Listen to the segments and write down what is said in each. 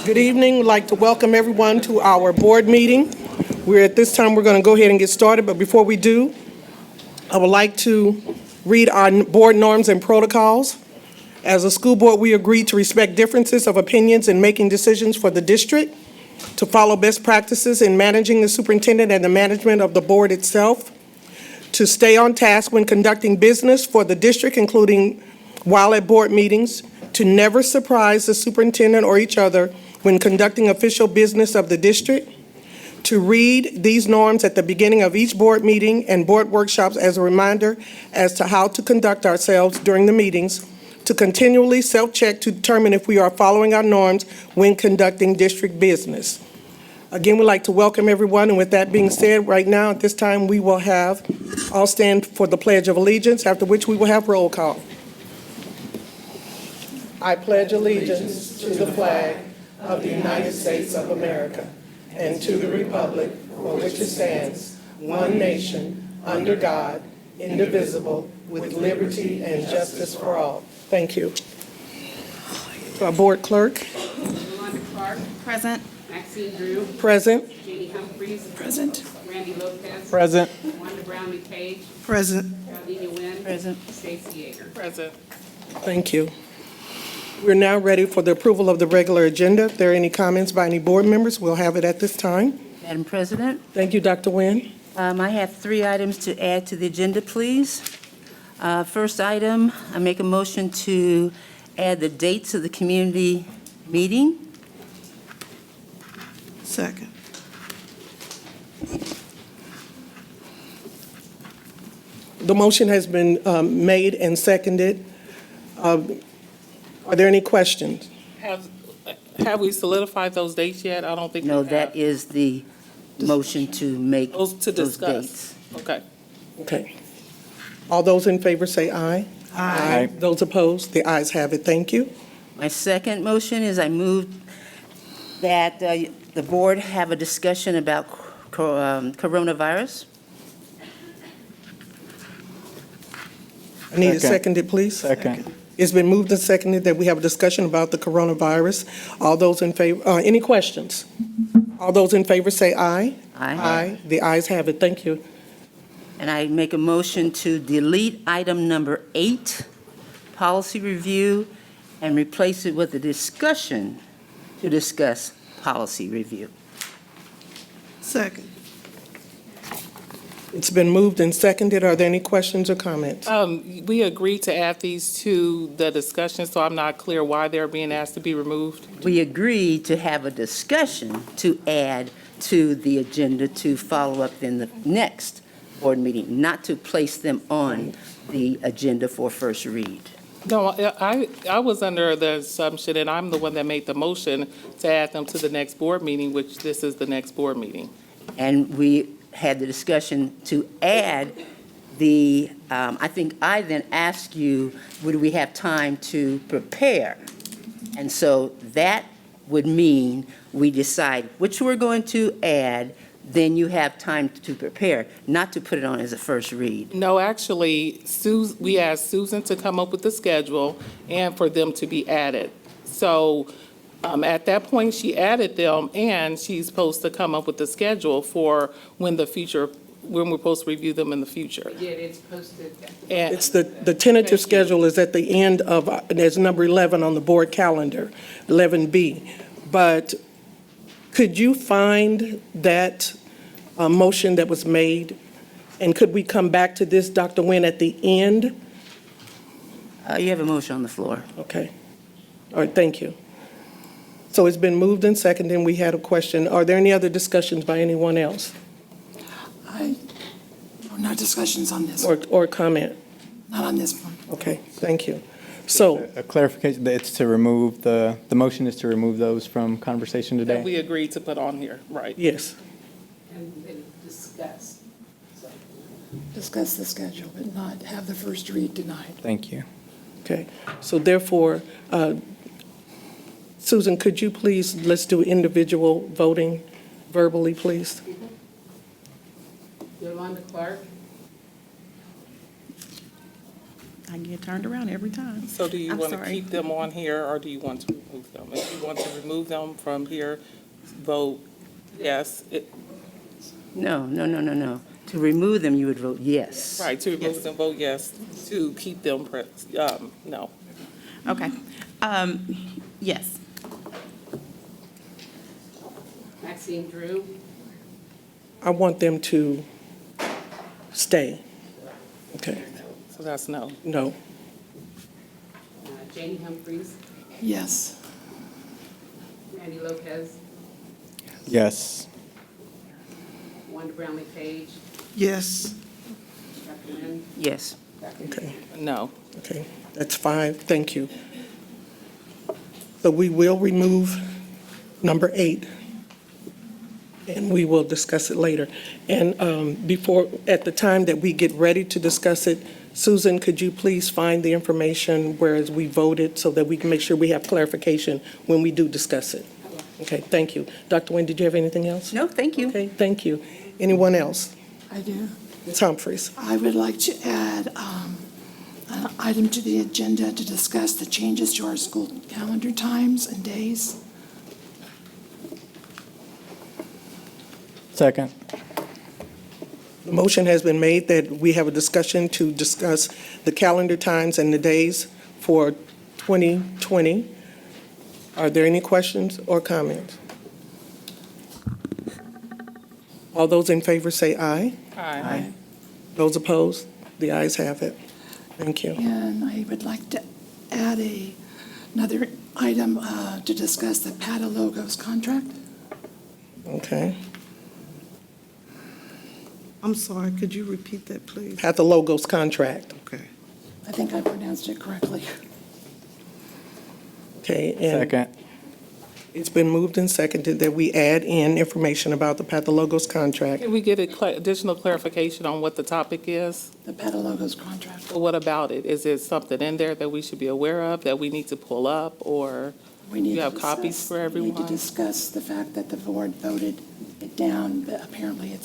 Good evening. I'd like to welcome everyone to our board meeting. At this time, we're going to go ahead and get started, but before we do, I would like to read our board norms and protocols. As a school board, we agree to respect differences of opinions in making decisions for the district, to follow best practices in managing the superintendent and the management of the board itself, to stay on task when conducting business for the district, including while at board meetings, to never surprise the superintendent or each other when conducting official business of the district, to read these norms at the beginning of each board meeting and board workshops as a reminder as to how to conduct ourselves during the meetings, to continually self-check to determine if we are following our norms when conducting district business. Again, we'd like to welcome everyone, and with that being said, right now at this time we will all stand for the Pledge of Allegiance, after which we will have roll call. I pledge allegiance to the flag of the United States of America and to the republic for which it stands, one nation, under God, indivisible, with liberty and justice for all. Thank you. To our board clerk. Yolanda Clark. Present. Maxine Drew. Present. Jeannie Humphreys. Present. Randy Lopez. Present. Wanda Brown McCage. Present. Aldina Nguyen. Present. Stacy Yeager. Present. Thank you. We're now ready for the approval of the regular agenda. If there are any comments by any board members, we'll have it at this time. Madam President, Thank you, Dr. Nguyen. I have 3 items to add to the agenda, please. First item, I make a motion to add the dates of the community meeting. Second. The motion has been made and seconded. Are there any questions? Have we solidified those dates yet? I don't think we No, have. that is the motion to make Those to those discuss. dates. Okay. Okay. All those in favor say aye. Aye. Those opposed, the ayes have it. Thank you. My second motion is I move that the board have a discussion about coronavirus. I need it Second. seconded, please. Second. It's been moved and seconded that we have a discussion about the coronavirus. All those in favor, any questions? All those in favor say aye. Aye. The ayes have it. Thank you. And I make a motion to delete item number 8, policy review, and replace it with a discussion to discuss policy review. Second. It's been moved and seconded. Are there any questions or comments? We agreed to add these to the discussion, so I'm not clear why they're being asked to be removed. We agreed to have a discussion to add to the agenda to follow up in the next board meeting, not to place them on the agenda for first read. No, I was under the assumption, and I'm the one that made the motion to add them to the next board meeting, which this is the next board meeting. And we had the discussion to add the, I think I then asked you, would we have time to prepare? And so that would mean we decide which we're going to add, then you have time to prepare, not to put it on as a first read. No, actually, we asked Susan to come up with the schedule and for them to be added. So at that point, she added them, and she's supposed to come up with the schedule for when we're supposed to review them in the future. Yeah, it's posted. And It's the tentative schedule is at the end of, there's number 11 on the board calendar, 11B. But could you find that motion that was made? And could we come back to this, Dr. Nguyen, at the end? You have a motion on the floor. Okay. All right, thank you. So it's been moved and seconded, and we had a question. Are there any other discussions by anyone else No discussions on this. or comment? Not on this one. Okay, thank you. So, A clarification, it's to remove, the motion is to remove those from conversation that today? we agreed to put on here, right? yes. And discuss. Discuss the schedule, but not have the first read denied. Thank you. Okay, so therefore, Susan, could you please, let's do individual voting verbally, please? Yolanda Clark. I get turned around every time. So do you I'm want to sorry. keep them on here, or do you want to remove them? If you want to remove them from here, vote yes. No. To remove them, you would vote yes. Right, to remove them, vote yes. To keep them, no. Okay. Yes. Maxine Drew, I want them to stay. Okay, So that's no. no. Jane Humphries, Yes. Randy Lopez, Yes. Wanda Brownlee Page, Yes. Dr. Lynn, Yes. Okay, No. okay, that's 5, thank you. So we will remove number 8, and we will discuss it later. And at the time that we get ready to discuss it, Susan, could you please find the information whereas we voted so that we can make sure we have clarification when we do discuss it? Okay, thank you. Dr. Nguyen, did you have anything else? No, thank you. Okay, thank you. Anyone else? I do. Ms. Humphries? I would like to add an item to the agenda to discuss the changes to our school calendar times and days. Second. The motion has been made that we have a discussion to discuss the calendar times and the days for 2020. Are there any questions or comments? All those in favor say aye. Aye. Those opposed? The ayes have it. Thank you. And I would like to add another item to discuss the PATA Logos contract. Okay. I'm sorry, could you repeat that, please? At the Logos contract. Okay. I think I pronounced it correctly. Okay, and Second. it's been moved and seconded that we add in information about the Pathologos contract. Can we get additional clarification on what the topic is? The PATA Logos contract. Or what about it? Is it something in there that we should be aware of, that we need to pull up, or We need you to have copies discuss- for We need everyone? to discuss the fact that the board voted it down, but apparently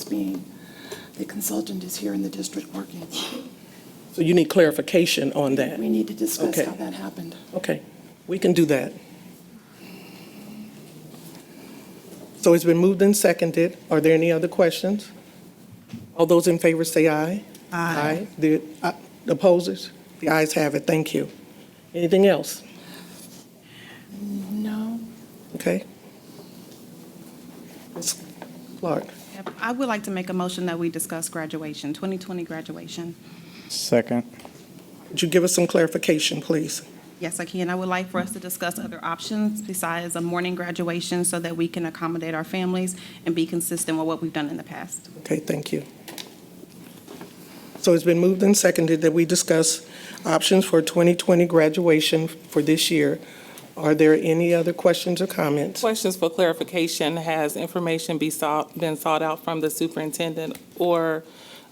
the consultant is here in the district working. So you need clarification on that. We need to discuss Okay. how that happened. Okay, we can do that. So it's been moved and seconded. Are there any other questions? All those in favor say aye. Aye. The opposers? The ayes have it. Thank you. Anything else? No? Okay. Ms. Clark? Yep. I would like to make a motion that we discuss graduation, 2020 graduation. Second. Could you give us some clarification, please? Yes, I can. I would like for us to discuss other options besides a morning graduation so that we can accommodate our families and be consistent with what we've done in the past. Okay, thank you. So it's been moved and seconded that we discuss options for 2020 graduation for this year. Are there any other questions or comments? Questions for clarification. Has information been sought out from the superintendent or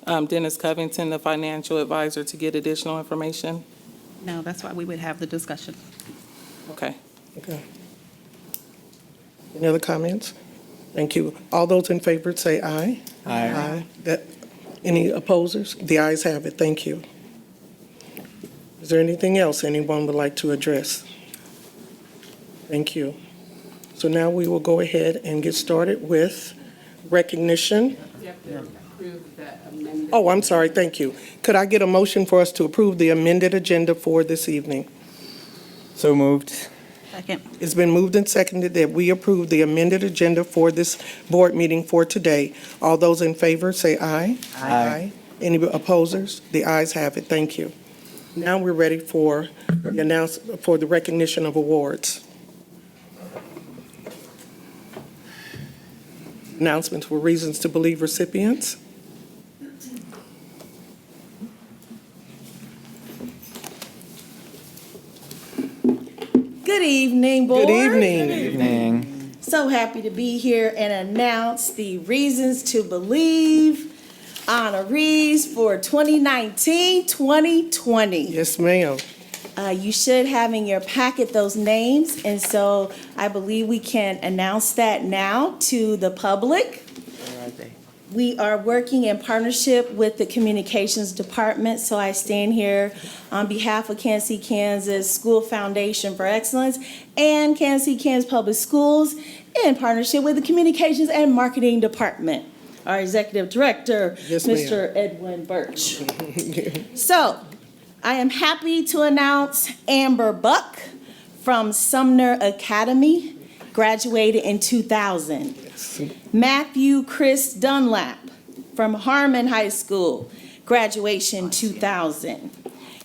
Dennis Covington, the financial advisor, to get additional information? No, that's why we would have the discussion. Okay. Okay. Any other comments? Thank you. All those in favor say aye. Aye. Any opposers? The ayes have it. Thank you. Is there anything else anyone would like to address? Thank you. So now we will go ahead and get started with recognition. you have to approve the amendment. Oh, I'm sorry. Thank you. Could I get a motion for us to approve the amended agenda for this evening? So moved. Second. It's been moved and seconded that we approve the amended agenda for this board meeting for today. All those in favor say aye. Aye. Any opposers? The ayes have it. Thank you. Now we're ready for the recognition of awards. Announcements for reasons to believe recipients. Good evening, Board. Good evening. Evening. So happy to be here and announce the Reasons to Believe honorees for 2019-2020. Yes, ma'am. You should have in your packet those names, and so I believe we can announce that now to the public. Where are they? We are working in partnership with the Communications Department, so I stand here on behalf of Kansas City, Kansas School Foundation for Excellence and Kansas City, Kansas Public Schools in partnership with the Communications and Marketing Department. Our Executive Director, Yes, ma'am. Mr. Edwin Birch. So, I am happy to announce Amber Buck from Sumner Academy, graduated in 2000. Matthew Chris Dunlap from Harmon High School, graduation 2000.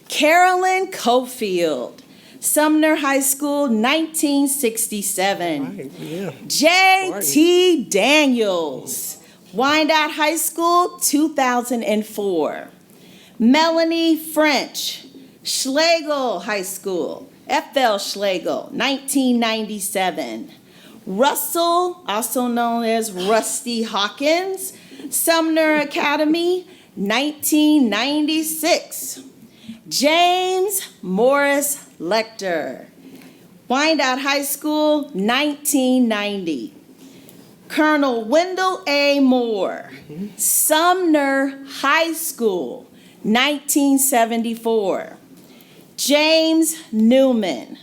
Carolyn Cofield, Sumner High School, 1967. Right, yeah. J.T. Daniels, Wyandotte High School, 2004. Melanie French, Schlegel High School, F.L. Schlegel, 1997. Russell, also known as Rusty Hawkins, Sumner Academy, 1996. James Morris Lecter, Wyandotte High School, 1990. Colonel Wendell A. Moore, Sumner High School, 1974. James Newman,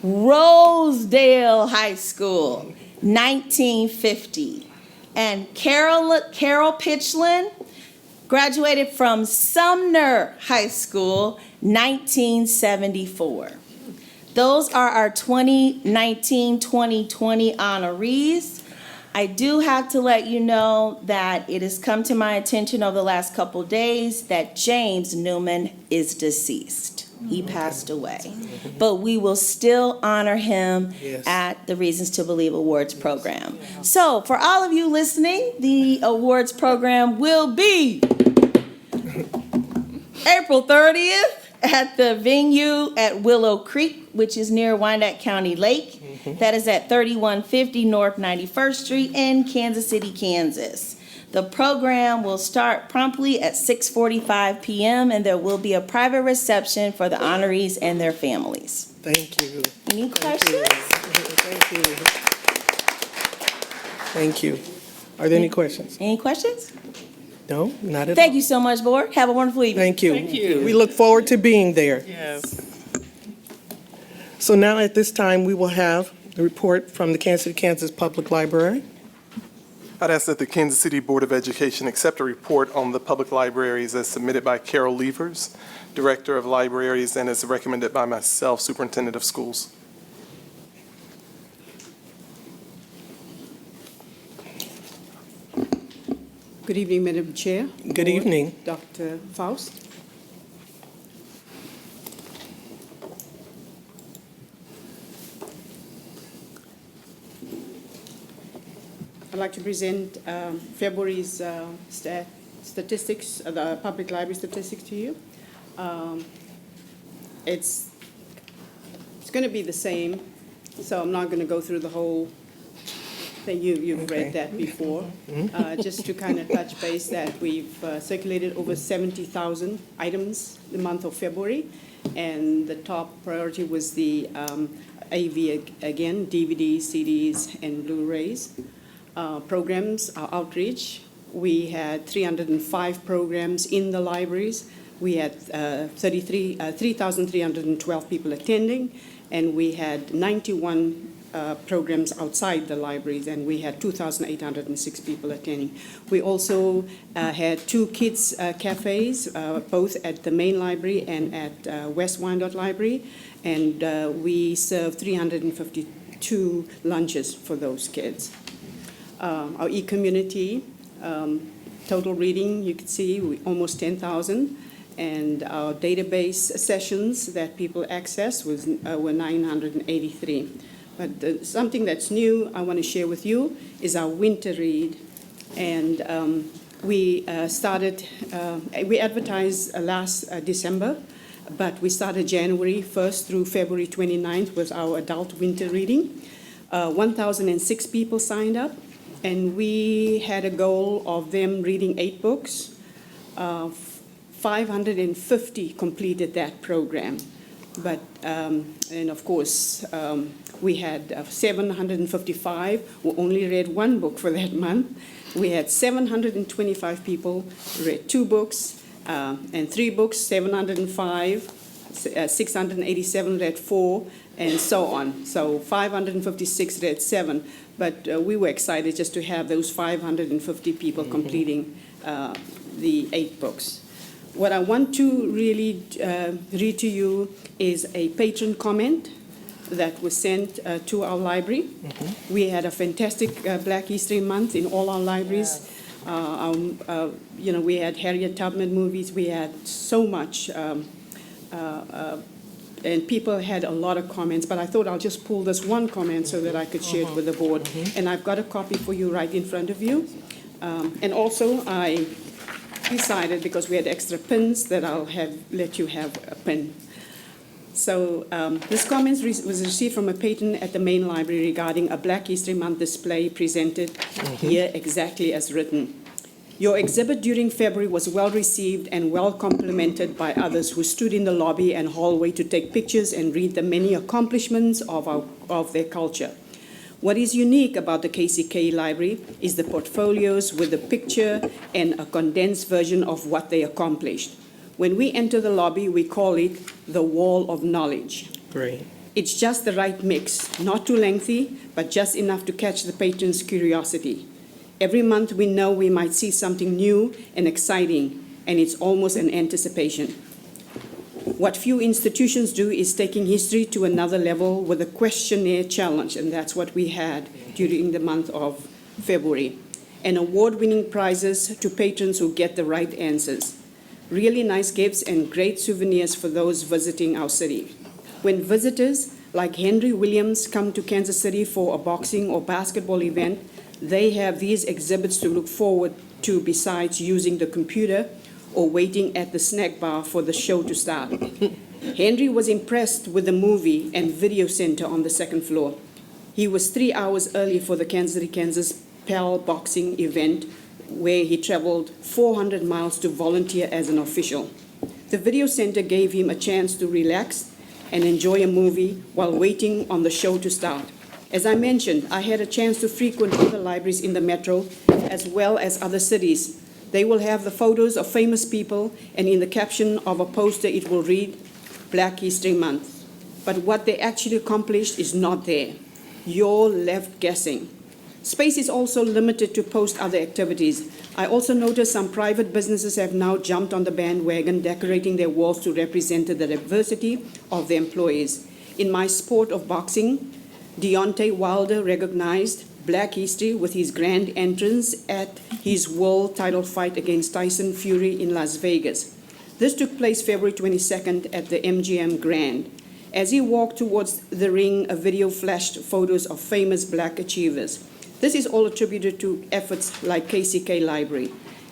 Rosedale High School, 1950. And Carol Pitchlin graduated from Sumner High School, 1974. Those are our 2019-2020 honorees. I do have to let you know that it has come to my attention over the last couple days that James Newman is deceased. He passed away. But we will still honor him Yes. at the Reasons to Believe Awards program. So for all of you listening, the awards program will be April 30th at the venue at Willow Creek, which is near Wyandotte County Lake. That is at 3150 North 91st Street in Kansas City, Kansas. The program will start promptly at 6:45 p.m. and there will be a private reception for the honorees and their families. Thank you. Any Thank you. questions? Thank you. Thank you. Are there any questions? Any questions? No, not at all. Thank you so much, board. Have a wonderful evening. Thank you. Thank you. We look forward to being there. Yes. So now at this time, we will have the report from the Kansas City, Kansas Public Library. I'd ask that the Kansas City Board of Education accept a report on the public libraries as submitted by Carol Levers, Director of Libraries, and as recommended by myself, Superintendent of Schools. Good evening, Madam Chair. Good evening. Dr. Faust. I'd like to present February's statistics, the public library statistics to you. It's going to be the same, so I'm not going to go through the whole thing. You've Okay. read that before. Just to kind of touch base that we've circulated over 70,000 items the month of February, and the top priority was the AV again, DVDs, CDs, and Blu-rays. Programs, outreach. We had 305 programs in the libraries. We had 3,312 people attending, and we had 91 programs outside the libraries, and we had 2,806 people attending. We also had 2 kids cafes, both at the main library and at West Wyandotte Library, and we served 352 lunches for those kids. Our e-community, total reading, you can see almost 10,000, and our database sessions that people access were 983. But something that's new I want to share with you is our winter read. And we advertised last December, but we started January 1st through February 29th with our adult winter reading. 1,006 people signed up, and we had a goal of them reading 8 books. 550 completed that program. But, and of course, we had 755 who only read 1 book for that month. We had 725 people read 2 books, and 3 books, 705, 687 read 4, and so on. So 556 read 7, but we were excited just to have those 550 people completing the 8 books. What I want to really read to you is a patron comment that was sent to our library. We had a fantastic Black History Month in all our libraries. We had Harriet Tubman movies. We had so much, and people had a lot of comments, but I thought I'll just pull this one comment so that I could share it with the board. And I've got a copy for you right in front of you. And also, I decided, because we had extra pins, that I'll let you have a pin. So this comment was received from a patron at the main library regarding a Black History Month display presented here exactly as written. Your exhibit during February was well received and well complimented by others who stood in the lobby and hallway to take pictures and read the many accomplishments of their culture. What is unique about the KCK Library is the portfolios with a picture and a condensed version of what they accomplished. When we enter the lobby, we call it the Wall of Knowledge. Great. It's just the right mix, not too lengthy, but just enough to catch the patron's curiosity. Every month we know we might see something new and exciting, and it's almost an anticipation. What few institutions do is taking history to another level with a questionnaire challenge, and that's what we had during the month of February. And award-winning prizes to patrons who get the right answers. Really nice gifts and great souvenirs for those visiting our city. When visitors like Henry Williams come to Kansas City for a boxing or basketball event, they have these exhibits to look forward to besides using the computer or waiting at the snack bar for the show to start. Henry was impressed with the movie and video center on the second floor. He was 3 hours early for the Kansas City, Kansas PAL boxing event, where he traveled 400 miles to volunteer as an official. The video center gave him a chance to relax and enjoy a movie while waiting on the show to start. As I mentioned, I had a chance to frequent other libraries in the metro as well as other cities. They will have the photos of famous people, and in the caption of a poster it will read, Black History Month. But what they actually accomplished is not there. You're left guessing. Space is also limited to post other activities. I also noticed some private businesses have now jumped on the bandwagon, decorating their walls to represent the diversity of their employees. In my sport of boxing, Deontay Wilder recognized Black history with his grand entrance at his world title fight against Tyson Fury in Las Vegas. This took place February 22nd at the MGM Grand. As he walked towards the ring, a video flashed photos of famous Black achievers. This is all attributed to efforts like KCK Library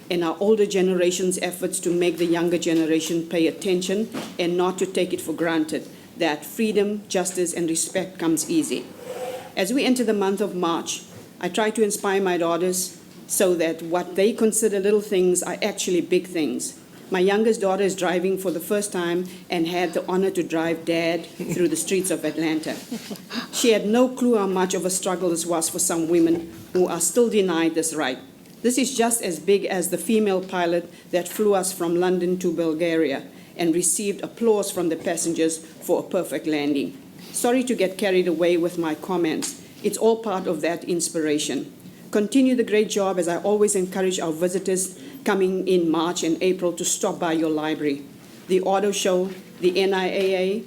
and our older generation's efforts to make the younger generation pay attention and not to take it for granted that freedom, justice, and respect comes easy. As we enter the month of March, I try to inspire my daughters so that what they consider little things are actually big things. My youngest daughter is driving for the first time and had the honor to drive Dad through the streets of Atlanta. She had no clue how much of a struggle this was for some women who are still denied this right. This is just as big as the female pilot that flew us from London to Bulgaria and received applause from the passengers for a perfect landing. Sorry to get carried away with my comments. It's all part of that inspiration. Continue the great job, as I always encourage our visitors coming in March and April to stop by your library. The auto show, the NIAA,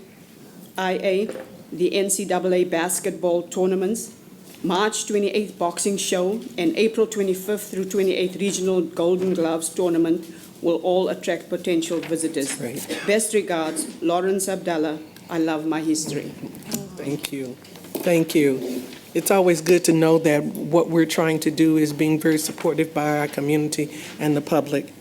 the NCAA basketball tournaments, March 28th boxing show, and April 25th through 28th regional Golden Gloves tournament will all attract potential visitors. Great. Best regards, Lawrence Abdallah. I love my history. Thank you. Thank you. It's always good to know that what we're trying to do is being very supportive by our community and the public.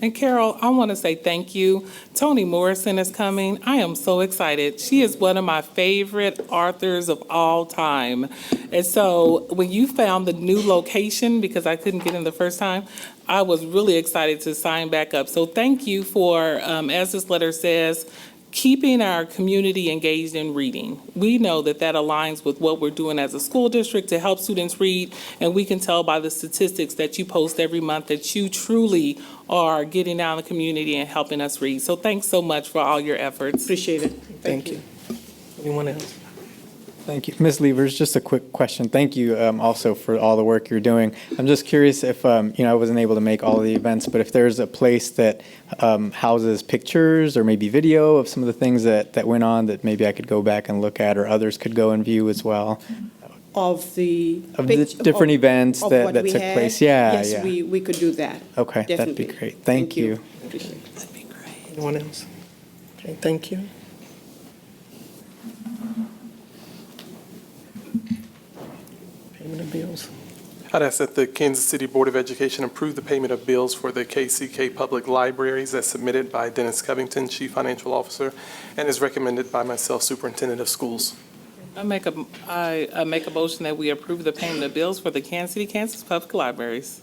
And Carol, I want to say thank you. Toni Morrison is coming. I am so excited. She is one of my favorite authors of all time. And so when you found the new location, because I couldn't get in the first time, I was really excited to sign back up. So thank you for, as this letter says, keeping our community engaged in reading. We know that that aligns with what we're doing as a school district to help students read, and we can tell by the statistics that you post every month that you truly are getting out in the community and helping us read. So thanks so much for all your efforts. Appreciate it. Thank you. Anyone else? Thank you. Ms. Levers, just a quick question. Thank you also for all the work you're doing. I'm just curious if, I wasn't able to make all of the events, but if there's a place that houses pictures or maybe video of some of the things that went on that maybe I could go back and look at or others could go and view as well. Of the Different events of that what we took had? place. Yeah, Yes, yeah. we could do that. Okay, that'd be Definitely. great. Thank you. Appreciate it. That'd be great. Anyone else? Okay, thank you. Payment of bills. I'd ask that the Kansas City Board of Education approve the payment of bills for the KCK Public Libraries as submitted by Dennis Covington, Chief Financial Officer, and is recommended by myself, Superintendent of Schools. I make a motion that we approve the payment of bills for the Kansas City, Kansas Public Libraries.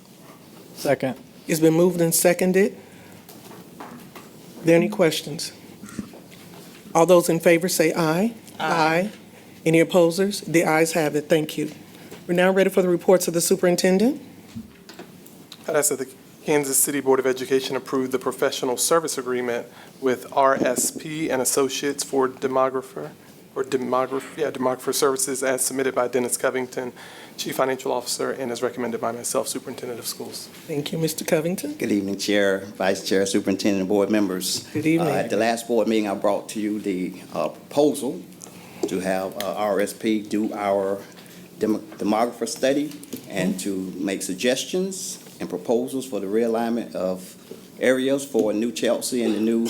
Second. It's been moved and seconded. Are there any questions? All those in favor say aye. Aye. Any opposers? The ayes have it. Thank you. We're now ready for the reports of the superintendent. I'd ask that the Kansas City Board of Education approve the professional service agreement with RSP and Associates for demographer services as submitted by Dennis Covington, Chief Financial Officer, and as recommended by myself, Superintendent of Schools. Thank you, Mr. Covington. Good evening, Chair, Vice Chair, Superintendent, and board members. Good evening. At the last board meeting, I brought to you the proposal to have RSP do our demographer study and to make suggestions and proposals for the realignment of areas for New Chelsea and the new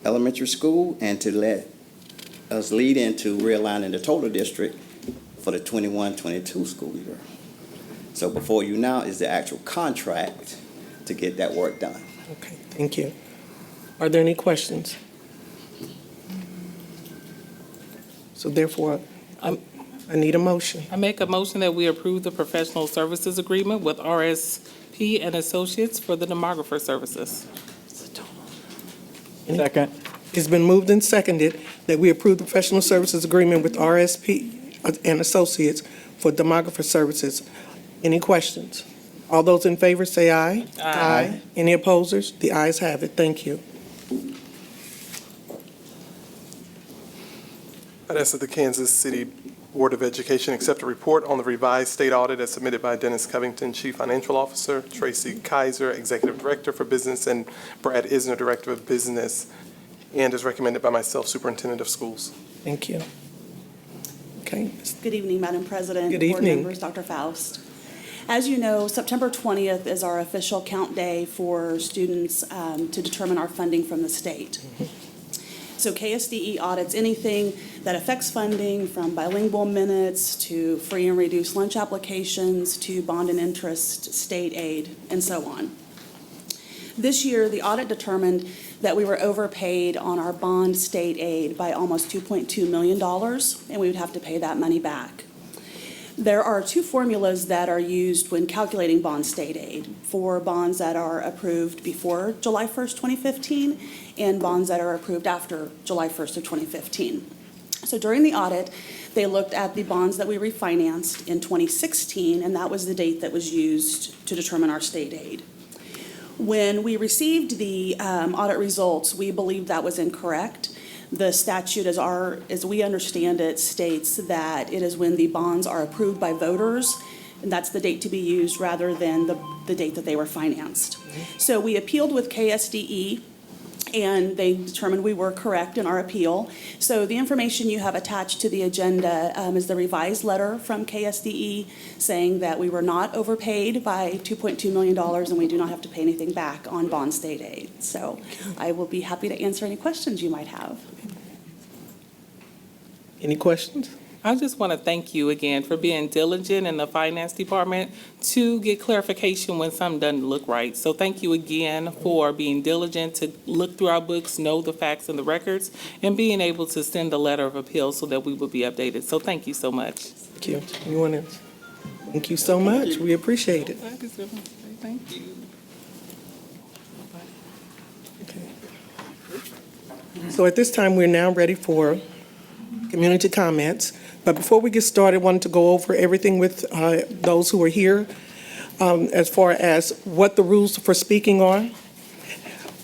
elementary school, and to let us lead into realigning the total district for the 21-22 school year. So before you now is the actual contract to get that work done. Okay, thank you. Are there any questions? So therefore, I need a motion. I make a motion that we approve the professional services agreement with RSP and Associates for the demographer services. Second. It's been moved and seconded that we approve the professional services agreement with RSP and Associates for demographer services. Any questions? All those in favor say aye. Aye. Any opposers? The ayes have it. Thank you. I'd ask that the Kansas City Board of Education accept a report on the revised state audit as submitted by Dennis Covington, Chief Financial Officer, Tracy Kaiser, Executive Director for Business, and Brad Isner, Director of Business, and is recommended by myself, Superintendent of Schools. Thank you. Okay. Good evening, Madam President. Good Board evening. members, Dr. Faust. As you know, September 20th is our official count day for students to determine our funding from the state. So KSDE audits anything that affects funding, from bilingual minutes to free and reduced lunch applications to bond and interest, state aid, and so on. This year, the audit determined that we were overpaid on our bond state aid by almost $2.2 million, and we would have to pay that money back. There are two formulas that are used when calculating bond state aid for bonds that are approved before July 1st, 2015, and bonds that are approved after July 1st of 2015. So during the audit, they looked at the bonds that we refinanced in 2016, and that was the date that was used to determine our state aid. When we received the audit results, we believed that was incorrect. The statute, as we understand it, states that it is when the bonds are approved by voters, and that's the date to be used rather than the date that they were financed. So we appealed with KSDE, and they determined we were correct in our appeal. So the information you have attached to the agenda is the revised letter from KSDE saying that we were not overpaid by $2.2 million and we do not have to pay anything back on bond state aid. So I will be happy to answer any questions you might have. Any questions? I just want to thank you again for being diligent in the finance department to get clarification when something doesn't look right. So thank you again for being diligent to look through our books, know the facts and the records, and being able to send a letter of appeal so that we will be updated. So thank you so much. Thank you. Anyone else? Thank you so much. We appreciate it. Thank you. Okay. So at this time, we're now ready for community comments. But before we get started, I wanted to go over everything with those who are here as far as what the rules for speaking are.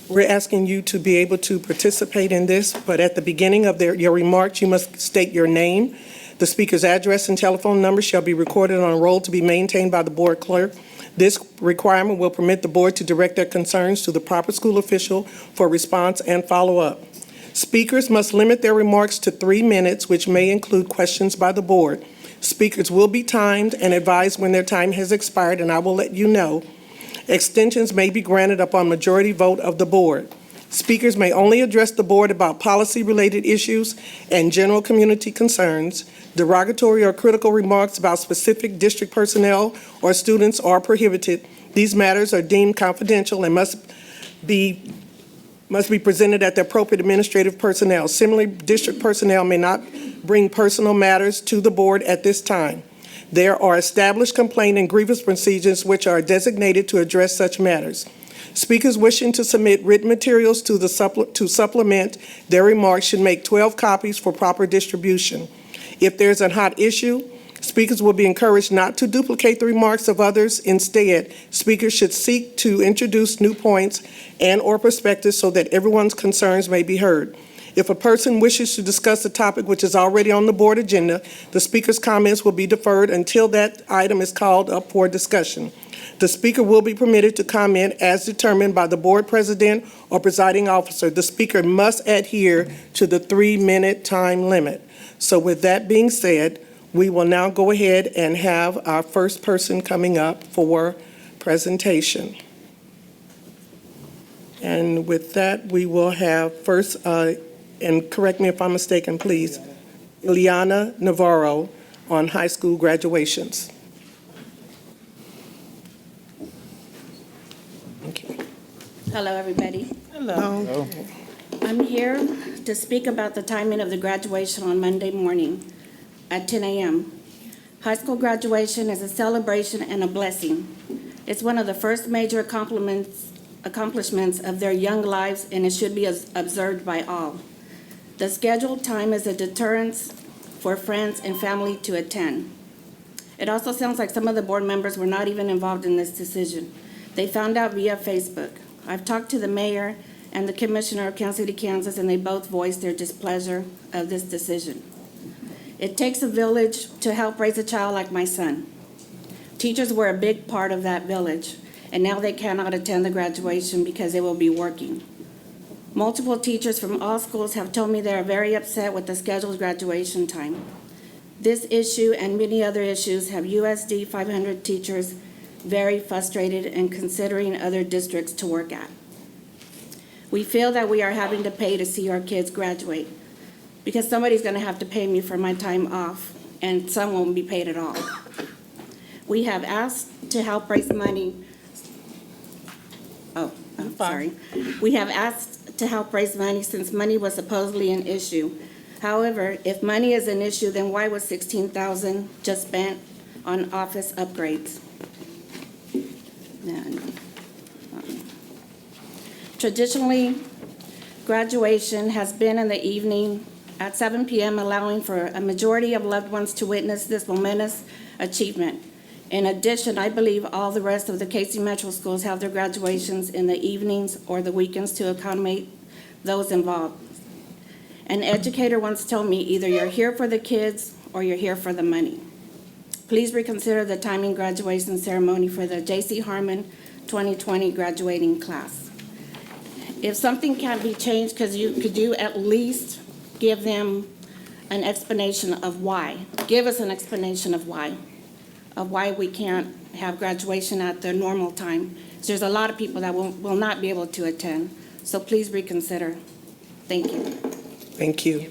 We're asking you to be able to participate in this, but at the beginning of your remarks, you must state your name. The speaker's address and telephone number shall be recorded on a roll to be maintained by the board clerk. This requirement will permit the board to direct their concerns to the proper school official for response and follow-up. Speakers must limit their remarks to 3 minutes, which may include questions by the board. Speakers will be timed and advised when their time has expired, and I will let you know. Extensions may be granted upon majority vote of the board. Speakers may only address the board about policy-related issues and general community concerns. Derogatory or critical remarks about specific district personnel or students are prohibited. These matters are deemed confidential and must be presented at the appropriate administrative personnel. Similarly, district personnel may not bring personal matters to the board at this time. There are established complaint and grievance procedures which are designated to address such matters. Speakers wishing to submit written materials to supplement their remarks should make 12 copies for proper distribution. If there's a hot issue, speakers will be encouraged not to duplicate the remarks of others. Instead, speakers should seek to introduce new points and/or perspectives so that everyone's concerns may be heard. If a person wishes to discuss a topic which is already on the board agenda, the speaker's comments will be deferred until that item is called up for discussion. The speaker will be permitted to comment as determined by the board president or presiding officer. The speaker must adhere to the 3-minute time limit. So with that being said, we will now go ahead and have our first person coming up for presentation. And with that, we will have first, and correct me if I'm mistaken, please, Ileana Navarro on high school graduations. Thank you. Hello, everybody. Hello. I'm here to speak about the timing of the graduation on Monday morning at 10 a.m. High school graduation is a celebration and a blessing. It's one of the first major accomplishments of their young lives, and it should be observed by all. The scheduled time is a deterrence for friends and family to attend. It also sounds like some of the board members were not even involved in this decision. They found out via Facebook. I've talked to the mayor and the commissioner of Kansas City, Kansas, and they both voiced their displeasure of this decision. It takes a village to help raise a child like my son. Teachers were a big part of that village, and now they cannot attend the graduation because they will be working. Multiple teachers from all schools have told me they are very upset with the scheduled graduation time. This issue and many other issues have USD 500 teachers very frustrated and considering other districts to work at. We feel that we are having to pay to see our kids graduate because somebody's going to have to pay me for my time off, and some won't be paid at all. We have asked to help raise money. Oh, I'm sorry. We have asked to help raise money since money was supposedly an issue. However, if money is an issue, then why was $16,000 just spent on office upgrades? Traditionally, graduation has been in the evening at 7 p.m., allowing for a majority of loved ones to witness this momentous achievement. In addition, I believe all the rest of the KC Metro schools have their graduations in the evenings or the weekends to accommodate those involved. An educator once told me, either you're here for the kids or you're here for the money. Please reconsider the timing graduation ceremony for the J.C. Harmon 2020 graduating class. If something can't be changed, could you at least give them an explanation of why? Give us an explanation of why we can't have graduation at the normal time. So there's a lot of people that will not be able to attend. So please reconsider. Thank you. Thank you.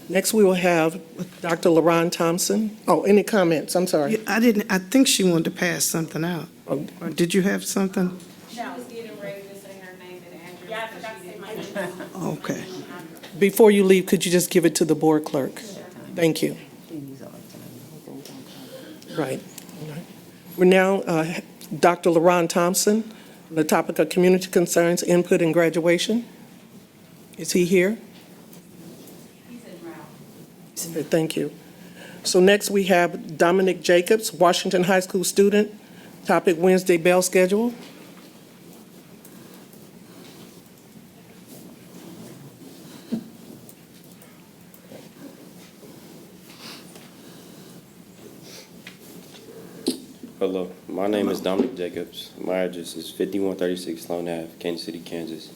Next, we will have Dr. LaRon Thompson. Oh, any comments? I'm sorry. I think she wanted to pass something out. Oh. Or did you have something? She was getting ready to say her name and address. Yeah, I forgot to say my name. Okay. Before you leave, could you just give it to the board clerk? Thank you. Right. We're now, Dr. LaRon Thompson, The topic of community concerns, input, and graduation. Is he here? He's en route. Thank you. So next we have Dominic Jacobs, Washington High School student. Topic Wednesday bell schedule. Hello, my name is Dominic Jacobs. My address is 5136 Sloan Ave, Kansas City, Kansas.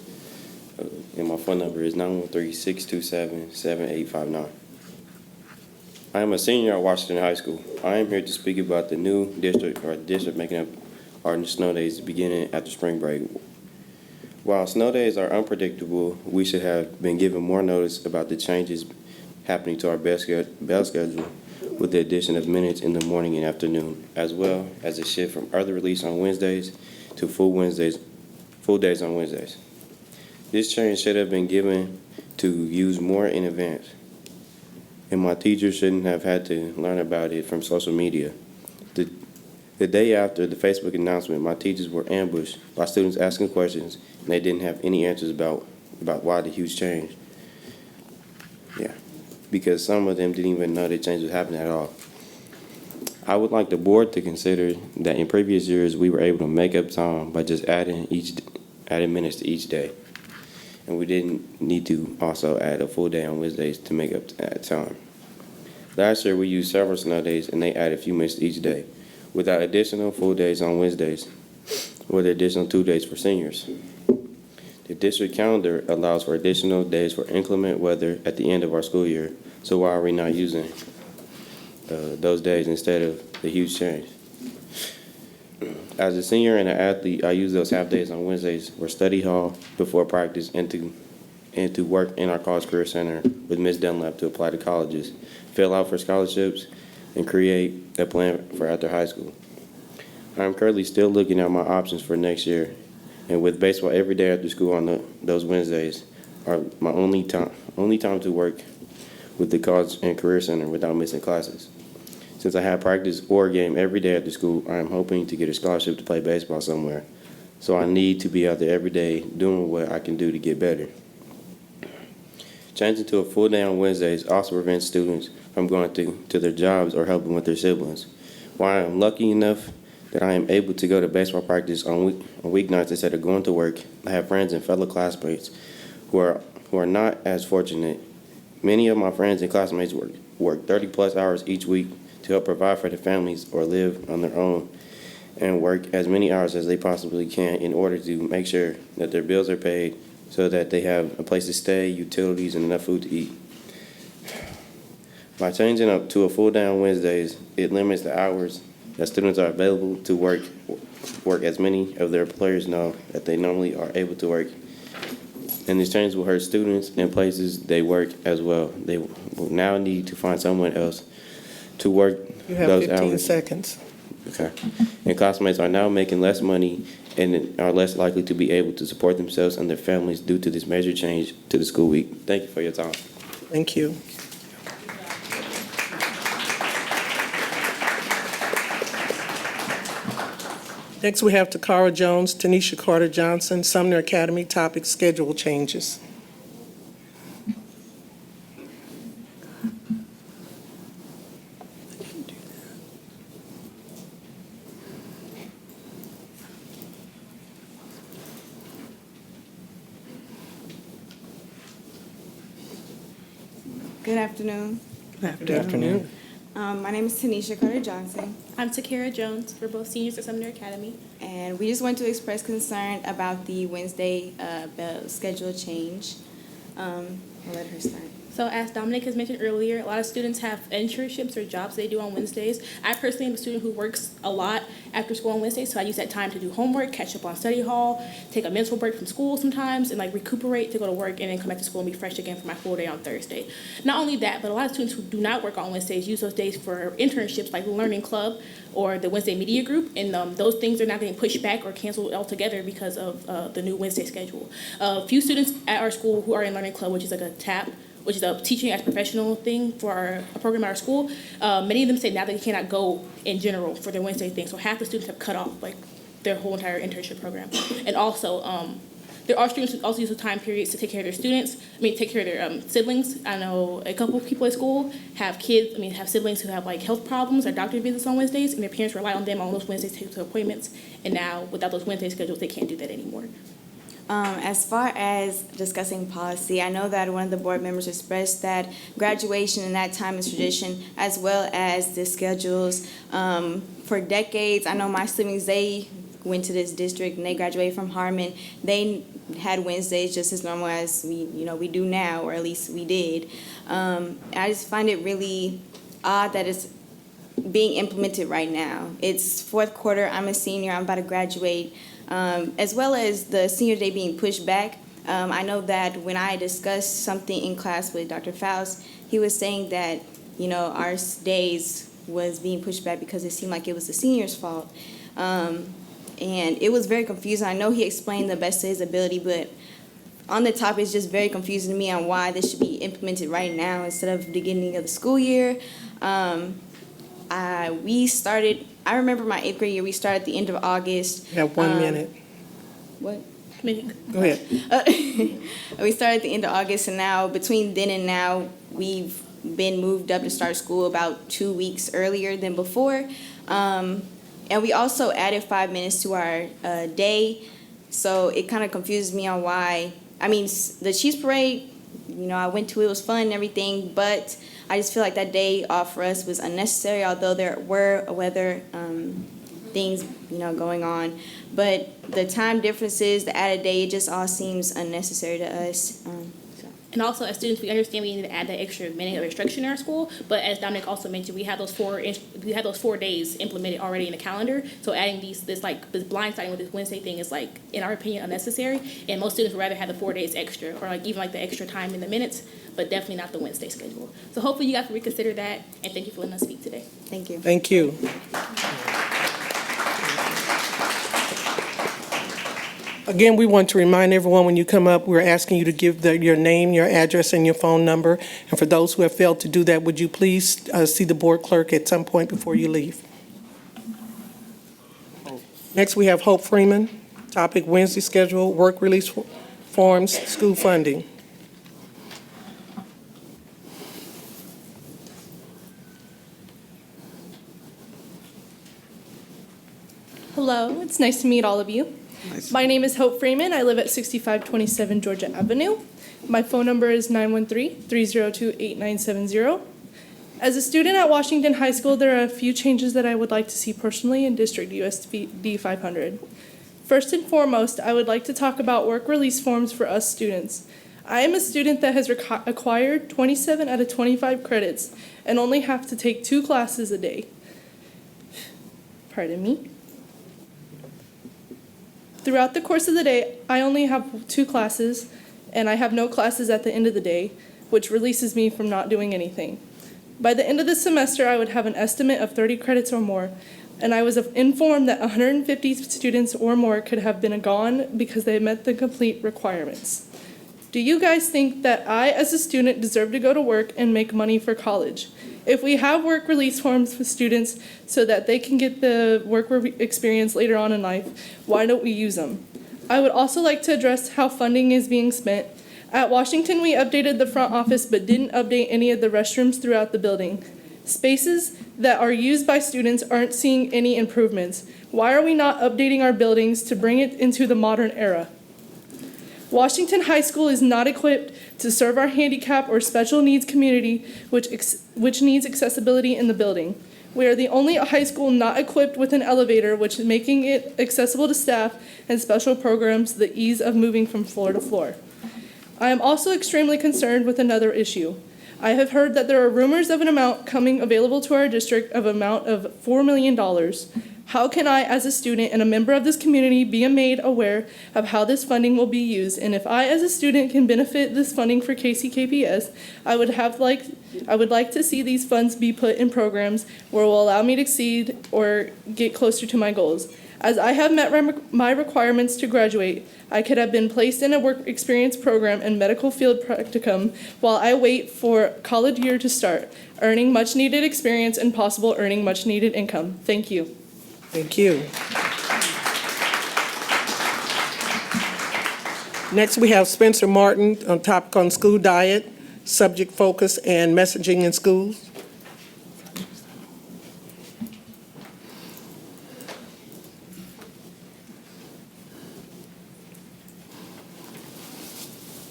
And my phone number is 913-627-7859. I am a senior at Washington High School. I am here to speak about the new district making up our snow days beginning after spring break. While snow days are unpredictable, we should have been given more notice about the changes happening to our bell schedule, with the addition of minutes in the morning and afternoon, as well as a shift from early release on Wednesdays to full days on Wednesdays. This change should have been given to use more in advance, and my teachers shouldn't have had to learn about it from social media. The day after the Facebook announcement, my teachers were ambushed by students asking questions, and they didn't have any answers about why the huge change. Because some of them didn't even know the change was happening at all. I would like the board to consider that in previous years, we were able to make up time by just adding minutes to each day. And we didn't need to also add a full day on Wednesdays to make up that time. Last year, we used several snow days, and they added a few minutes to each day, without additional full days on Wednesdays, or the additional 2 days for seniors. The district calendar allows for additional days for inclement weather at the end of our school year, so why are we not using those days instead of the huge change? As a senior and an athlete, I use those half days on Wednesdays for study hall before practice and to work in our college career center with Ms. Dunlap to apply to colleges, fill out for scholarships, and create a plan for after high school. I am currently still looking at my options for next year, and with baseball every day after school on those Wednesdays are my only time to work with the college and career center without missing classes. Since I have practice or game every day after school, I am hoping to get a scholarship to play baseball somewhere. So I need to be out there every day doing what I can do to get better. Changing to a full day on Wednesdays also prevents students from going to their jobs or helping with their siblings. While I am lucky enough that I am able to go to baseball practice on weeknights instead of going to work, I have friends and fellow classmates who are not as fortunate. Many of my friends and classmates work 30-plus hours each week to help provide for their families or live on their own and work as many hours as they possibly can in order to make sure that their bills are paid so that they have a place to stay, utilities, and enough food to eat. By changing up to a full day on Wednesdays, it limits the hours that students are available to work as many of their employers know that they normally are able to work. And this change will hurt students in places they work as well. They will now need to find someone else to work You have those 15 hours. seconds. Okay. And classmates are now making less money and are less likely to be able to support themselves and their families due to this major change to the school week. Thank you for your time. Thank you. Next, we have Takara Jones, Tanisha Carter Johnson, Sumner Academy, topic schedule changes. Good afternoon. Good afternoon. My name is Tanisha Carter Johnson, I'm Takara Jones. We're both seniors at Sumner Academy. and we just want to express concern about the Wednesday bell schedule change. I'll let her start. So as Dominic has mentioned earlier, a lot of students have internships or jobs they do on Wednesdays. I personally am a student who works a lot after school on Wednesdays, so I use that time to do homework, catch up on study hall, take a mental break from school sometimes, and recuperate to go to work and then come back to school and be fresh again for my full day on Thursday. Not only that, but a lot of students who do not work on Wednesdays use those days for internships like the Learning Club or the Wednesday Media Group, and those things are now getting pushed back or canceled altogether because of the new Wednesday schedule. A few students at our school who are in Learning Club, which is like a TAP, which is a teaching as professional thing for a program at our school, many of them say now they cannot go in general for their Wednesday thing. So half the students have cut off their whole entire internship program. And also, there are students who also use the time periods to take care of their take care of their siblings. I know a couple of people at school have siblings who have like health problems or doctor visits on Wednesdays, and their parents rely on them on those Wednesdays to take to appointments. And now, without those Wednesday schedules, they can't do that anymore. As far as discussing policy, I know that one of the board members expressed that graduation and that time is tradition, as well as the schedules. For decades, I know my siblings, they went to this district and they graduated from Harmon. They had Wednesdays just as normal as we do now, or at least we did. I just find it really odd that it's being implemented right now. It's fourth quarter, I'm a senior, I'm about to graduate. As well as the senior day being pushed back. I know that when I discussed something in class with Dr. Faust, he was saying that, our days was being pushed back because it seemed like it was the seniors' fault. And it was very confusing. I know he explained the best of his ability, but on the top, it's just very confusing to me on why this should be implemented right now instead of the beginning of the school year. I remember my 8th grade year, we started at the end of August. You have 1 minute. What? Go ahead. We started at the end of August, and now, between then and now, we've been moved up to start school about 2 weeks earlier than before. And we also added 5 minutes to our day, so it kind of confuses me on why. The Chiefs Parade, I went to it, was fun and everything, but I just feel like that day off for us was unnecessary, although there were weather things, going on. But the time differences, the added day, it just all seems unnecessary to us. And also, as students, we understand we need to add that extra minute of instruction in our school. But as Dominic also mentioned, we have those 4 days implemented already in the calendar. So adding this blindsiding with this Wednesday thing is, like, in our opinion, unnecessary. And most students would rather have the 4 days extra, or even the extra time in the minutes, but definitely not the Wednesday schedule. So hopefully you guys will reconsider that. And thank you for letting us speak today. Thank you. Thank you. Again, we want to remind everyone when you come up, we're asking you to give your name, your address, and your phone number. And for those who have failed to do that, would you please see the board clerk at some point before you leave? Next, we have Hope Freeman. Topic, Wednesday schedule, work release forms, school funding. Hello, it's nice to meet all of you. My name is Hope Freeman. I live at 6527 Georgia Avenue. My phone number is 913-302-8970. As a student at Washington High School, there are a few changes that I would like to see personally in District USD 500. First and foremost, I would like to talk about work release forms for us students. I am a student that has acquired 27 out of 25 credits and only have to take 2 classes a day. Pardon me. Throughout the course of the day, I only have 2 classes, and I have no classes at the end of the day, which releases me from not doing anything. By the end of the semester, I would have an estimate of 30 credits or more, and I was informed that 150 students or more could have been gone because they met the complete requirements. Do you guys think that I, as a student, deserve to go to work and make money for college? If we have work release forms for students so that they can get the work experience later on in life, why don't we use them? I would also like to address how funding is being spent. At Washington, we updated the front office but didn't update any of the restrooms throughout the building. Spaces that are used by students aren't seeing any improvements. Why are we not updating our buildings to bring it into the modern era? Washington High School is not equipped to serve our handicap or special needs community, which needs accessibility in the building. We are the only high school not equipped with an elevator, which is making it accessible to staff and special programs, the ease of moving from floor to floor. I am also extremely concerned with another issue. I have heard that there are rumors of an amount coming available to our district of amount of $4 million. How can I, as a student and a member of this community, be made aware of how this funding will be used? And if I, as a student, can benefit this funding for KCKPS, I would like to see these funds be put in programs where will allow me to exceed or get closer to my goals. As I have met my requirements to graduate, I could have been placed in a work experience program and medical field practicum while I wait for college year to start, earning much needed experience and possible earning much needed income. Thank you. Thank you. Next, we have Spencer Martin on topic on school diet, subject focus, and messaging in schools.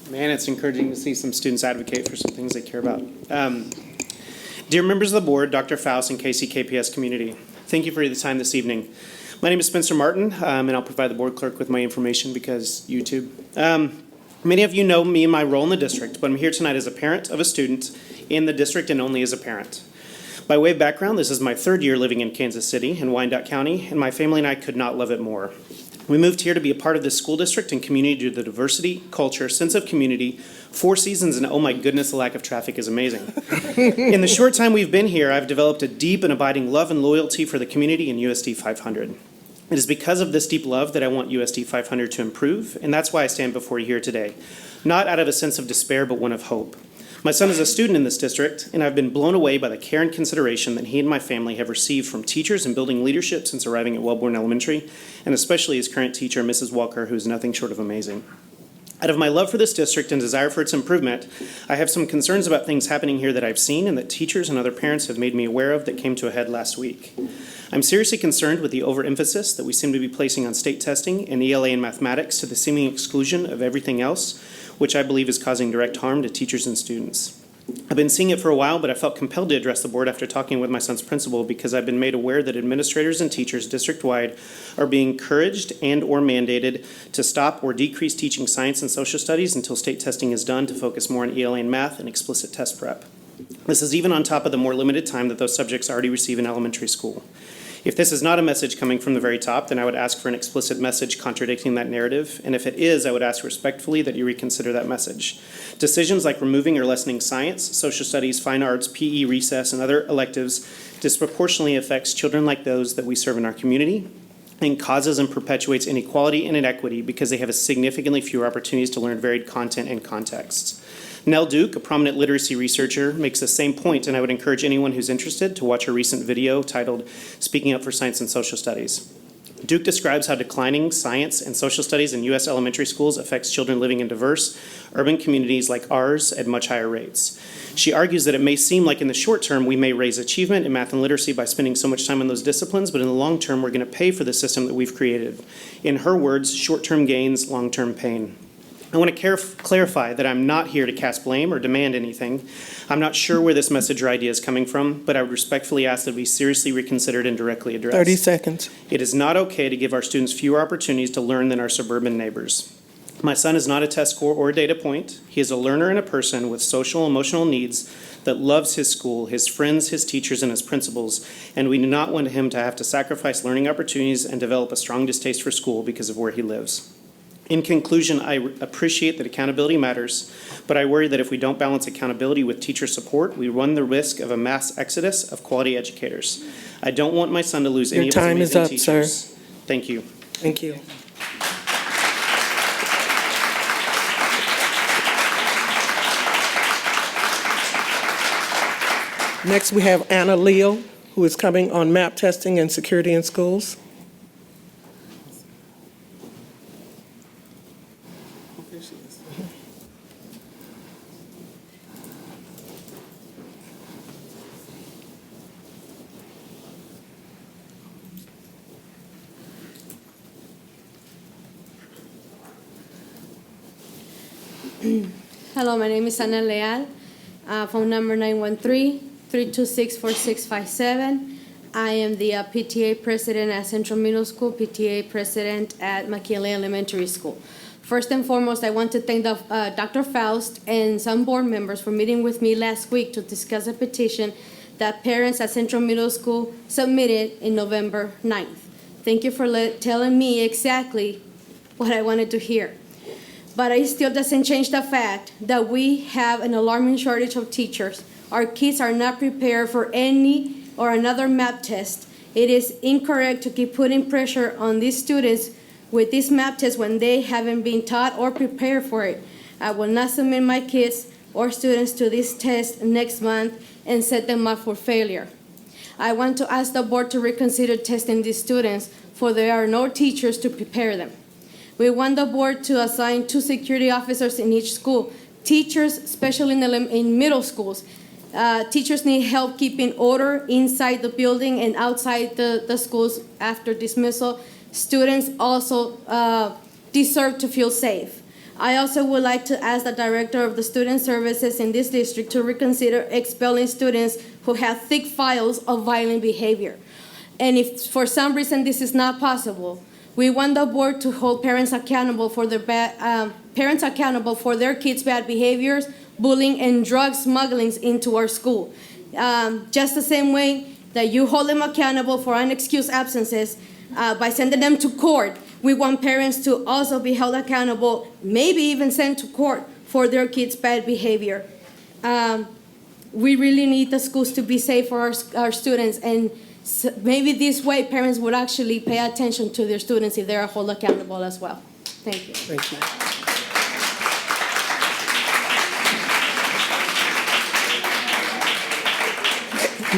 Man, it's encouraging to see some students advocate for some things they care about. Dear members of the board, Dr. Faust, and KCKPS community, thank you for your time this evening. My name is Spencer Martin, and I'll provide the board clerk with my information because YouTube. Many of you know me and my role in the district, but I'm here tonight as a parent of a student in the district and only as a parent. By way of background, this is my third year living in Kansas City in Wyandotte County, and my family and I could not love it more. We moved here to be a part of this school district and community due to the diversity, culture, sense of community, 4 seasons, and oh my goodness, the lack of traffic is amazing. In the short time we've been here, I've developed a deep and abiding love and loyalty for the community and USD 500. It is because of this deep love that I want USD 500 to improve, and that's why I stand before you here today. Not out of a sense of despair, but one of hope. My son is a student in this district, and I've been blown away by the care and consideration that he and my family have received from teachers in building leadership since arriving at Wellborn Elementary, and especially his current teacher, Mrs. Walker, who is nothing short of amazing. Out of my love for this district and desire for its improvement, I have some concerns about things happening here that I've seen and that teachers and other parents have made me aware of that came to a head last week. I'm seriously concerned with the overemphasis that we seem to be placing on state testing and ELA and mathematics to the seeming exclusion of everything else, which I believe is causing direct harm to teachers and students. I've been seeing it for a while, but I felt compelled to address the board after talking with my son's principal because I've been made aware that administrators and teachers district-wide are being encouraged and or mandated to stop or decrease teaching science and social studies until state testing is done to focus more on ELA and math and explicit test prep. This is even on top of the more limited time that those subjects already receive in elementary school. If this is not a message coming from the very top, then I would ask for an explicit message contradicting that narrative, and if it is, I would ask respectfully that you reconsider that message. Decisions like removing or lessening science, social studies, fine arts, PE, recess, and other electives disproportionately affects children like those that we serve in our community and causes and perpetuates inequality and inequity because they have significantly fewer opportunities to learn varied content and contexts. Nell Duke, a prominent literacy researcher, makes the same point, and I would encourage anyone who's interested to watch her recent video titled Speaking Up for Science and Social Studies. Duke describes how declining science and social studies in U.S. elementary schools affects children living in diverse urban communities like ours at much higher rates. She argues that it may seem like in the short term we may raise achievement in math and literacy by spending so much time on those disciplines, but in the long term we're going to pay for the system that we've created. In her words, short-term gains, long-term pain. I want to clarify that I'm not here to cast blame or demand anything. I'm not sure where this message or idea is coming from, but I would respectfully ask that it be seriously reconsidered and directly addressed. 30 seconds. It is not okay to give our students fewer opportunities to learn than our suburban neighbors. My son is not a test score or a data point. He is a learner and a person with social and emotional needs that loves his school, his friends, his teachers, and his principals, and we do not want him to have to sacrifice learning opportunities and develop a strong distaste for school because of where he lives. In conclusion, I appreciate that accountability matters, but I worry that if we don't balance accountability with teacher support, we run the risk of a mass exodus of quality educators. I don't want my son to lose any of his amazing teachers. Your time is up, sir. Thank you. Thank you. Next, we have Anna Leal, who is coming on map testing and security in schools. Hello, my name is Ana Leal. Phone number 913-326-4657. I am the PTA president at Central Middle School, PTA president at McKinley Elementary School. First and foremost, I want to thank Dr. Faust and some board members for meeting with me last week to discuss a petition that parents at Central Middle School submitted in November 9th. Thank you for telling me exactly what I wanted to hear. But it still doesn't change the fact that we have an alarming shortage of teachers. Our kids are not prepared for any or another map test. It is incorrect to keep putting pressure on these students with these map tests when they haven't been taught or prepared for it. I will not submit my kids or students to this test next month and set them up for failure. I want to ask the board to reconsider testing these students, for there are no teachers to prepare them. We want the board to assign 2 security officers in each school. Teachers, especially in middle schools, teachers need help keeping order inside the building and outside the schools after dismissal. Students also deserve to feel safe. I also would like to ask the director of the student services in this district to reconsider expelling students who have thick files of violent behavior. And if for some reason this is not possible, we want the board to hold parents accountable for their kids' bad behaviors, bullying, and drug smuggling into our school. Just the same way that you hold them accountable for unexcused absences by sending them to court, we want parents to also be held accountable, maybe even sent to court for their kids' bad behavior. We really need the schools to be safe for our students, and maybe this way parents would actually pay attention to their students if they are held accountable as well. Thank you. Thank you.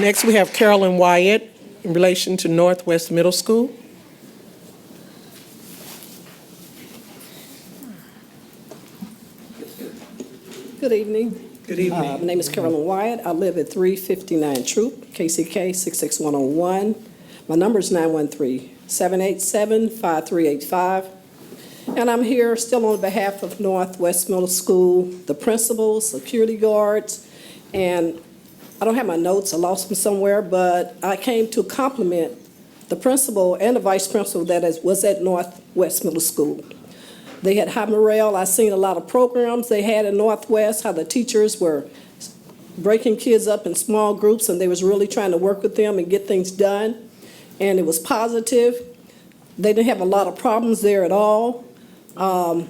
Next, we have Carolyn Wyatt in relation to Northwest Middle School. Good evening. Good evening. My name is Carolyn Wyatt. I live at 359 Troop, KCK 66101. My number is 913-787-5385. And I'm here still on behalf of Northwest Middle School, the principals, security guards, and I don't have my notes, I lost them somewhere, but I came to compliment the principal and the vice principal that was at Northwest Middle School. They had high morale. I seen a lot of programs they had in Northwest, how the teachers were breaking kids up in small groups, and they was really trying to work with them and get things done. And it was positive. They didn't have a lot of problems there at all. I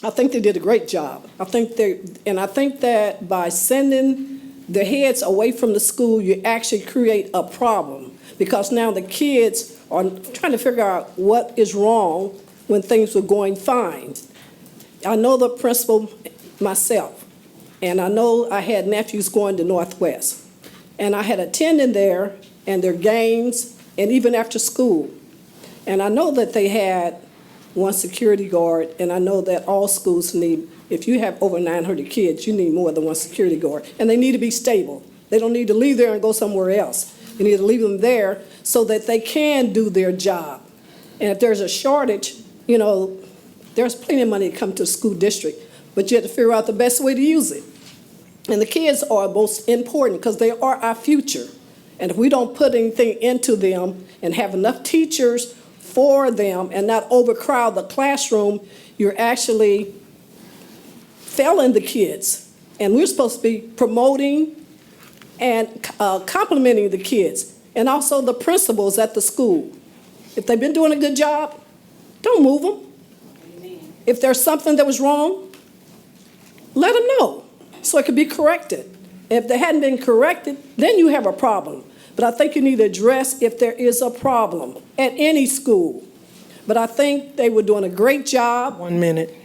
think they did a great job. I think that by sending the heads away from the school, you actually create a problem, because now the kids are trying to figure out what is wrong when things were going fine. I know the principal myself, and I know I had nephews going to Northwest, and I had attended there and their games and even after school. And I know that they had one security guard, and I know that all schools need, if you have over 900 kids, you need more than one security guard, and they need to be stable. They don't need to leave there and go somewhere else. You need to leave them there so that they can do their job. And if there's a shortage, you know, there's plenty of money to come to a school district, but you have to figure out the best way to use it. And the kids are most important because they are our future. And if we don't put anything into them and have enough teachers for them and not overcrowd the classroom, you're actually failing the kids. And we're supposed to be promoting and complimenting the kids, and also the principals at the school. If they've been doing a good job, don't move them. If there's something that was wrong, let them know so it can be corrected. If they hadn't been corrected, then you have a problem. But I think you need to address if there is a problem at any school. But I think they were doing a great job. 1 minute.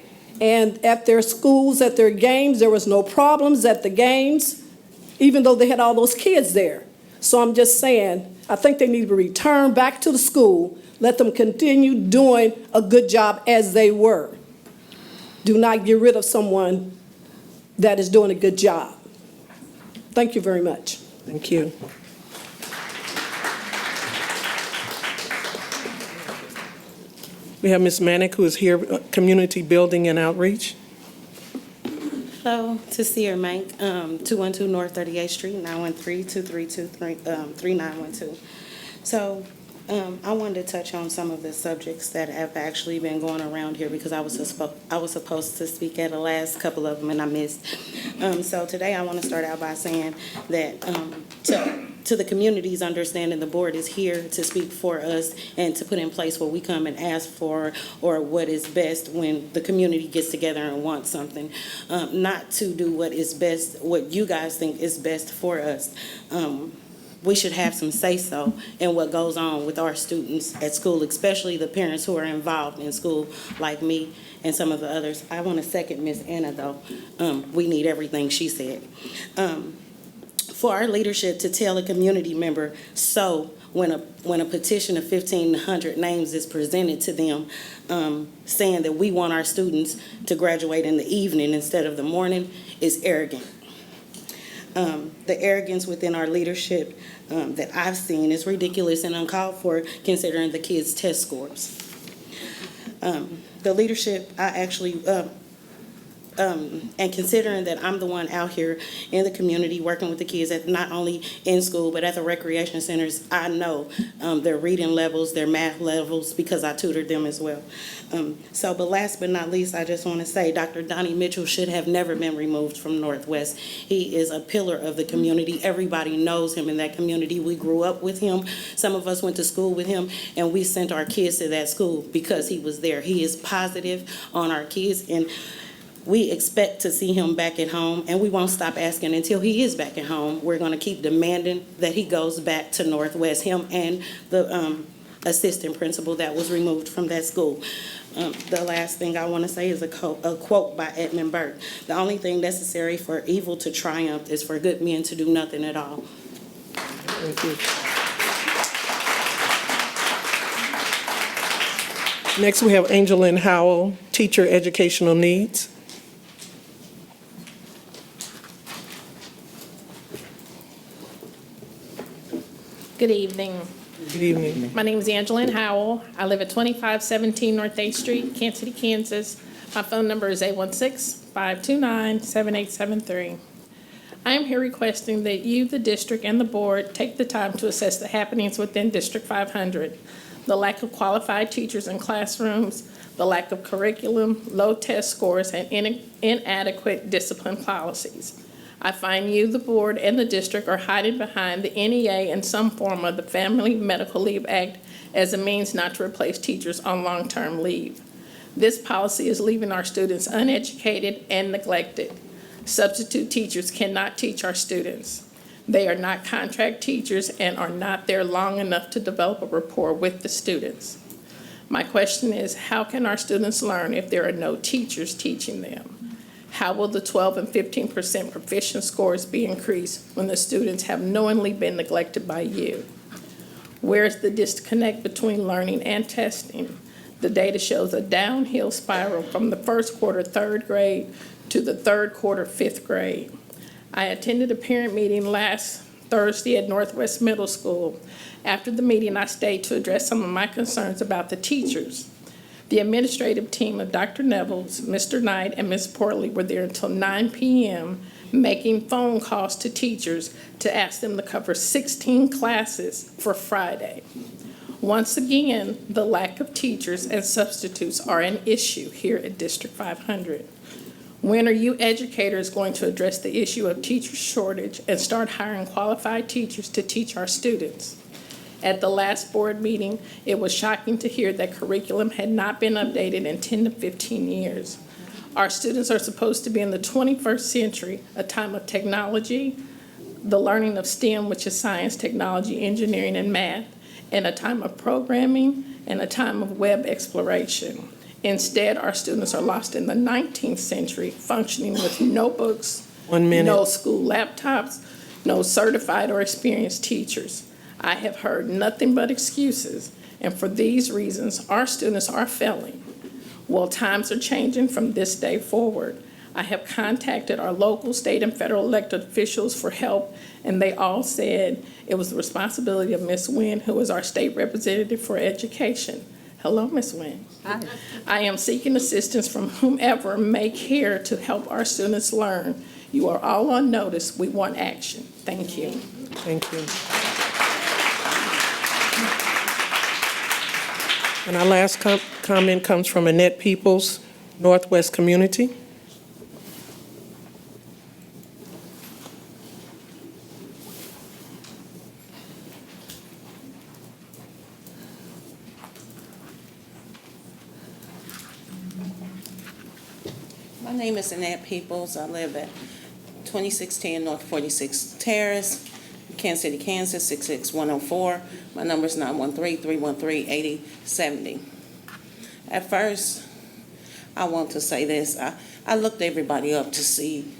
And at their schools, at their games, there was no problems at the games, even though they had all those kids there. So I'm just saying, I think they need to return back to the school. Let them continue doing a good job as they were. Do not get rid of someone that is doing a good job. Thank you very much. Thank you. We have Ms. Manick, who is here, Community Building and Outreach. Hello, to Sear Mank, 212 North 38th Street, 913-232-3912. So I wanted to touch on some of the subjects that have actually been going around here, because I was supposed to speak at the last couple of them and I missed. So today I want to start out by saying that to the community's understanding, the board is here to speak for us and to put in place what we come and ask for, or what is best when the community gets together and wants something. Not to do what is best, what you guys think is best for us. We should have some say-so in what goes on with our students at school, especially the parents who are involved in school, like me and some of the others. I want to second Ms. Anna, though. We need everything she said. For our leadership to tell a community member so when a petition of 1,500 names is presented to them, saying that we want our students to graduate in the evening instead of the morning, is arrogant. The arrogance within our leadership that I've seen is ridiculous and uncalled for, considering the kids' test scores. The leadership, I actually, and considering that I'm the one out here in the community working with the kids, at not only in school but at the recreation centers, I know their reading levels, their math levels, because I tutored them as well. But last but not least, I just want to say Dr. Donnie Mitchell should have never been removed from Northwest. He is a pillar of the community. Everybody knows him in that community. We grew up with him. Some of us went to school with him, and we sent our kids to that school because he was there. He is positive on our kids, and we expect to see him back at home, and we won't stop asking until he is back at home. We're going to keep demanding that he goes back to Northwest, him and the assistant principal that was removed from that school. The last thing I want to say is a quote by Edmund Burke. The only thing necessary for evil to triumph is for good men to do nothing at all. Thank you. Next, we have Angelyn Howell, Teacher Educational Needs. Good evening. Good evening. My name is Angelyn Howell. I live at 2517 North 8th Street, Kansas City, Kansas. My phone number is 816-529-7873. I am here requesting that you, the district, and the board take the time to assess the happenings within District 500. The lack of qualified teachers in classrooms, the lack of curriculum, low test scores, and inadequate discipline policies. I find you, the board, and the district are hiding behind the NEA and some form of the Family Medical Leave Act as a means not to replace teachers on long-term leave. This policy is leaving our students uneducated and neglected. Substitute teachers cannot teach our students. They are not contract teachers and are not there long enough to develop a rapport with the students. My question is, how can our students learn if there are no teachers teaching them? How will the 12 and 15% proficient scores be increased when the students have knowingly been neglected by you? Where is the disconnect between learning and testing? The data shows a downhill spiral from the first quarter third grade to the third quarter fifth grade. I attended a parent meeting last Thursday at Northwest Middle School. After the meeting, I stayed to address some of my concerns about the teachers. The administrative team of Dr. Nevels, Mr. Knight, and Ms. Portley were there until 9 p.m. making phone calls to teachers to ask them to cover 16 classes for Friday. Once again, the lack of teachers and substitutes are an issue here at District 500. When are you educators going to address the issue of teacher shortage and start hiring qualified teachers to teach our students? At the last board meeting, it was shocking to hear that curriculum had not been updated in 10 to 15 years. Our students are supposed to be in the 21st century, a time of technology, the learning of STEM, which is science, technology, engineering, and math, and a time of programming and a time of web exploration. Instead, our students are lost in the 19th century, functioning with no books, no school laptops, no certified or experienced teachers. I have heard nothing but excuses, and for these reasons, our students are failing. Well, times are changing from this day forward. I have contacted our local, state, and federal elected officials for help, and they all said it was the responsibility of Ms. Nguyen, who is our state representative for education. Hello, Ms. Nguyen. Hi. I am seeking assistance from whomever may care to help our students learn. You are all on notice. We want action. Thank you. Thank you. And our last comment comes from Annette Peoples, Northwest Community. My name is Annette Peoples. I live at 2610 North 46th Terrace, Kansas City, Kansas, 66104. My number is 913-313-8070. At first, I want to say this. I looked everybody up to see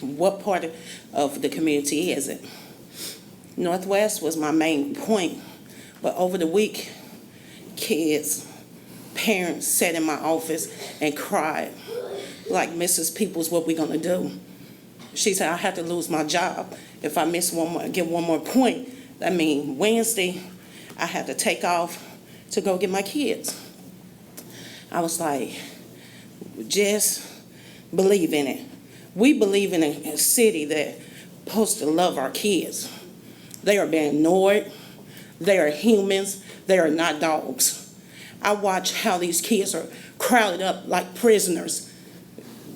what part of the community is it. Northwest was my main point But over the week, kids, parents sat in my office and cried, like, Mrs. Peoples, what we gonna do? She said, I have to lose my job. If I miss get one more point, that means Wednesday, I have to take off to go get my kids. I was like, just believe in it. We believe in a city that's supposed to love our kids. They are being ignored. They are humans. They are not dogs. I watch how these kids are crowded up like prisoners.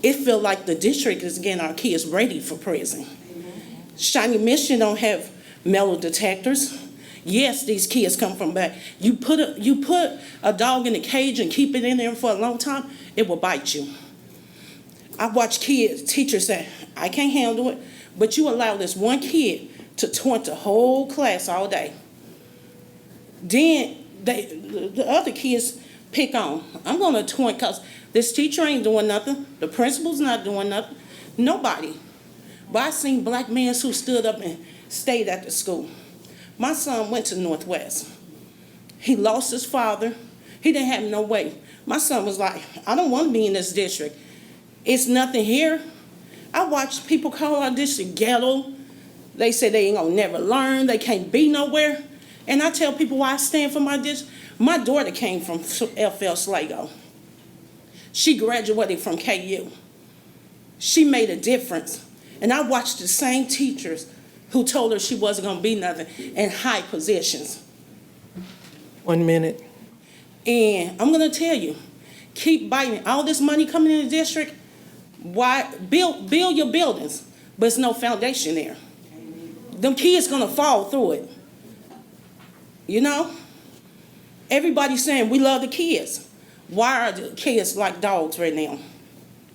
It feels like the district is getting our kids ready for prison. Shawnee Mission don't have metal detectors. Yes, these kids come from back. You put a dog in a cage and keep it in there for a long time, it will bite you. I watch teachers say, I can't handle it, but you allow this one kid to taunt the whole class all day. Then the other kids pick on. I'm going to taunt because this teacher ain't doing nothing. The principal's not doing nothing. Nobody. But I seen black men who stood up and stayed at the school. My son went to Northwest. He lost his father. He didn't have no way. My son was like, I don't want to be in this district. It's nothing here. I watched people call our district ghetto. They say they ain't gonna never learn. They can't be nowhere. And I tell people why I stand for my district. My daughter came from FL Sligo. She graduated from KU. She made a difference. And I watched the same teachers who told her she wasn't gonna be nothing in high positions. 1 minute. And I'm gonna tell you, keep biting. All this money coming in the district, why build your buildings, but there's no foundation there. Them kids gonna fall through it. You know? Everybody's saying we love the kids. Why are the kids like dogs right now?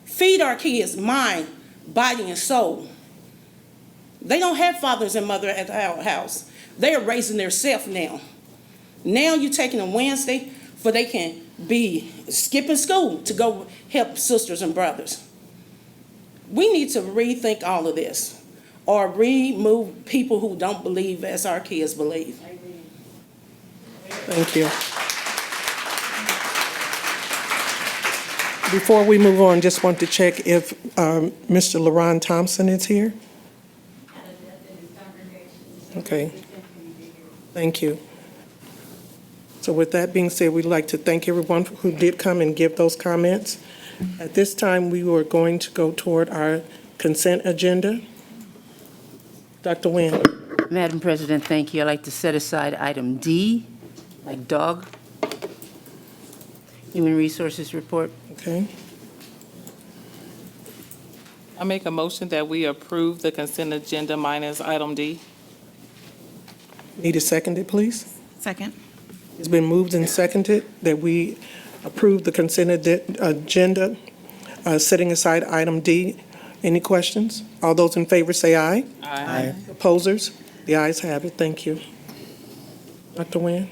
Feed our kids mind, body, and soul. They don't have fathers and mothers at the house. They are raising themselves now. Now you're taking them Wednesday for they can be skipping school to go help sisters and brothers. We need to rethink all of this or remove people who don't believe as our kids believe. Thank you. Before we move on, just want to check if Mr. LaRon Thompson is here. Okay. Thank you. So with that being said, we'd like to thank everyone who did come and give those comments. At this time, we were going to go toward our consent agenda. Dr. Nguyen. Madam President, thank you. I'd like to set aside item D, like dog. Human Resources Report. Okay. I make a motion that we approve the consent agenda minus item D. Need a second, please? Second. It's been moved and seconded that we approve the consent agenda, setting aside item D. Any questions? All those in favor say aye. Aye. Opposers? The ayes have it. Thank you. Dr. Nguyen?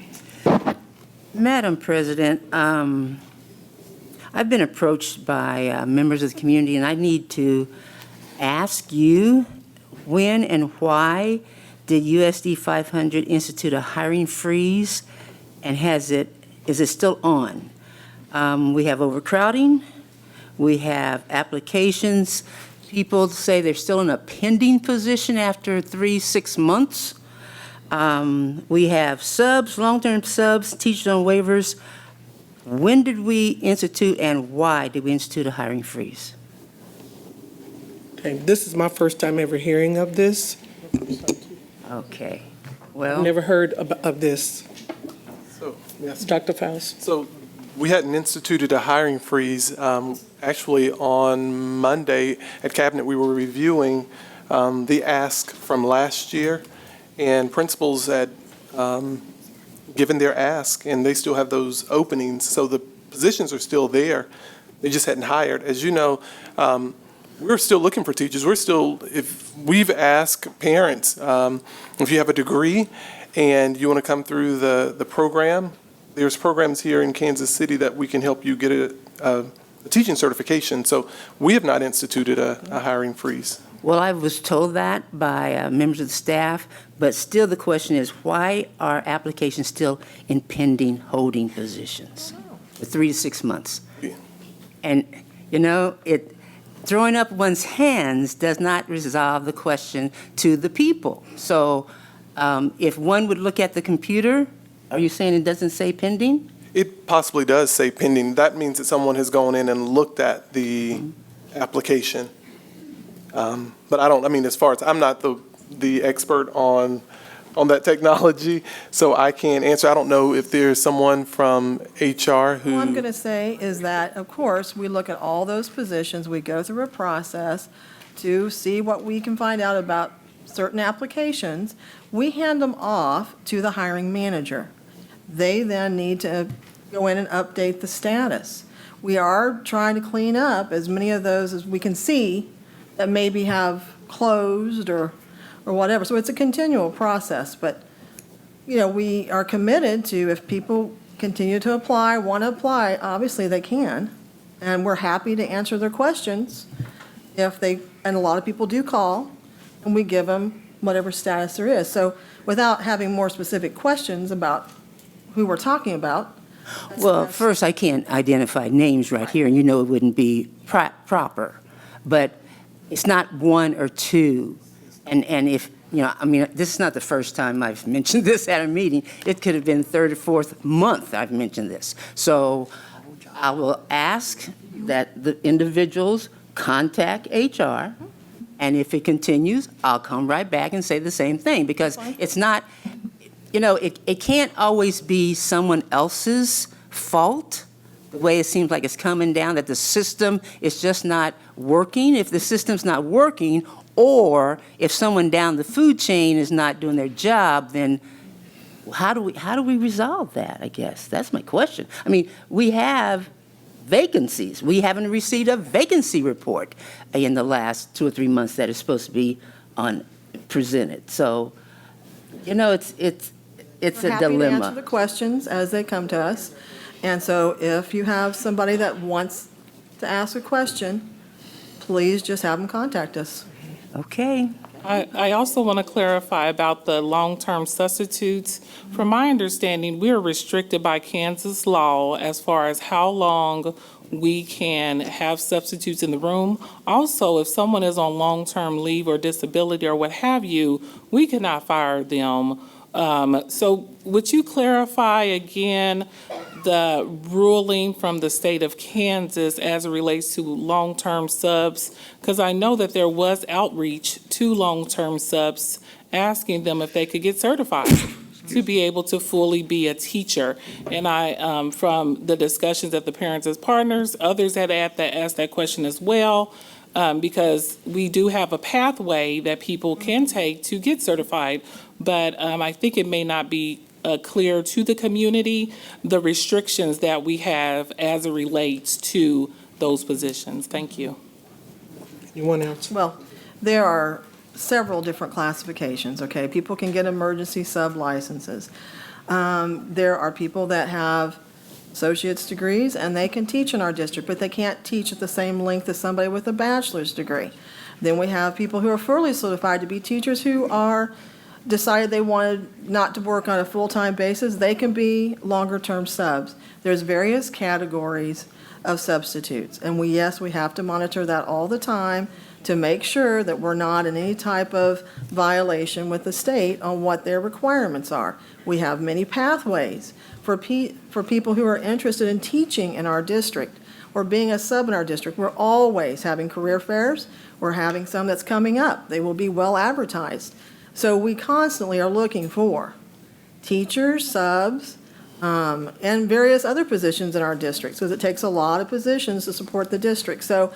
Madam President, I've been approached by members of the community, and I need to ask you, when and why did USD 500 institute a hiring freeze, and is it still on? We have overcrowding, we have applications. People say they're still in a pending position after 6 months. We have subs, long-term subs, teachers on waivers. When did we institute and why did we institute a hiring freeze? Okay, this is my first time ever hearing of this. Okay, I've well. never heard of this. So, yes. Dr. Faust? So we hadn't instituted a hiring freeze. Actually, on Monday at Cabinet, we were reviewing the ask from last year, and principals had given their ask, and they still have those openings. So the positions are still there. They just hadn't hired. As you know, we're still looking for teachers. If we've asked parents, if you have a degree and you want to come through the program, there's programs here in Kansas City that we can help you get a teaching certification. So we have not instituted a hiring freeze. Well, I was told that by members of the staff, but still the question is, why are applications still in pending holding positions for 3 to 6 months? And, throwing up one's hands does not resolve the question to the people. So if one would look at the computer, are you saying it doesn't say pending? It possibly does say pending. That means that someone has gone in and looked at the application. But as far as, I'm not the expert on that technology, so I can't answer. I don't know if there's someone from HR who. All I'm going to say is that, of course, we look at all those positions. We go through a process to see what we can find out about certain applications. We hand them off to the hiring manager. They then need to go in and update the status. We are trying to clean up as many of those as we can see that maybe have closed or whatever. So it's a continual process, but, we are committed to, if people continue to apply, want to apply, obviously they can, and we're happy to answer their questions and a lot of people do call, and we give them whatever status there is. So without having more specific questions about who we're talking about. Well, first, I can't identify names right here, and it wouldn't be proper. But it's not one or two. And if, this is not the first time I've mentioned this at a meeting. It could have been third or fourth month I've mentioned this. So I will ask that the individuals contact HR, and if it continues, I'll come right back and say the same thing, because it's not, it can't always be someone else's fault, the way it seems like it's coming down, that the system is just not working. If the system's not working, or if someone down the food chain is not doing their job, then how do we resolve that, I guess? That's my question. We have vacancies. We haven't received a vacancy report in the last 2 or 3 months that is supposed to be presented. So, it's a We're happy to dilemma. answer the questions as they come to us. And so if you have somebody that wants to ask a question, please just have them contact us. Okay. I also want to clarify about the long-term substitutes. From my understanding, we are restricted by Kansas law as far as how long we can have substitutes in the room. Also, if someone is on long-term leave or disability or what have you, we cannot fire them. So would you clarify again the ruling from the state of Kansas as it relates to long-term subs? Because I know that there was outreach to long-term subs asking them if they could get certified to be able to fully be a teacher. And I, from the discussions at the Parents as Partners, others had asked that question as well. Because we do have a pathway that people can take to get certified, but I think it may not be clear to the community the restrictions that we have as it relates to those positions. Thank you. Anyone else? Well, there are several different classifications, okay? People can get emergency sub-licenses. There are people that have associate's degrees, and they can teach in our district, but they can't teach at the same length as somebody with a bachelor's degree. Then we have people who are fully certified to be teachers who are decided they wanted not to work on a full-time basis. They can be longer-term subs. There's various categories of substitutes, and we have to monitor that all the time to make sure that we're not in any type of violation with the state on what their requirements are. We have many pathways for people who are interested in teaching in our district or being a sub in our district. We're always having career fairs. We're having some that's coming up. They will be well advertised. So we constantly are looking for teachers, subs, and various other positions in our district, because it takes a lot of positions to support the district. So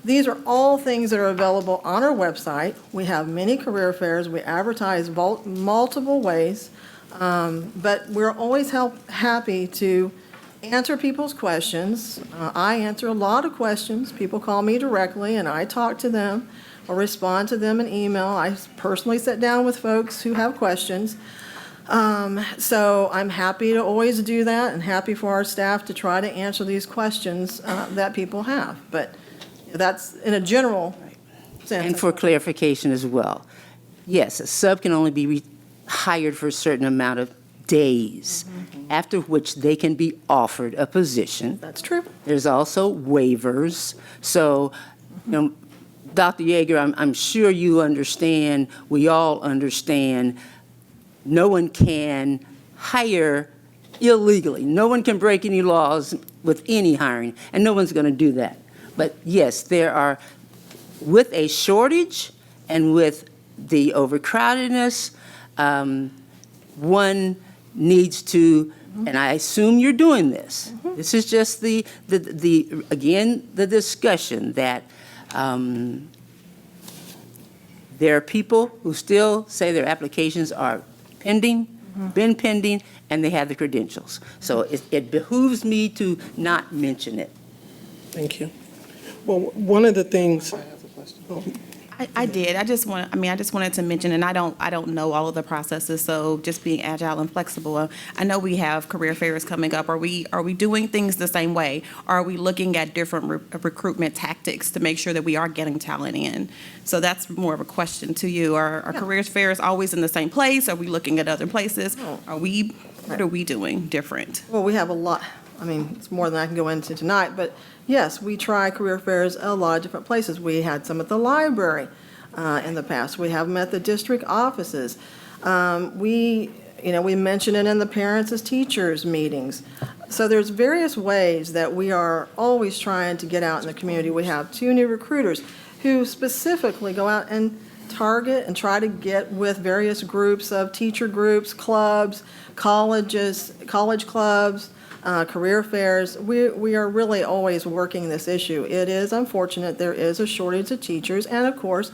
these are all things that are available on our website. We have many career fairs. We advertise multiple ways. But we're always happy to answer people's questions. I answer a lot of questions. People call me directly, and I talk to them or respond to them in email. I personally sit down with folks who have questions. So I'm happy to always do that, and happy for our staff to try to answer these questions that people have. But that's in a general And for clarification as well, yes, a sub can only be hired for a certain amount of days, after which they can be offered a position. That's true. There's also waivers. So, Dr. Yeager, I'm sure you understand, we all understand, no one can hire illegally. No one can break any laws with any hiring, and no one's going to do that. But yes, there are, with a shortage and with the overcrowdedness, one needs to, and I assume you're doing this. This is just again, the discussion that there are people who still say their applications are pending, been pending, and they have the credentials. So it behooves me to not mention it. Thank you. Well, one of the things. I did. I just wanted to mention, and I don't know all of the processes, so just being agile and flexible. I know we have career fairs coming up. Are we doing things the same way? Are we looking at different recruitment tactics to make sure that we are getting talent in? So that's more of a question to you. Are career fairs always in the same place? Are we looking at other places? What are we doing different? Well, we have a lot. I mean, it's more than I can go into tonight, but yes, we try career fairs a lot of different places. We had some at the library in the past. We have them at the district offices. We mention it in the parents as teachers meetings. So there's various ways that we are always trying to get out in the community. We have 2 new recruiters who specifically go out and target and try to get with various groups of teacher groups, clubs, colleges, college clubs, career fairs. We are really always working this issue. It is unfortunate there is a shortage of teachers, and of course,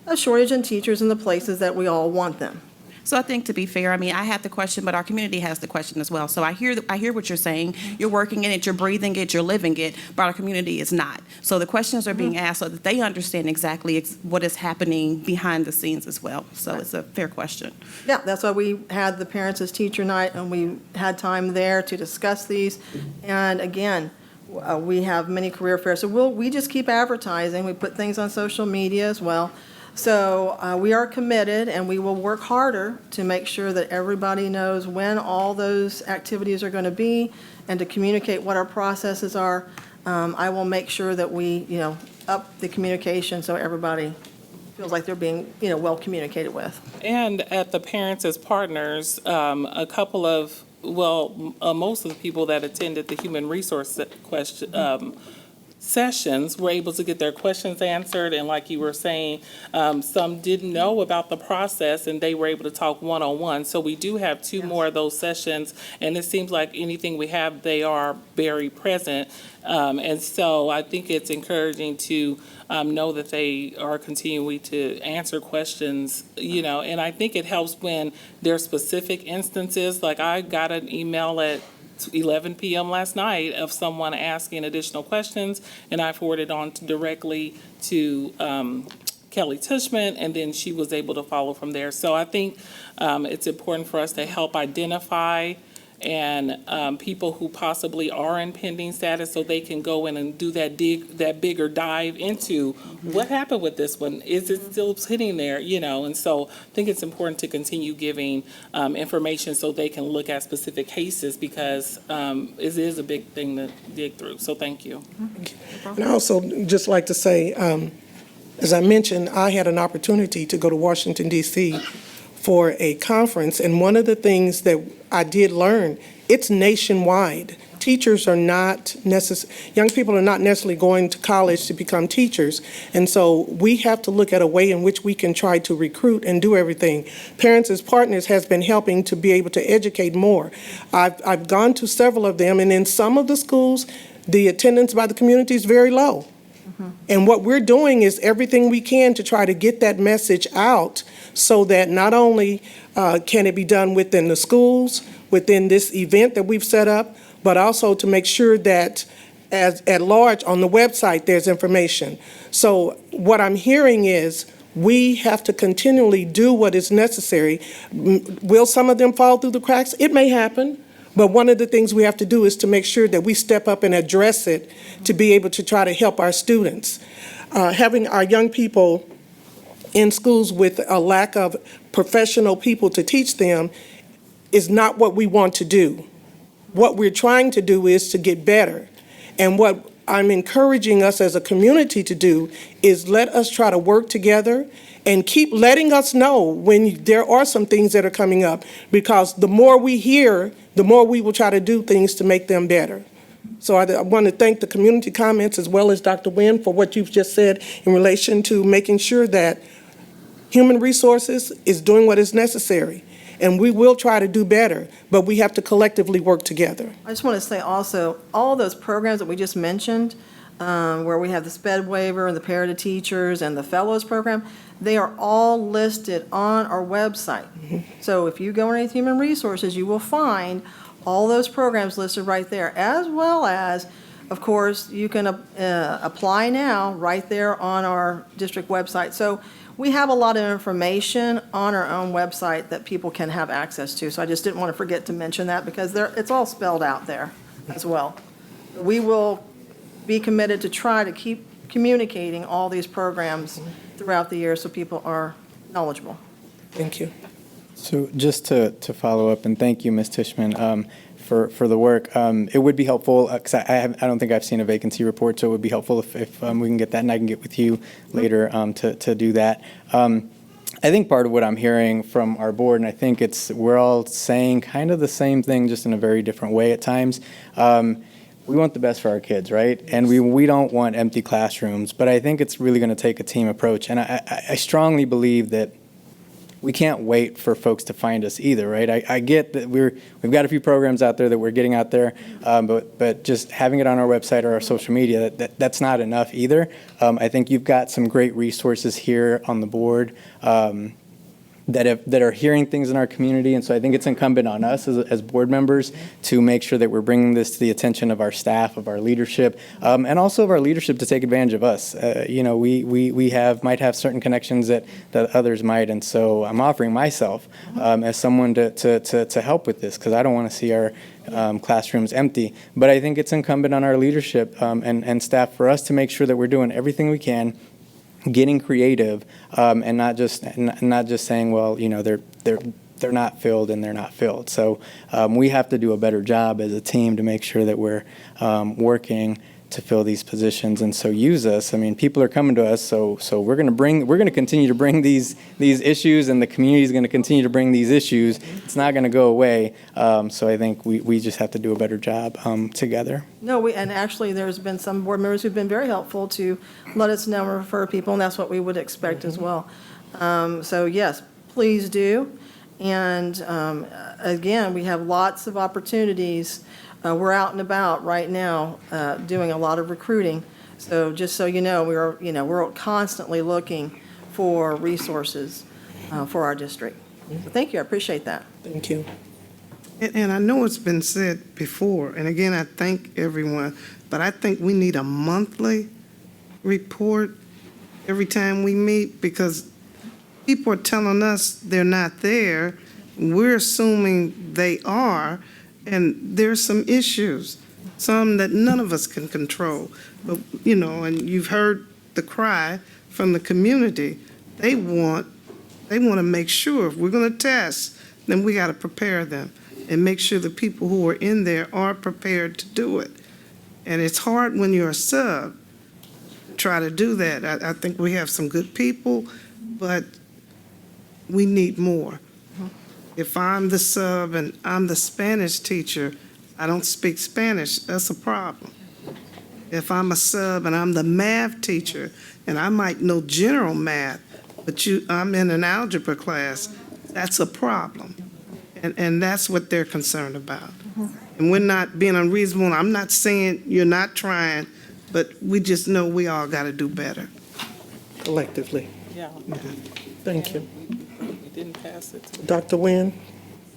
a shortage in teachers in the places that we all want them. So I think, to be fair, I had the question, but our community has the question as well. So I hear what you're saying. You're working in it, you're breathing it, you're living it, but our community is not. So the questions are being asked so that they understand exactly what is happening behind the scenes as well. So it's a fair question. Yeah, that's why we had the Parents as Teacher Night, and we had time there to discuss these. And again, we have many career fairs. So we just keep advertising. We put things on social media as well. So we are committed, and we will work harder to make sure that everybody knows when all those activities are going to be, and to communicate what our processes are. I will make sure that we, up the communication so everybody feels like they're being, well communicated with. And at the Parents as Partners, a couple of, most of the people that attended the human resource sessions were able to get their questions answered, and like you were saying, some didn't know about the process, and they were able to talk one-on-one. So we do have 2 more of those sessions, and it seems like anything we have, they are very present. And so I think it's encouraging to know that they are continuing to answer questions, and I think it helps when there are specific instances. Like, I got an email at 11 p.m. last night of someone asking additional questions, and I forwarded on directly to Kelly Tushman, and then she was able to follow from there. So I think it's important for us to help identify and people who possibly are in pending status, so they can go in and do that bigger dive into what happened with this one. Is it still sitting there? And so I think it's important to continue giving information so they can look at specific cases, because it is a big thing to dig through. So thank you. And I also just like to say, as I mentioned, I had an opportunity to go to Washington, D.C. for a conference, and one of the things that I did learn, it's nationwide. Teachers are not young people are not necessarily going to college to become teachers, and so we have to look at a way in which we can try to recruit and do everything. Parents as Partners has been helping to be able to educate more. I've gone to several of them, and in some of the schools, the attendance by the community is very low. And what we're doing is everything we can to try to get that message out, so that not only can it be done within the schools, within this event that we've set up, but also to make sure that at large on the website there's information. So what I'm hearing is we have to continually do what is necessary. Will some of them fall through the cracks? It may happen. But one of the things we have to do is to make sure that we step up and address it to be able to try to help our students. Having our young people in schools with a lack of professional people to teach them is not what we want to do. What we're trying to do is to get better. And what I'm encouraging us as a community to do is let us try to work together and keep letting us know when there are some things that are coming up, because the more we hear, the more we will try to do things to make them better. So I want to thank the community comments as well as Dr. Nguyen for what you've just said in relation to making sure that human resources is doing what is necessary. And we will try to do better, but we have to collectively work together. I just want to say also, all those programs that we just mentioned, where we have the SPED waiver and the parity teachers and the fellows program, they are all listed on our website. So if you go underneath human resources, you will find all those programs listed right there, as well as, of course, you can apply now right there on our district website. So we have a lot of information on our own website that people can have access to. So I just didn't want to forget to mention that, because it's all spelled out there as well. We will be committed to try to keep communicating all these programs throughout the year so people are knowledgeable. Thank you. So just to follow up, and thank you, Ms. Tishman, for the work. It would be helpful, because I don't think I've seen a vacancy report, so it would be helpful if we can get that, and I can get with you later to do that. I think part of what I'm hearing from our board, and I think we're all saying kind of the same thing, just in a very different way at times. We want the best for our kids, right? And we don't want empty classrooms, but I think it's really going to take a team approach. And I strongly believe that we can't wait for folks to find us either, right? I get that we've got a few programs out there that we're getting out there, but just having it on our website or our social media, that's not enough either. I think you've got some great resources here on the board that are hearing things in our community, and so I think it's incumbent on us as board members to make sure that we're bringing this to the attention of our staff, of our leadership, and also of our leadership to take advantage of us. We might have certain connections that others might, and so I'm offering myself as someone to help with this, because I don't want to see our classrooms empty. But I think it's incumbent on our leadership and staff for us to make sure that we're doing everything we can, getting creative, and not just saying, well, they're not filled and they're not filled. So we have to do a better job as a team to make sure that we're working to fill these positions, and so use us. I mean, people are coming to us, so we're going to continue to bring these issues, and the community is going to continue to bring these issues. It's not going to go away. So I think we just have to do a better job together. No, and actually there's been some board members who've been very helpful to let us know and refer people, and that's what we would expect as well. So yes, please do. And again, we have lots of opportunities. We're out and about right now doing a lot of recruiting. So just so you know, we're constantly looking for resources for our district. So thank you, I appreciate that. Thank you. And I know it's been said before, and again, I thank everyone, but I think we need a monthly report every time we meet, because people are telling us they're not there. We're assuming they are, and there's some issues, some that none of us can control. But, and you've heard the cry from the community. They want to make sure if we're going to test, then we got to prepare them and make sure the people who are in there are prepared to do it. And it's hard when you're a sub to try to do that. I think we have some good people, but we need more. If I'm the sub and I'm the Spanish teacher, I don't speak Spanish, that's a problem. If I'm a sub and I'm the math teacher, and I might know general math, but I'm in an algebra class, that's a problem. And that's what they're concerned about. And we're not being unreasonable. I'm not saying you're not trying, but we just know we all got to do better. Collectively. Yeah. Thank you. We didn't pass it. Dr. Nguyen,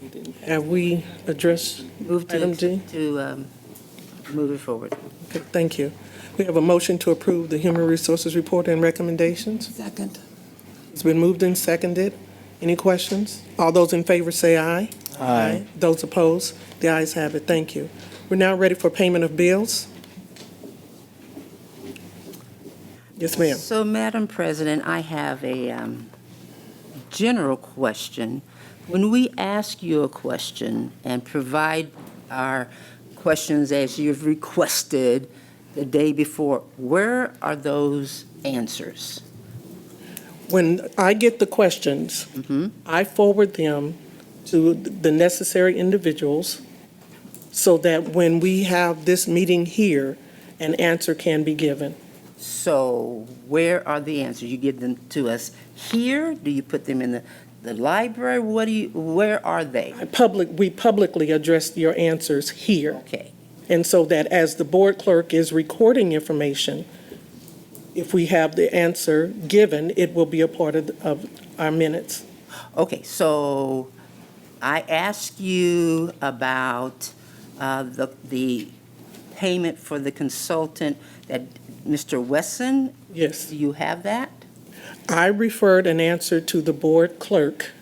We didn't pass have we addressed item D? To move it forward. Okay, thank you. We have a motion to approve the Human Resources Report and recommendations. Second. It's been moved and seconded. Any questions? All those in favor say aye. Aye. Those opposed? The ayes have it. Thank you. We're now ready for payment of bills. Yes, ma'am. So, Madam President, I have a general question. When we ask you a question and provide our questions as you've requested the day before, where are those answers? When I get the questions, I forward them to the necessary individuals so that when we have this meeting here, an answer can be given. So where are the answers? You give them to us here? Do you put them in the library? Where are they? We publicly address your answers here. Okay. And so that as the board clerk is recording information, if we have the answer given, it will be a part of our minutes. Okay, so I asked you about the payment for the consultant that Mr. Wesson. Yes. Do you have that? I referred an answer to the board clerk.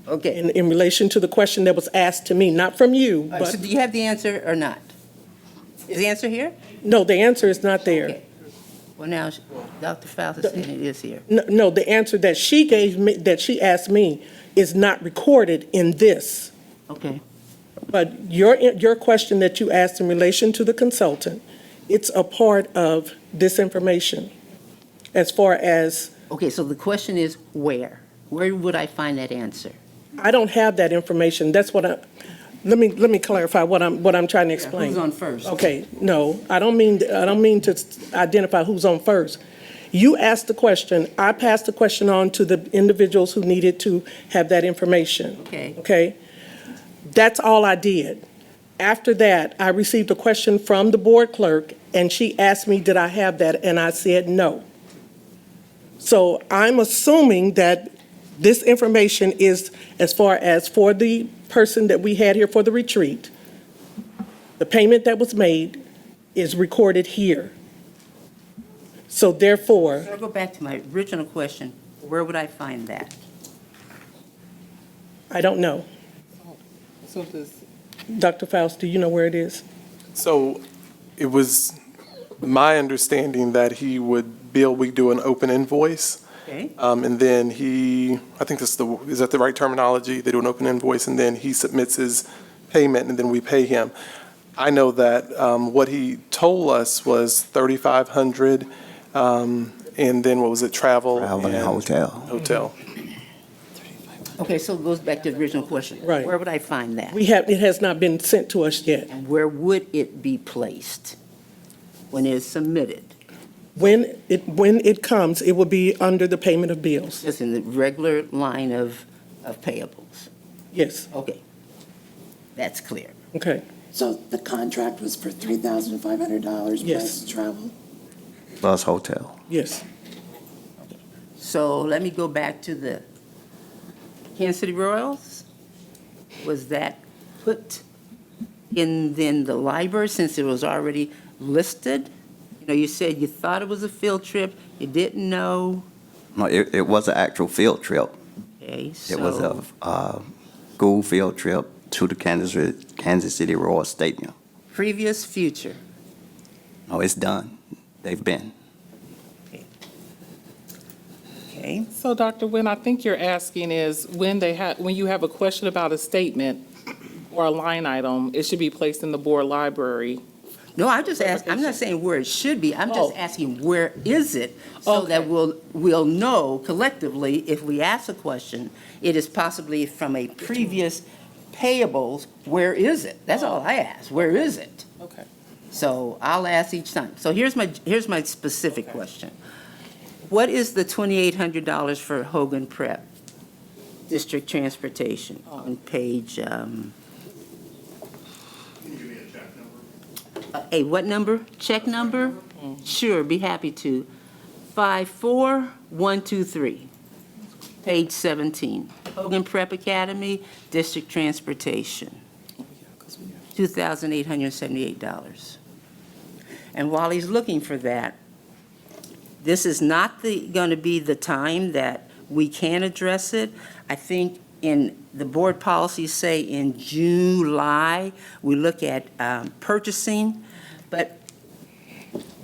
Okay. In relation to the question that was asked to me, not from you, All right, but. so do you have the answer or not? Is the answer here? No, the answer is not there. Okay. Well, now, Dr. Faust is saying it is here. No, the answer that she gave me, that she asked me, is not recorded in this. Okay. But your question that you asked in relation to the consultant, it's a part of this information as far as. Okay, so the question is where? Where would I find that answer? I don't have that information. That's what let me clarify what I'm trying to explain. Who's on first? Okay, no, I don't mean to identify who's on first. You asked the question, I passed the question on to the individuals who needed to have that information. Okay. Okay? That's all I did. After that, I received a question from the board clerk, and she asked me, did I have that? And I said no. So I'm assuming that this information is as far as for the person that we had here for the retreat. The payment that was made is recorded here. So therefore. So I'll go back to my original question. Where would I find that? I don't know. So does Dr. Faust, do you know where it is? So it was my understanding that he would bill, we do an open invoice. Okay. And then I think is that the right terminology? They do an open invoice and then he submits his payment and then we pay him. I know that what he told us was $3,500, and then what was it, travel? Travel and hotel. Hotel. Okay, so it goes back to the original question. Right. Where would I find that? It has not been sent to us yet. And where would it be placed when it is submitted? When it comes, it will be under the payment of bills. Just in the regular line of payables? Yes. Okay. That's clear. Okay. So the contract was for $3,500 Yes. plus travel? Plus hotel. Yes. So let me go back to the Kansas City Royals. Was that put in then the library since it was already listed? You know, you said you thought it was a field trip, you didn't know. No, it was an actual field trip. Okay, so. It was a school field trip to the Kansas City Royal Stadium. Previous, future. No, it's done. They've been. Okay. So, Dr. Nguyen, I think you're asking is when you have a question about a statement or a line item, it should be placed in the board library. No, I'm just asking, I'm not saying where it should be, I'm just asking where is it? So Okay. that we'll know collectively, if we ask a question, it is possibly from a previous payables, where is it? That's all I ask, where is it? Okay. So I'll ask each time. So here's my specific question. What is the $2,800 for Hogan Prep District Transportation on page, a what number? Check number? Sure, be happy to. 54123, page 17. Hogan Prep Academy, District Transportation, $2,878. And while he's looking for that, this is not going to be the time that we can address it. I think in the board policies say in July, we look at purchasing, but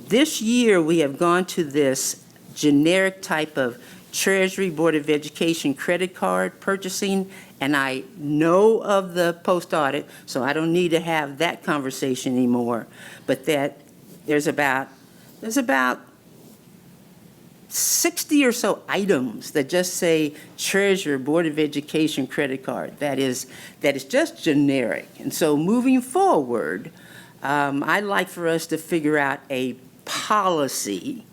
this year we have gone to this generic type of Treasury Board of Education credit card purchasing, and I know of the post audit, so I don't need to have that conversation anymore, but that there's about 60 or so items that just say Treasurer Board of Education credit card. That is just generic. And so moving forward, I'd like for us to figure out a policy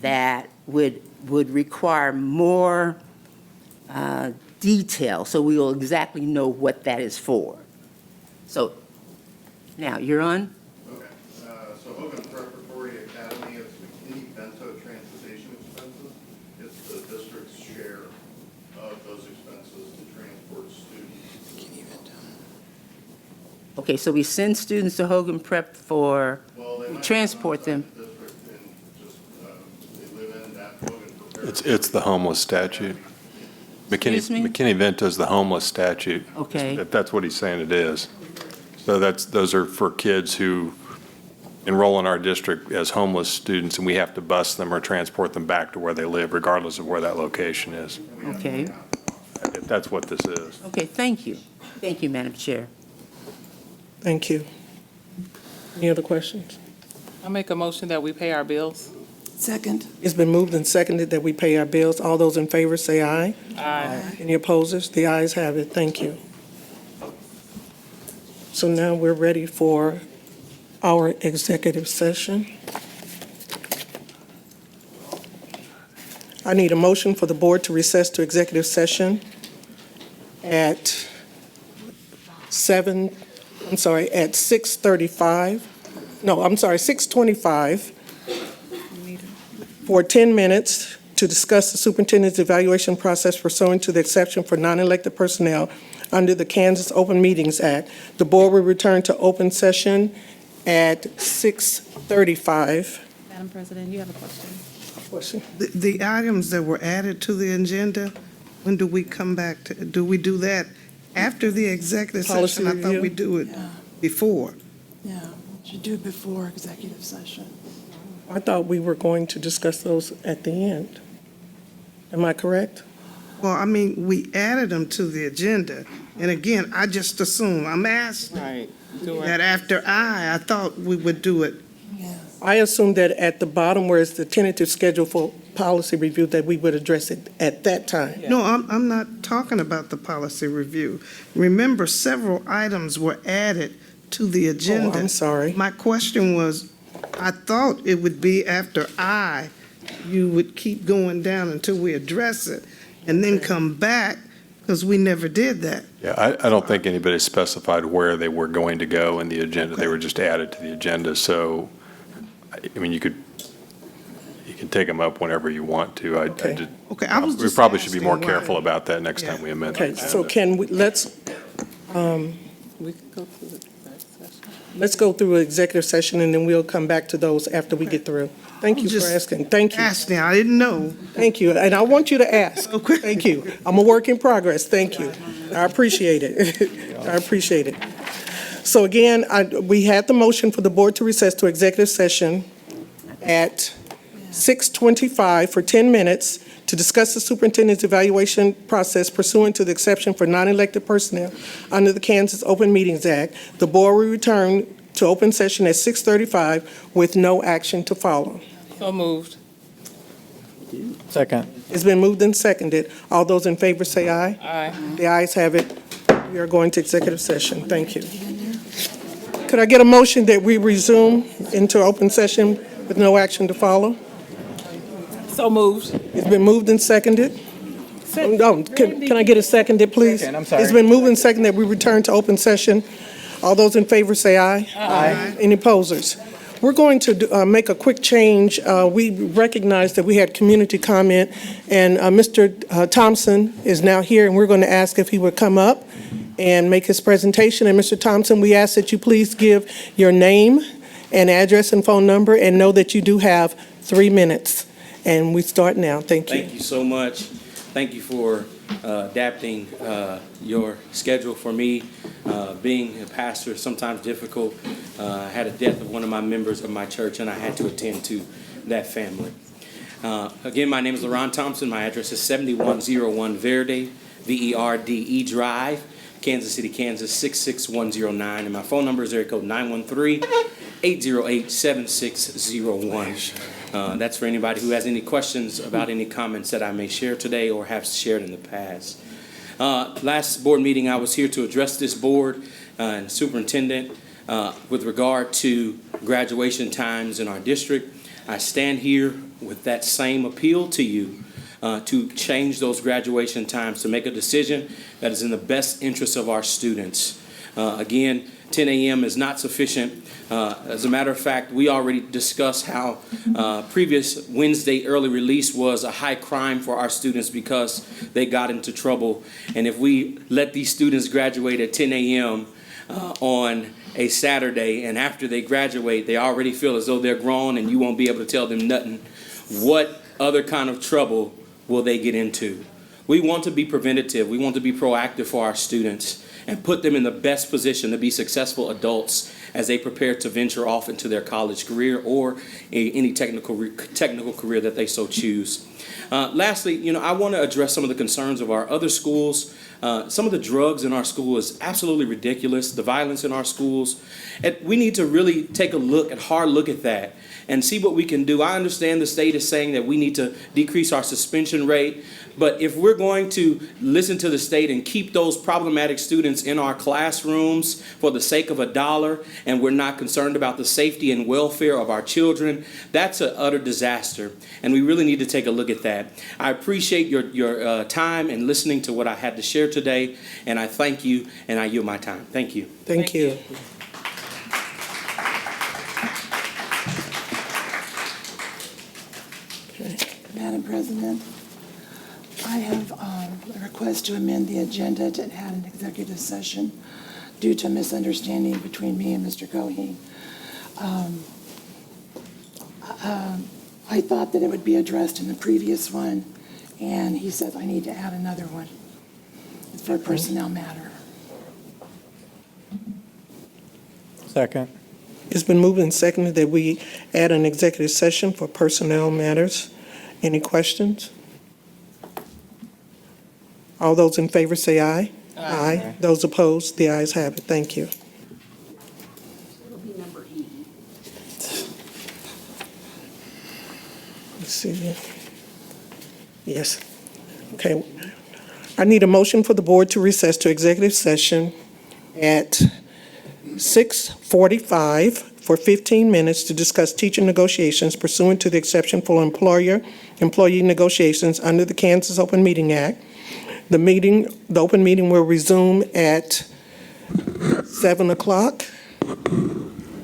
that would require more detail, so we will exactly know what that is for. So now you're on. Okay, so Hogan Preparatory Academy is McKinney-Vento transportation expenses. It's the district's share of those expenses to transport students. Okay, so we send students to Hogan Prep for, Well, they might transport them. the district and just, they live in that Hogan Preparatory. It's the homeless statute. Excuse me? McKinney-Vento is the homeless statute. Okay. If that's what he's saying it is. So those are for kids who enroll in our district as homeless students, and we have to bus them or transport them back to where they live, regardless of where that location is. Okay. That's what this is. Okay, thank you. Thank you, Madam Chair. Thank you. Any other questions? I make a motion that we pay our bills. Second. It's been moved and seconded that we pay our bills. All those in favor say aye. Aye. Any opposers? The ayes have it. Thank you. So now we're ready for our executive session. I need a motion for the board to recess to executive session at 6:25 for 10 minutes to discuss the superintendent's evaluation process pursuant to the exception for non-elected personnel under the Kansas Open Meetings Act. The board will return to open session at 6:35. Madam President, you have a question. The items that were added to the agenda, when do we come back to, do we do that after the executive Policy session? I thought review? we do it before. Yeah, should do it before executive session. I thought we were going to discuss those at the end. Am I correct? Well, I mean, we added them to the agenda, and again, I just assume, I'm asked Right. that after I thought we would do it. I assumed that at the bottom where it's the tentative schedule for policy review, that we would address it at that time. No, I'm not talking about the policy review. Remember, several items were added to the agenda. Oh, I'm sorry. My question was, I thought it would be after you would keep going down until we address it, and then come back, because we never did that. Yeah, I don't think anybody specified where they were going to go in the agenda. They were just added to the agenda. So, I mean, you can take them up whenever you want to. Okay. Okay, I was We just probably should be more asking why. careful about that next time we amend the Okay, agenda. so can we, let's We can go through the next session. let's go through an executive session, and then we'll come back to those after we get through. Thank you for Just asking. Thank you. Asking, I didn't know. Thank you, and I want you to ask. Thank you. I'm a work in progress. Thank you. I appreciate it. I appreciate it. So again, we had the motion for the board to recess to executive session at 6:25 for 10 minutes to discuss the superintendent's evaluation process pursuant to the exception for non-elected personnel under the Kansas Open Meetings Act. The board will return to open session at 6:35 with no action to follow. So moved. Second. It's been moved and seconded. All those in favor say aye. Aye. The ayes have it. We are going to executive session. Thank you. Could I get a motion that we resume into open session with no action to follow? So moved. It's been moved and seconded. No, can I get a seconded, please? Second, I'm sorry. It's been moved and seconded that we return to open session. All those in favor say aye. Aye. Any opposers? We're going to make a quick change. We recognize that we had community comment, and Mr. Thompson is now here, and we're going to ask if he would come up and make his presentation. And Mr. Thompson, we ask that you please give your name and address and phone number, and know that you do have 3 minutes. And we start now. Thank you. Thank you so much. Thank you for adapting your schedule for me. Being a pastor is sometimes difficult. I had a death of one of my members of my church, and I had to attend to that family. Again, my name is LaRon Thompson. My address is 7101 Verde, Verde Drive, Kansas City, Kansas 66109. And my phone number is area code 913-808-7601. That's for anybody who has any questions about any comments that I may share today or have shared in the past. Last board meeting, I was here to address this board and superintendent with regard to graduation times in our district. I stand here with that same appeal to you to change those graduation times, to make a decision that is in the best interest of our students. Again, 10 a.m. is not sufficient. As a matter of fact, we already discussed how previous Wednesday early release was a high crime for our students because they got into trouble. And if we let these students graduate at 10 a.m. On a Saturday, and after they graduate, they already feel as though they're grown and you won't be able to tell them nothing, what other kind of trouble will they get into? We want to be preventative. We want to be proactive for our students and put them in the best position to be successful adults as they prepare to venture off into their college career or any technical career that they so choose. Lastly, I want to address some of the concerns of our other schools. Some of the drugs in our school is absolutely ridiculous. The violence in our schools. And we need to really take a hard look at that and see what we can do. I understand the state is saying that we need to decrease our suspension rate. But if we're going to listen to the state and keep those problematic students in our classrooms for the sake of $1, and we're not concerned about the safety and welfare of our children, that's an utter disaster. And we really need to take a look at that. I appreciate your time and listening to what I had to share today. And I thank you, and I yield my time. Thank you. Thank you. Madam President, I have a request to amend the agenda to add an executive session due to a misunderstanding between me and Mr. Cohen. I thought that it would be addressed in the previous one, and he said I need to add another one for a personnel matter. Second. It's been moved and seconded that we add an executive session for personnel matters. Any questions? All those in favor say aye. Aye. Those opposed, the ayes have it. Thank you. Let's see. Yes. Okay. I need a motion for the board to recess to executive session at 6:45 for 15 minutes to discuss teacher negotiations pursuant to the exception for employer-employee negotiations under the Kansas Open Meeting Act. The open meeting will resume at 7 o'clock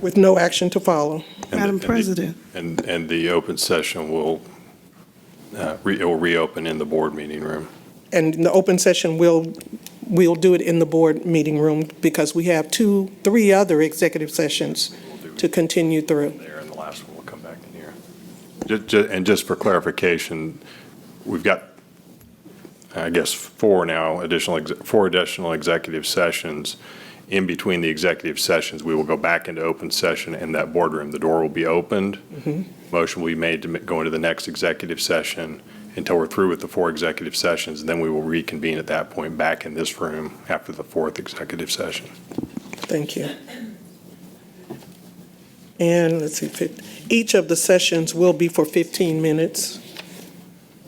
with no action to follow. Madam President. And the open session will reopen in the board meeting room. And in the open session, we'll do it in the board meeting room because we have 3 other executive sessions to continue through. There, and the last one will come back in here. And just for clarification, we've got, I guess, 4 additional executive sessions. In between the executive sessions, we will go back into open session in that boardroom. The door will be opened. Mm-hmm. Motion will be made to go into the next executive session until we're through with the 4 executive sessions. Then we will reconvene at that point back in this room after the 4th executive session. Thank you. And let's see, each of the sessions will be for 15 minutes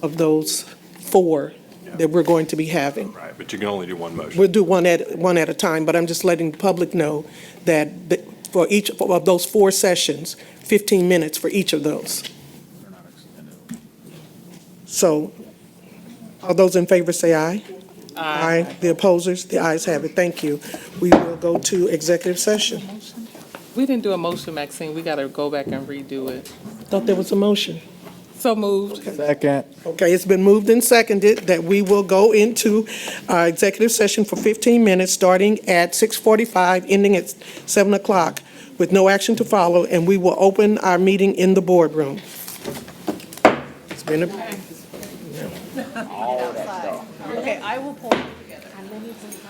of those 4 that we're going to be having. Right, but you can only do one motion. We'll do one at a time, but I'm just letting the public know that for each of those 4 sessions, 15 minutes for each of those. So, all those in favor say aye. Aye. The opposers, the ayes have it. Thank you. We will go to executive session. We didn't do a motion, Maxine. We got to go back and redo it. Thought there was a motion. So moved. Second. Okay, it's been moved and seconded that we will go into executive session for 15 minutes, starting at 6:45, ending at 7 o'clock, with no action to follow, and we will open our meeting in the boardroom. It's been a... All that stuff. Okay, I will pull it together.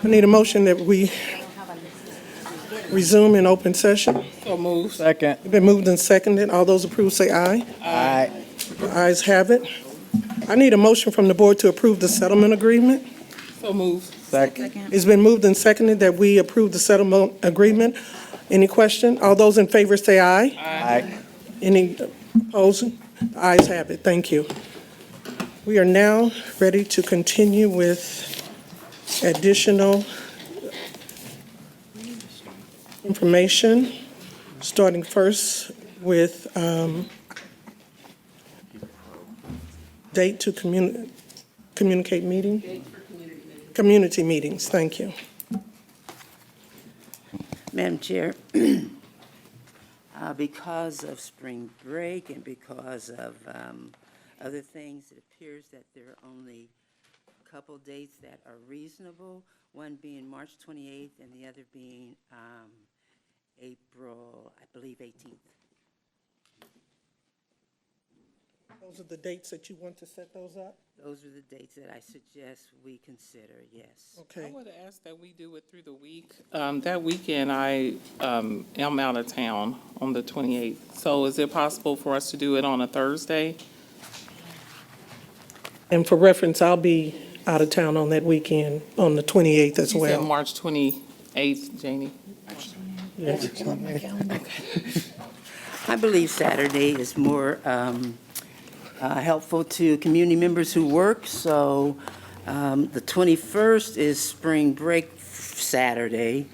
I need a motion that we resume in open session. So moved. Second. It's been moved and seconded. All those approved say aye. Aye. The ayes have it. I need a motion from the board to approve the settlement agreement. So moved. Second. It's been moved and seconded that we approve the settlement agreement. Any question? All those in favor say aye. Aye. Any opposing? The ayes have it. Thank you. We are now ready to continue with additional information, starting first with date to communicate meeting? Community meetings, thank you. Madam Chair, because of spring break and because of other things, it appears that there are only a couple dates that are reasonable, one being March 28th and the other being April, I believe, 18th. Those are the dates that you want to set those up? Those are the dates that I suggest we consider, yes. Okay. I would ask that we do it through the week. That weekend, I am out of town on the 28th. So is it possible for us to do it on a Thursday? And for reference, I'll be out of town on that weekend, on the 28th as You said well. March 28th, Janie. Yes. I believe Saturday is more helpful to community members who work, so the 21st is spring break Saturday,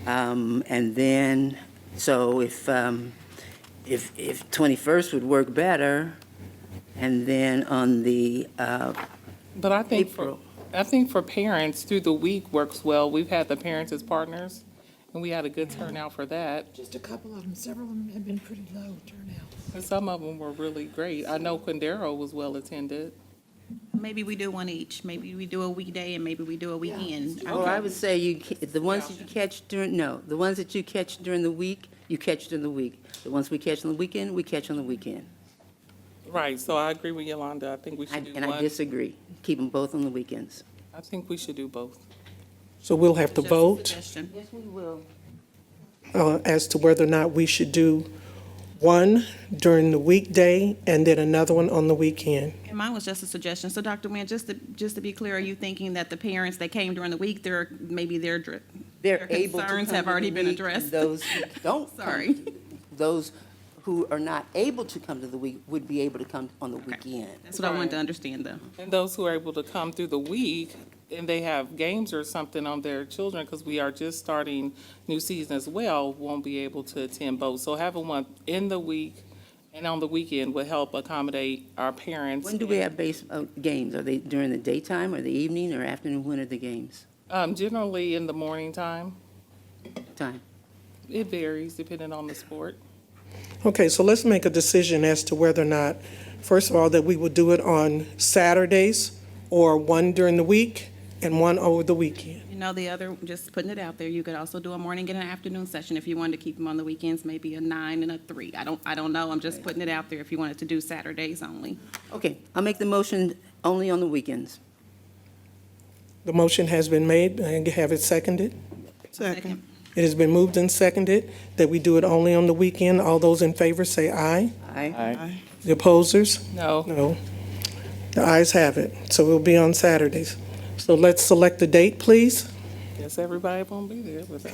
and then, so if 21st would work better, and then on the But I think April. for parents, through the week works well. We've had the parents as partners, and we had a good turnout for that. Just a couple of them, several of them have been pretty low turnout. And some of them were really great. I know Quindaro was well attended. Maybe we do one each. Maybe we do a weekday and maybe we do a weekend. Oh, I would say the ones that you catch during, no, the ones that you catch during the week, you catch during the week. The ones we catch on the weekend, we catch on the weekend. Right, so I agree with Yolanda. I think we should do And I one. disagree. Keep them both on the weekends. I think we should do both. So we'll have to vote Yes, we will. as to whether or not we should do one during the weekday and then another one on the weekend. And mine was just a suggestion. So Dr. Nguyen, just to be clear, are you thinking that the parents that came during the week, their able to concerns come have to already the been week, addressed? and those who don't come Sorry. those who are not able to come to the week would be able to come on the weekend. That's what I wanted to understand, though. And those who are able to come through the week and they have games or something on their children, because we are just starting new season as well, won't be able to attend both. So having one in the week and on the weekend would help accommodate our parents. When do we have games? Are they during the daytime or the evening or afternoon? When are the games? Generally in the morning time. Time. It varies depending on the sport. Okay, so let's make a decision as to whether or not, first of all, that we will do it on Saturdays or one during the week and one over the weekend. You know, the other, just putting it out there, you could also do a morning and an afternoon session if you wanted to keep them on the weekends, maybe a 9 and a 3. I don't know. I'm just putting it out there if you wanted to do Saturdays only. Okay, I'll make the motion only on the weekends. The motion has been made, and have it seconded. Second. It has been moved and seconded that we do it only on the weekend. All those in favor say aye. Aye. The opposers? No. No. The ayes have it. So we'll be on Saturdays. So let's select the date, please. Guess everybody won't be there, but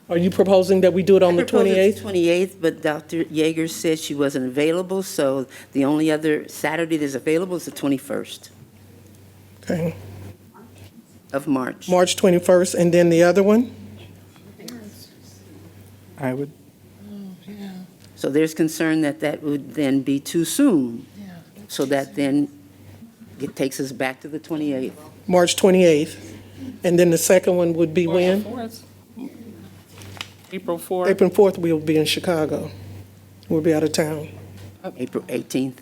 Are you proposing that we do it on the I proposed it 28th? 28th, but Dr. Yeager said she wasn't available, so the only other Saturday that's available is the 21st Okay. of March. March 21st, and then the other one? I would, So there's concern that that would then be too soon. So that then it takes us back to the 28th. March 28th. And then the second one would be when? April 4th. April 4th, we'll be in Chicago. We'll be out of town. April 18th.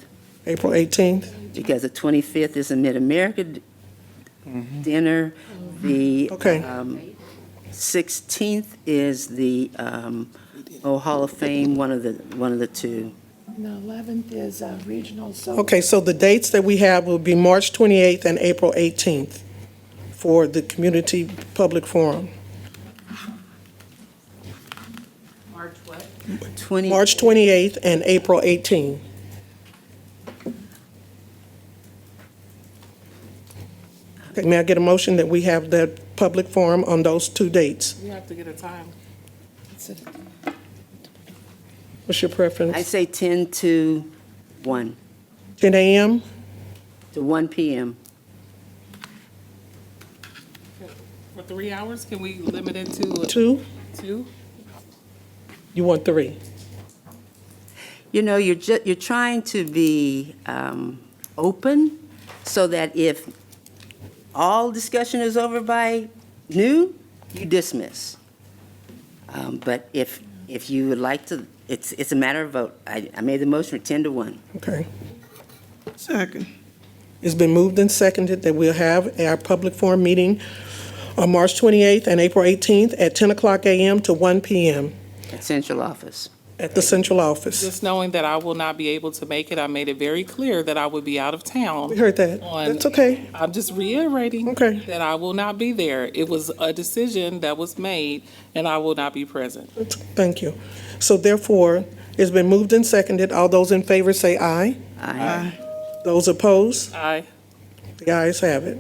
April 18th? Because the 25th is a Mid-America dinner. The Okay. 16th is the Hall of Fame, one of the two. And the 11th is regional, so. Okay, so the dates that we have will be March 28th and April 18th for the Community Public Forum. March what? March 28th and April 18th. Okay, may I get a motion that we have the public forum on those two dates? We have to get a time. What's your preference? I say 10 to 1, 10 a.m.? to 1 p.m. For 3 hours, can we limit it to? 2? 2? You want 3? You know, you're trying to be open so that if all discussion is over by noon, you dismiss. But if you would like to, it's a matter of vote. I made the motion for 10 to 1. Okay. Second. It's been moved and seconded that we'll have our public forum meeting on March 28th and April 18th at 10 o'clock a.m. to 1 p.m. At central office. At the central office. Just knowing that I will not be able to make it, I made it very clear that I would be out of town. We heard that. That's okay. I'm just reiterating that I will not be there. It was a decision that was made, and I will not be present. Thank you. So therefore, it's been moved and seconded. All those in favor say aye. Aye. Those opposed? Aye. The ayes have it.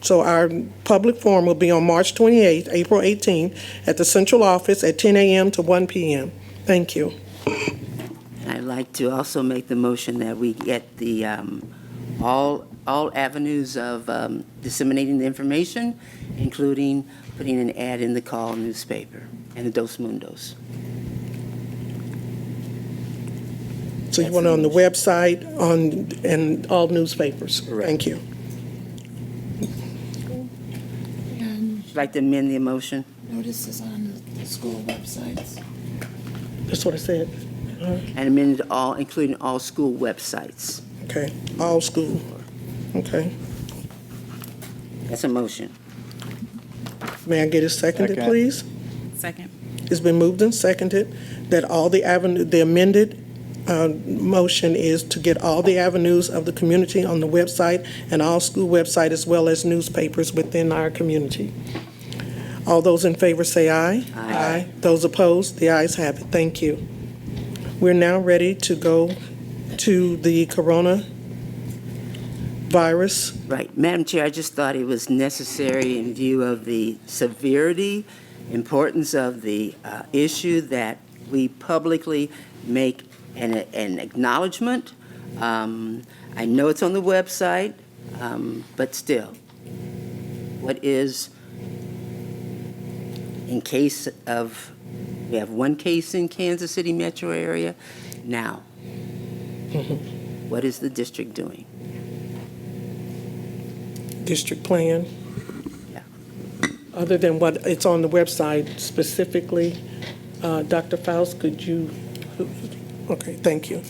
So our public forum will be on March 28th, April 18th, at the central office at 10 a.m. to 1 p.m. Thank you. And I'd like to also make the motion that we get the, all avenues of disseminating the information, including putting an ad in the Call newspaper and the Dos Mundos. So you want it on the website, and all newspapers? Correct. Thank you. And Would you like to amend the motion? notices on the school websites. That's what I said. And amend it all, including all school websites. Okay, all school. Okay. That's a motion. May I get it seconded, Second. please? Second. It's been moved and seconded that all the amended motion is to get all the avenues of the community on the website and all school website as well as newspapers within our community. All those in favor say aye. Aye. Those opposed, the ayes have it. Thank you. We're now ready to go to the coronavirus. Right. Madam Chair, I just thought it was necessary in view of the severity, importance of the issue that we publicly make an acknowledgement. I know it's on the website, but still, what is, in case of, we have one case in Kansas City metro area now. What is the district doing? District plan. Yeah. Other than what it's on the website specifically, Dr. Faust, could you? Okay, thank you.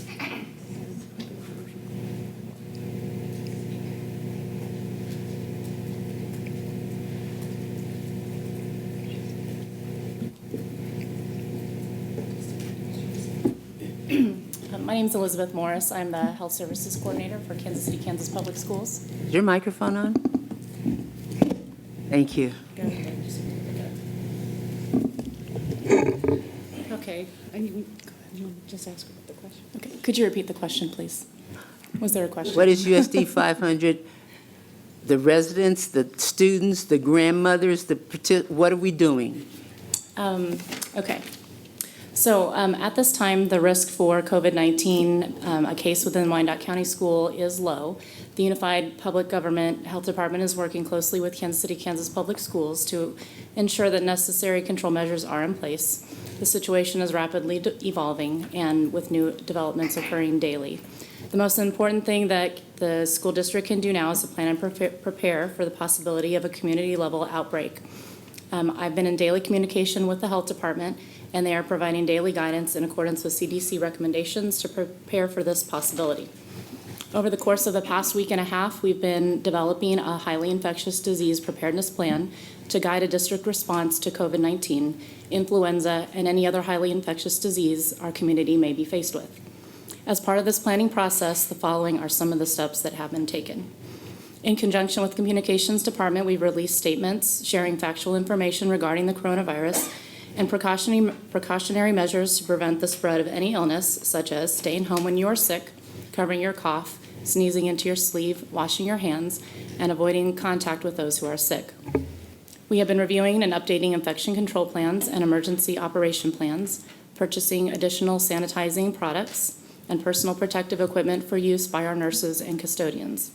My name is Elizabeth Morris. I'm the Health Services Coordinator for Kansas City, Kansas Public Schools. Is your microphone on? Thank you. Okay, you just ask the question. Okay, could you repeat the question, please? Was there a question? What is USD 500? The residents, the students, the grandmothers, what are we doing? Okay. So at this time, the risk for COVID-19, a case within Wyandotte County School, is low. The Unified Public Government Health Department is working closely with Kansas City, Kansas Public Schools to ensure that necessary control measures are in place. The situation is rapidly evolving and with new developments occurring daily. The most important thing that the school district can do now is to plan and prepare for the possibility of a community-level outbreak. I've been in daily communication with the health department, and they are providing daily guidance in accordance with CDC recommendations to prepare for this possibility. Over the course of the past week and a half, we've been developing a highly infectious disease preparedness plan to guide a district response to COVID-19, influenza, and any other highly infectious disease our community may be faced with. As part of this planning process, the following are some of the steps that have been taken. In conjunction with Communications Department, we've released statements sharing factual information regarding the coronavirus and precautionary measures to prevent the spread of any illness, such as staying home when you are sick, covering your cough, sneezing into your sleeve, washing your hands, and avoiding contact with those who are sick. We have been reviewing and updating infection control plans and emergency operation plans, purchasing additional sanitizing products, and personal protective equipment for use by our nurses and custodians.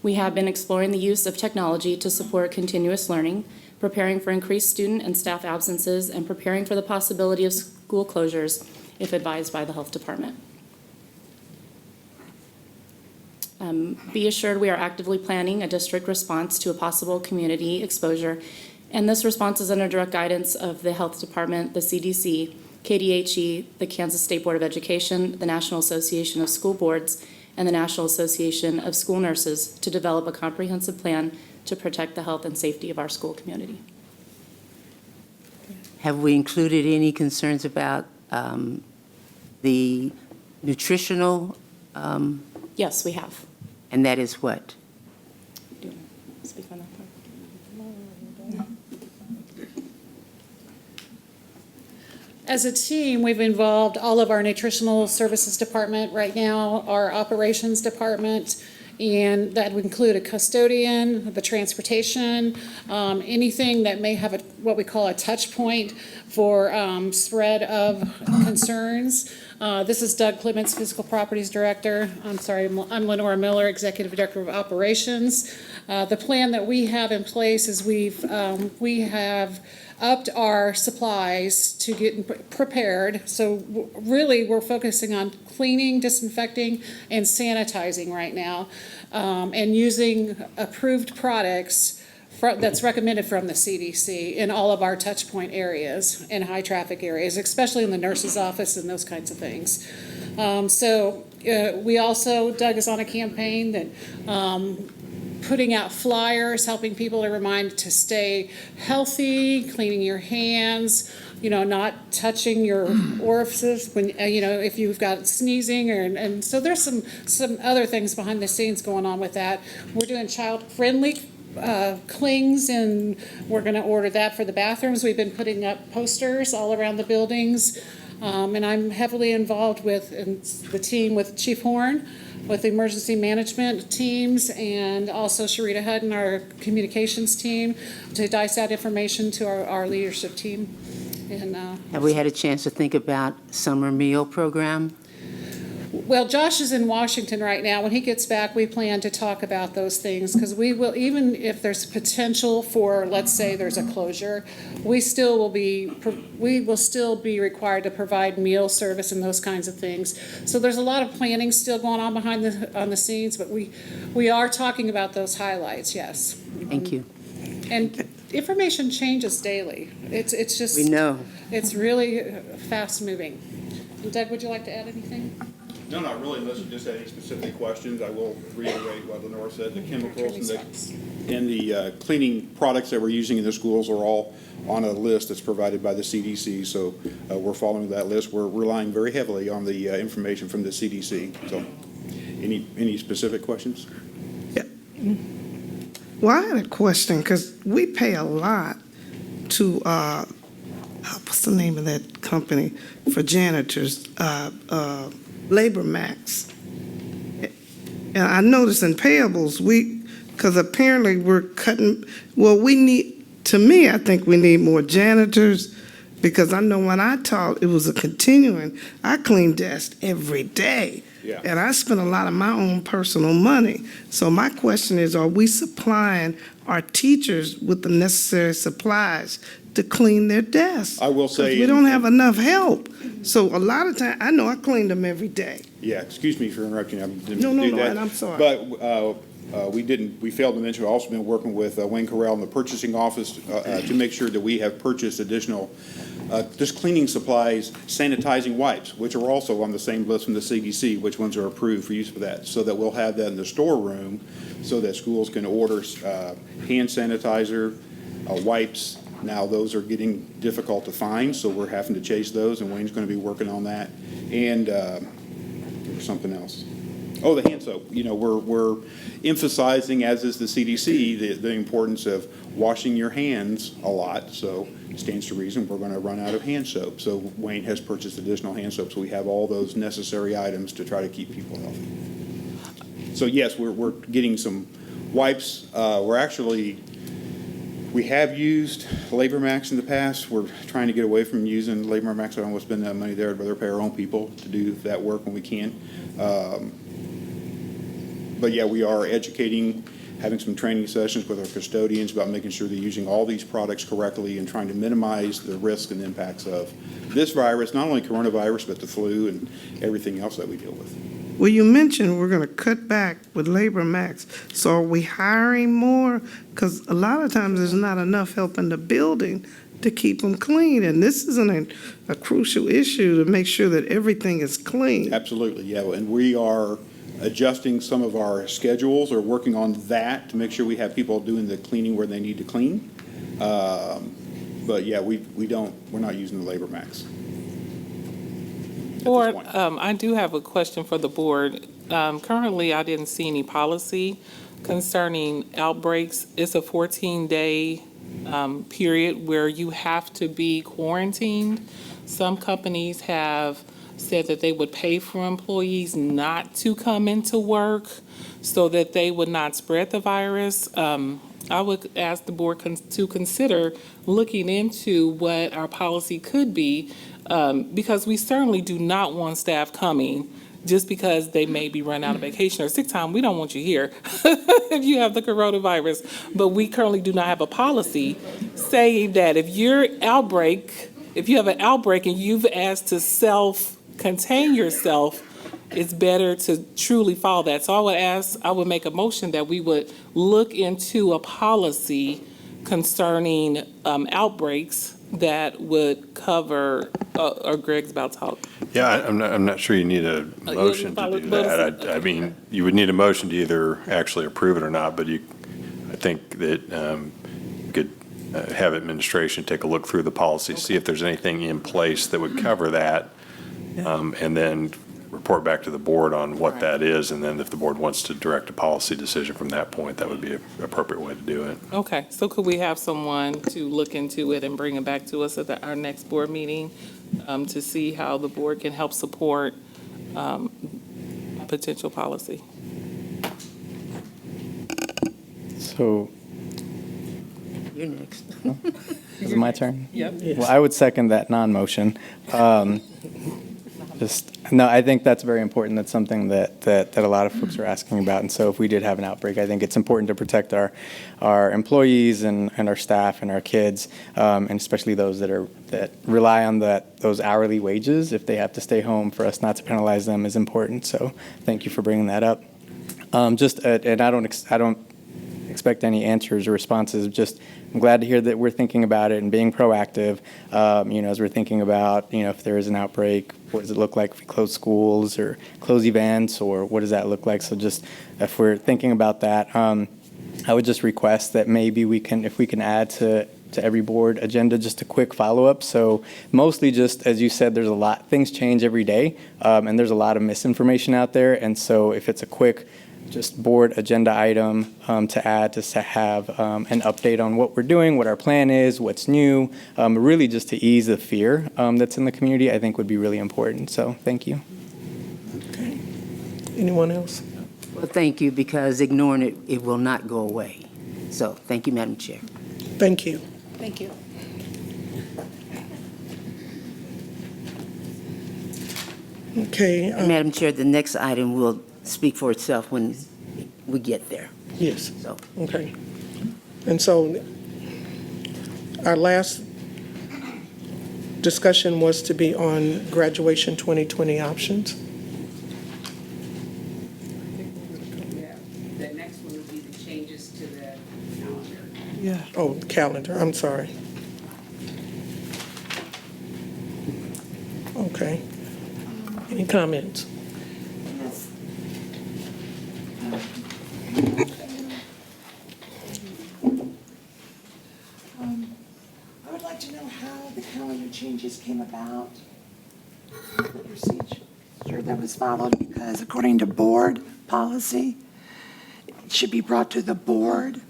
We have been exploring the use of technology to support continuous learning, preparing for increased student and staff absences, and preparing for the possibility of school closures if advised by the health department. Be assured we are actively planning a district response to a possible community exposure, and this response is under direct guidance of the health department, the CDC, KDHE, the Kansas State Board of Education, the National Association of School Boards, and the National Association of School Nurses to develop a comprehensive plan to protect the health and safety of our school community. Have we included any concerns about the nutritional? Yes, we have. And that is what? Do you want to speak on that part? As a team, we've involved all of our nutritional services department right now, our operations department, and that would include a custodian, the transportation, anything that may have what we call a touch point for spread of concerns. This is Doug Clements, Physical Properties Director. I'm Lenora Miller, Executive Director of Operations. The plan that we have in place is we have upped our supplies to get prepared. So really, we're focusing on cleaning, disinfecting, and sanitizing right now, and using approved products that's recommended from the CDC in all of our touch point areas and high traffic areas, especially in the nurse's office and those kinds of things. We also, Doug is on a campaign that putting out flyers, helping people to remind to stay healthy, cleaning your hands, not touching your orifices when, if you've got sneezing and so there's some other things behind the scenes going on with that. We're doing child-friendly clings, and we're going to order that for the bathrooms. We've been putting up posters all around the buildings, and I'm heavily involved with the team with Chief Horn, with the emergency management teams, and also Sharita Hutton, our communications team, to dice out information to our leadership team. And have we had a chance to think about summer meal program? Well, Josh is in Washington right now. When he gets back, we plan to talk about those things, because we will, even if there's potential for, let's say there's a closure, we will still be required to provide meal service and those kinds of things. So there's a lot of planning still going on on the scenes, but we are talking about those highlights, yes. Thank you. And information changes daily. It's just, we know. It's really fast moving. Doug, would you like to add anything? No, not really, unless you just had any specific questions. I will reiterate what Lenore said. The chemicals and the cleaning products that we're using in the schools are all on a list that's provided by the CDC. So we're following that list. We're relying very heavily on the information from the CDC. So any specific questions? Yeah. Well, I had a question, because we pay a lot to, what's the name of that company for janitors? Labor Max. And I noticed in payables, because apparently we're cutting, I think we need more janitors, because I know when I taught, it was a continuing, I cleaned desks every day. Yeah. And I spent a lot of my own personal money. So my question is, are we supplying our teachers with the necessary supplies to clean their desks? I will say, we don't have enough help. So a lot of time, I know I clean them every day. Yeah, excuse me for interrupting. I didn't No, do that. and I'm sorry. But we failed to mention, we've also been working with Wayne Corral in the purchasing office to make sure that we have purchased additional just cleaning supplies, sanitizing wipes, which are also on the same list from the CDC, which ones are approved for use for that, so that we'll have that in the storeroom so that schools can order hand sanitizer, wipes. Now, those are getting difficult to find, so we're having to chase those, and Wayne's going to be working on that. And something else. Oh, the hand soap. You know, we're emphasizing, as is the CDC, the importance of washing your hands a lot. So it stands to reason we're going to run out of hand soap. So Wayne has purchased additional hand soap. So we have all those necessary items to try to keep people healthy. So yes, we're getting some wipes. We have used Labor Max in the past. We're trying to get away from using Labor Max. I don't want to spend that money there. I'd rather pay our own people to do that work when we can. But yeah, we are educating, having some training sessions with our custodians about making sure they're using all these products correctly and trying to minimize the risk and impacts of this virus, not only coronavirus, but the flu and everything else that we deal with. Well, you mentioned we're going to cut back with Labor Max. So are we hiring more? Because a lot of times there's not enough help in the building to keep them clean. And this isn't a crucial issue to make sure that everything is clean. Absolutely, yeah. And we are adjusting some of our schedules or working on that to make sure we have people doing the cleaning where they need to clean. But yeah, we're not using the Labor Max. Or I do have a question for the board. Currently, I didn't see any policy concerning outbreaks. It's a 14-day period where you have to be quarantined. Some companies have said that they would pay for employees not to come into work so that they would not spread the virus. I would ask the board to consider looking into what our policy could be, because we certainly do not want staff coming just because they may be run out of vacation or sick time. We don't want you here if you have the coronavirus. But we currently do not have a policy saying that if you have an outbreak and you've asked to self-contain yourself, it's better to truly follow that. So I would make a motion that we would look into a policy concerning outbreaks that would cover, or Greg's about to talk. Yeah, I'm not sure you need a motion to do that. I mean, you would need a motion to either actually approve it or not, but I think that you could have administration take a look through the policy, see if there's anything in place that would cover that, and then report back to the board on what that is, and then if the board wants to direct a policy decision from that point, that would be an appropriate way to do it. Okay, so could we have someone to look into it and bring it back to us at our next board meeting to see how the board can help support potential policy? So, You're next. is it my turn? Yep. Well, I would second that non-motion. No, I think that's very important. That's something that a lot of folks are asking about. And so if we did have an outbreak, I think it's important to protect our employees and our staff and our kids, and especially those that rely on those hourly wages. If they have to stay home, for us not to penalize them is important. So thank you for bringing that up. And I don't expect any answers or responses. Just I'm glad to hear that we're thinking about it and being proactive. As we're thinking about, if there is an outbreak, what does it look like if we close schools or close events, or what does that look like? So just if we're thinking about that, I would just request that maybe if we can add to every board agenda just a quick follow-up. So mostly just, as you said, there's a lot, things change every day, and there's a lot of misinformation out there. And so if it's a quick just board agenda item to add, just to have an update on what we're doing, what our plan is, what's new, really just to ease the fear that's in the community, I think would be really important. So thank you. Okay. Anyone else? Well, thank you, because ignoring it will not go away. So thank you, Madam Chair. Thank you. Thank you. Okay. Madam Chair, the next item will speak for itself when we get there. Yes. So. Okay. And so our last discussion was to be on graduation 2020 options. The next one would be the changes to the calendar. Yeah. Oh, calendar, I'm sorry. Okay. Any comments? Yes. I would like to know how the calendar changes came about, the procedure procedure that was followed because according to board policy, it should be brought to the board,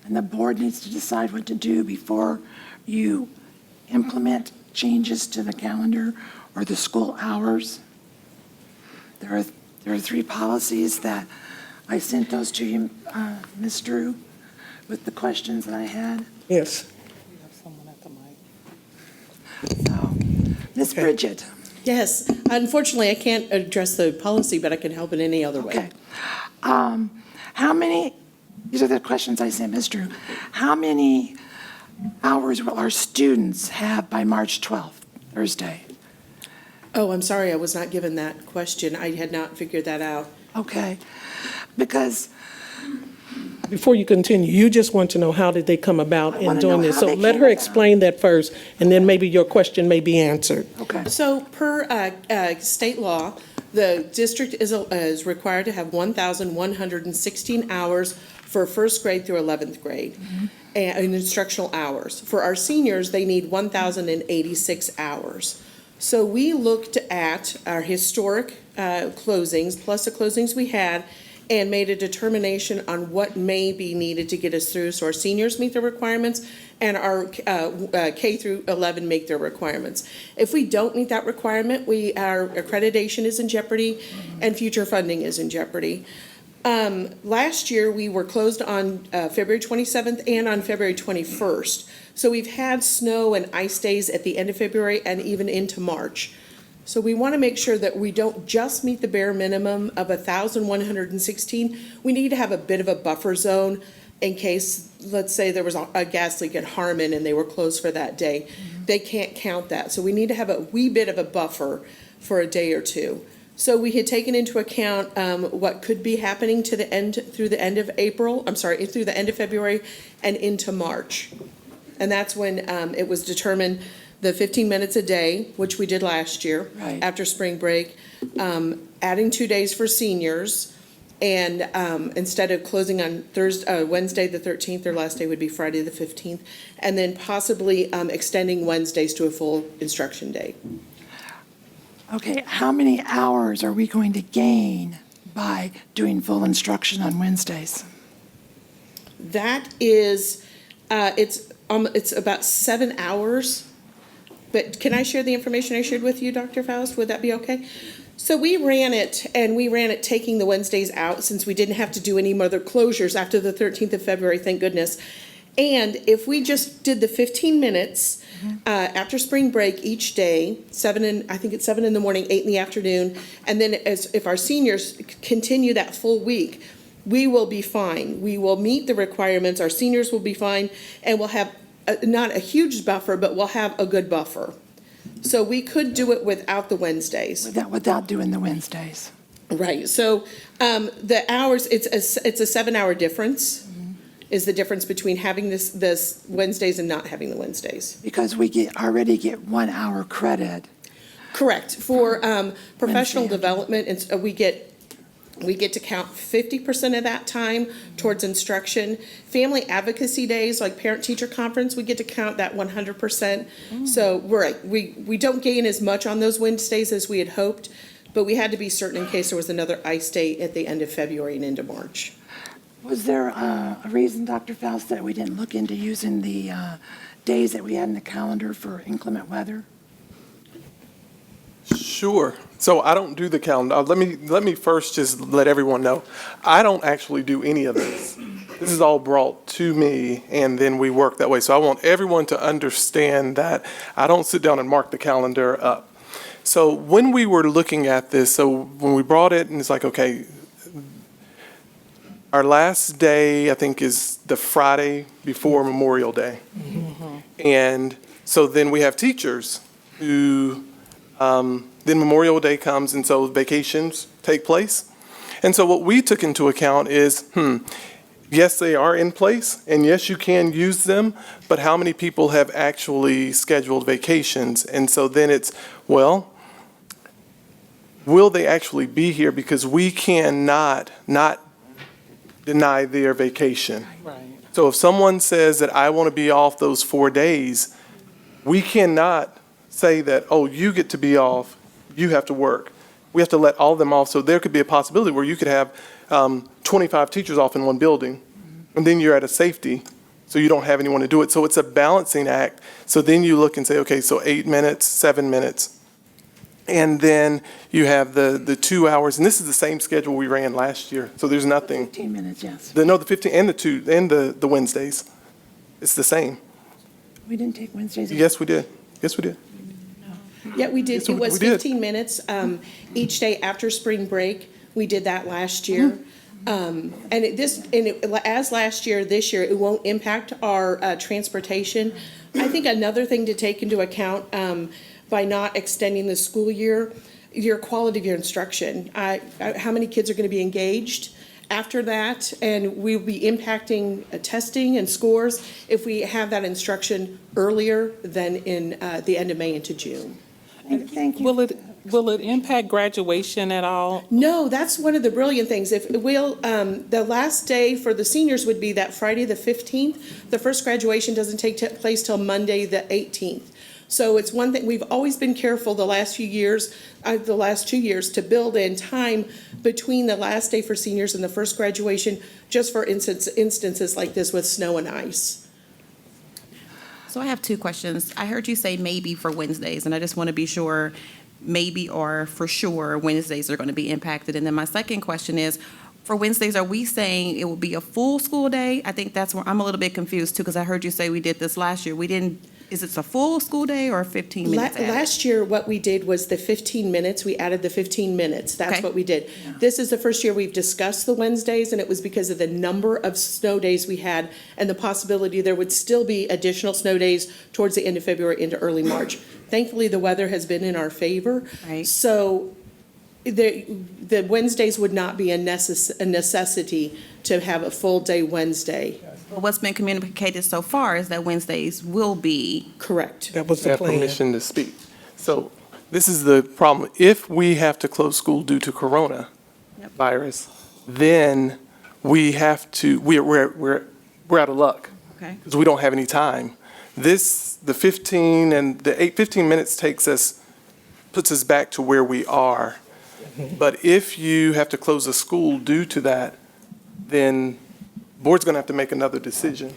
and the board needs to decide what to do before you implement changes to the calendar or the school hours. There are 3 policies that I sent those to you, Ms. Drew, with the questions that I had. Yes. So, Ms. Bridget. Yes, unfortunately, I can't address the policy, but I can help in any other way. Okay. How many, these are the questions I sent, Ms. Drew. How many hours will our students have by March 12th, Thursday? Oh, I'm sorry, I was not given that question. I had not figured that out. Okay, because Before you continue, you just want to know how did they come about in wanna doing know this? how So they let came her about. explain that first, and then maybe your question may be answered. Okay. So per state law, the district is required to have 1,116 hours for first grade through 11th grade, and instructional hours. For our seniors, they need 1,086 hours. So we looked at our historic closings, plus the closings we had, and made a determination on what may be needed to get us through. So our seniors meet the requirements, and our K through 11 make their requirements. If we don't meet that requirement, our accreditation is in jeopardy, and future funding is in jeopardy. Last year, we were closed on February 27th and on February 21st. So we've had snow and ice days at the end of February and even into March. So we want to make sure that we don't just meet the bare minimum of 1,116. We need to have a bit of a buffer zone in case, let's say there was a gas leak at Harmon and they were closed for that day. They can't count that. So we need to have a wee bit of a buffer for a day or two. So we had taken into account what could be happening through the end of through the end of February and into March. And that's when it was determined the 15 minutes a day, which we did last year, Right. after spring break, adding 2 days for seniors, and instead of closing on Wednesday the 13th, their last day would be Friday the 15th, and then possibly extending Wednesdays to a full instruction day. Okay, how many hours are we going to gain by doing full instruction on Wednesdays? That is, it's about 7 hours. But can I share the information I shared with you, Dr. Faust? Would that be okay? So we ran it taking the Wednesdays out since we didn't have to do any other closures after the 13th of February, thank goodness. And if we just did the 15 minutes after spring break each day, 7 in the morning, 8 in the afternoon, and then if our seniors continue that full week, we will be fine. We will meet the requirements, our seniors will be fine, and we'll have not a huge buffer, but we'll have a good buffer. So we could do it without the Wednesdays. Without doing the Wednesdays. Right, so the hours, it's a 7-hour difference, is the difference between having this Wednesdays and not having the Wednesdays. Because we already get 1 hour credit. Correct, for professional development, and we get to count 50% of that time towards instruction. Family advocacy days, like parent-teacher conference, we get to count that 100%. So we don't gain as much on those Wednesdays as we had hoped, but we had to be certain in case there was another ice day at the end of February and into March. Was there a reason, Dr. Faust, that we didn't look into using the days that we had in the calendar for inclement weather? Sure. So I don't do the calendar. Let me first just let everyone know, I don't actually do any of this. This is all brought to me, and then we work that way. So I want everyone to understand that I don't sit down and mark the calendar up. So when we were looking at this, so when we brought it, and it's like, okay, our last day, I think, is the Friday before Memorial Day. And so then we have teachers who, then Memorial Day comes, and so vacations take place. And so what we took into account is, yes, they are in place, and yes, you can use them, but how many people have actually scheduled vacations? And so then it's, well, will they actually be here? Because we cannot not deny their vacation. Right. So if someone says that I want to be off those 4 days, we cannot say that, oh, you get to be off, you have to work. we have to let all of them off. So there could be a possibility where you could have 25 teachers off in one building, and then you're at a safety, so you don't have anyone to do it. So it's a balancing act. So then you look and say, okay, so 8 minutes, 7 minutes. And then you have the 2 hours, and this is the same schedule we ran last year. So there's nothing. 15 minutes, yes. The 15 and the 2 and the Wednesdays. It's the same. We didn't take Wednesdays. Yes, we did. Yes, we did. Yeah, we did. Yes, It was we did. 15 minutes each day after spring break. We did that last year. As last year, this year, it won't impact our transportation. I think another thing to take into account by not extending the school year, your quality of your instruction. How many kids are going to be engaged after that? And we'll be impacting testing and scores if we have that instruction earlier than in the end of May into June. Thank you. Will it impact graduation at all? No, that's one of the brilliant things. If we'll, the last day for the seniors would be that Friday, the 15th. The first graduation doesn't take place till Monday, the 18th. So it's one thing, we've always been careful the last 2 years, to build in time between the last day for seniors and the first graduation, just for instances like this with snow and ice. So I have two questions. I heard you say maybe for Wednesdays, and I just want to be sure maybe or for sure Wednesdays are going to be impacted. And then my second question is, for Wednesdays, are we saying it will be a full school day? I think that's where I'm a little bit confused too, because I heard you say we did this last year. We didn't, is it a full school day or 15 minutes added? Last year, what we did was the 15 minutes, we added the 15 minutes. That's Okay. what we did. This is the first year we've discussed the Wednesdays, and it was because of the number of snow days we had and the possibility there would still be additional snow days towards the end of February into early March. Thankfully, the weather has been in our favor. Right. So the Wednesdays would not be a necessity to have a full day Wednesday. Well, what's been communicated so far is that Wednesdays will be. Correct. That was the Have plan. permission to speak. So this is the problem. If we have to close school due to coronavirus, then we have to, we're out of luck. Okay. Because we don't have any time. The 15 minutes puts us back to where we are. But if you have to close a school due to that, then board's going to have to make another decision.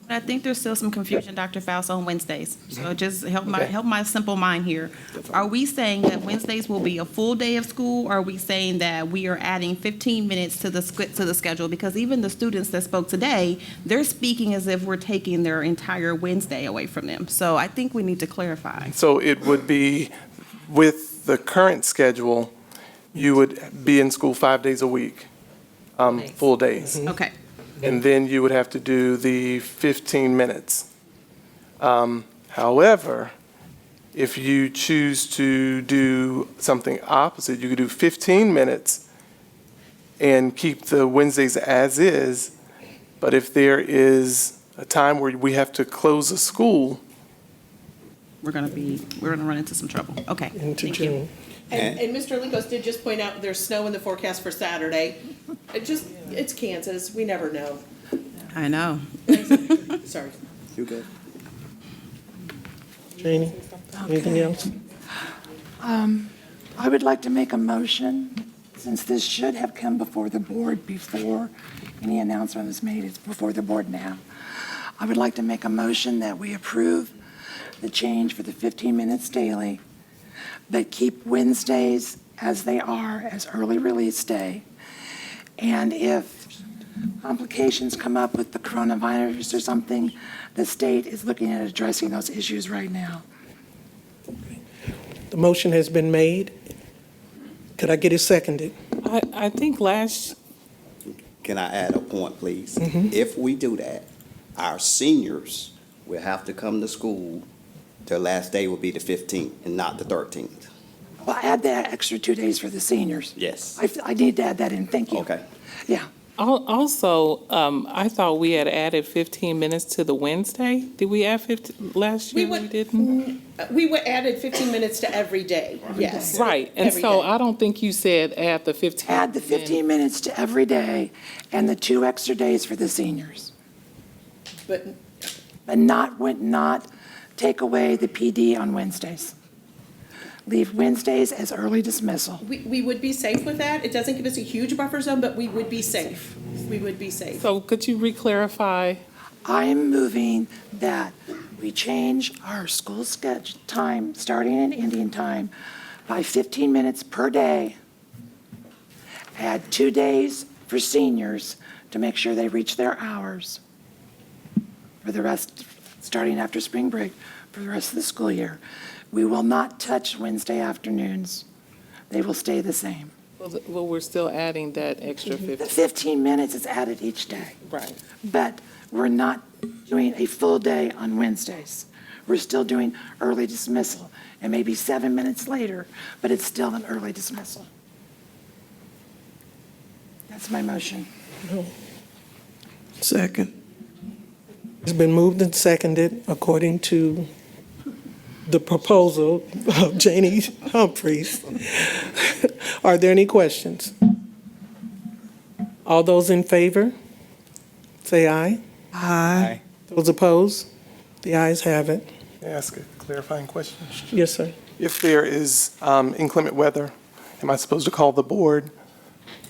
I think there's still some confusion, Dr. Faust, on Wednesdays. So just help my simple mind here. Are we saying that Wednesdays will be a full day of school, or are we saying that we are adding 15 minutes to the schedule? Because even the students that spoke today, they're speaking as if we're taking their entire Wednesday away from them. So I think we need to clarify. So it would be, with the current schedule, you would be in school 5 days a week, full days. Okay. And then you would have to do the 15 minutes. However, if you choose to do something opposite, you could do 15 minutes and keep the Wednesdays as is. But if there is a time where we have to close a school, We're gonna run into some trouble. Okay. Into Thank you. June. And Mr. Likos did just point out there's snow in the forecast for Saturday. It's Kansas, we never know. I know. Sorry. You good? Janie, anything else? I would like to make a motion, since this should have come before the board before any announcement was made. It's before the board now. I would like to make a motion that we approve the change for the 15 minutes daily, but keep Wednesdays as they are, as early release day. And if complications come up with the coronavirus or something, the state is looking at addressing those issues right now. The motion has been made. Could I get it seconded? I think Can I add a point, please? If we do that, our seniors will have to come to school. Their last day will be the 15th and not the 13th. Well, add that extra 2 days for the seniors. Yes. I need to add that in, thank you. Okay. Yeah. Also, I thought we had added 15 minutes to the Wednesday. Did we add 15 last year? We didn't? We added 15 minutes to every day, yes. Right, and Every so day. I don't think you said add the 15. Add the 15 minutes to every day and the 2 extra days for the seniors. But But not take away the PD on Wednesdays. leave Wednesdays as early dismissal. We would be safe with that. It doesn't give us a huge buffer zone, but we would be safe. We would be safe. So could you re-clarify? I'm moving that we change our school schedule time, starting and ending time, by 15 minutes per day. Add 2 days for seniors to make sure they reach their hours for the rest, starting after spring break, for the rest of the school year. We will not touch Wednesday afternoons. They will stay the same. Well, we're still adding that extra 15. The 15 minutes is added each day. Right. But we're not doing a full day on Wednesdays. We're still doing early dismissal. It may be 7 minutes later, but it's still an early dismissal. That's my motion. Second. It's been moved and seconded according to the proposal of Janie Humphries. Are there any questions? All those in favor, say aye. Aye. Those opposed, the ayes have it. May I ask a clarifying question? Yes, sir. If there is inclement weather, am I supposed to call the board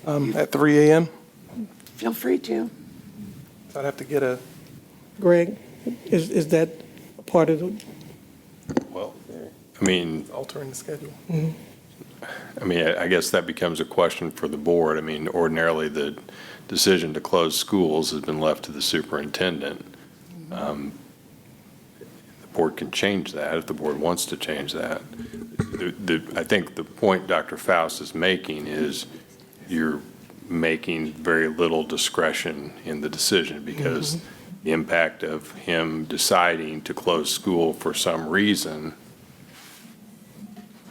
at 3 a.m.? Feel free to. So I'd have to get a... Greg, is that a part of the? Well, I mean, altering the schedule. I mean, I guess that becomes a question for the board. I mean, ordinarily, the decision to close schools has been left to the superintendent. The board can change that if the board wants to change that. I think the point Dr. Faust is making is you're making very little discretion in the decision because the impact of him deciding to close school for some reason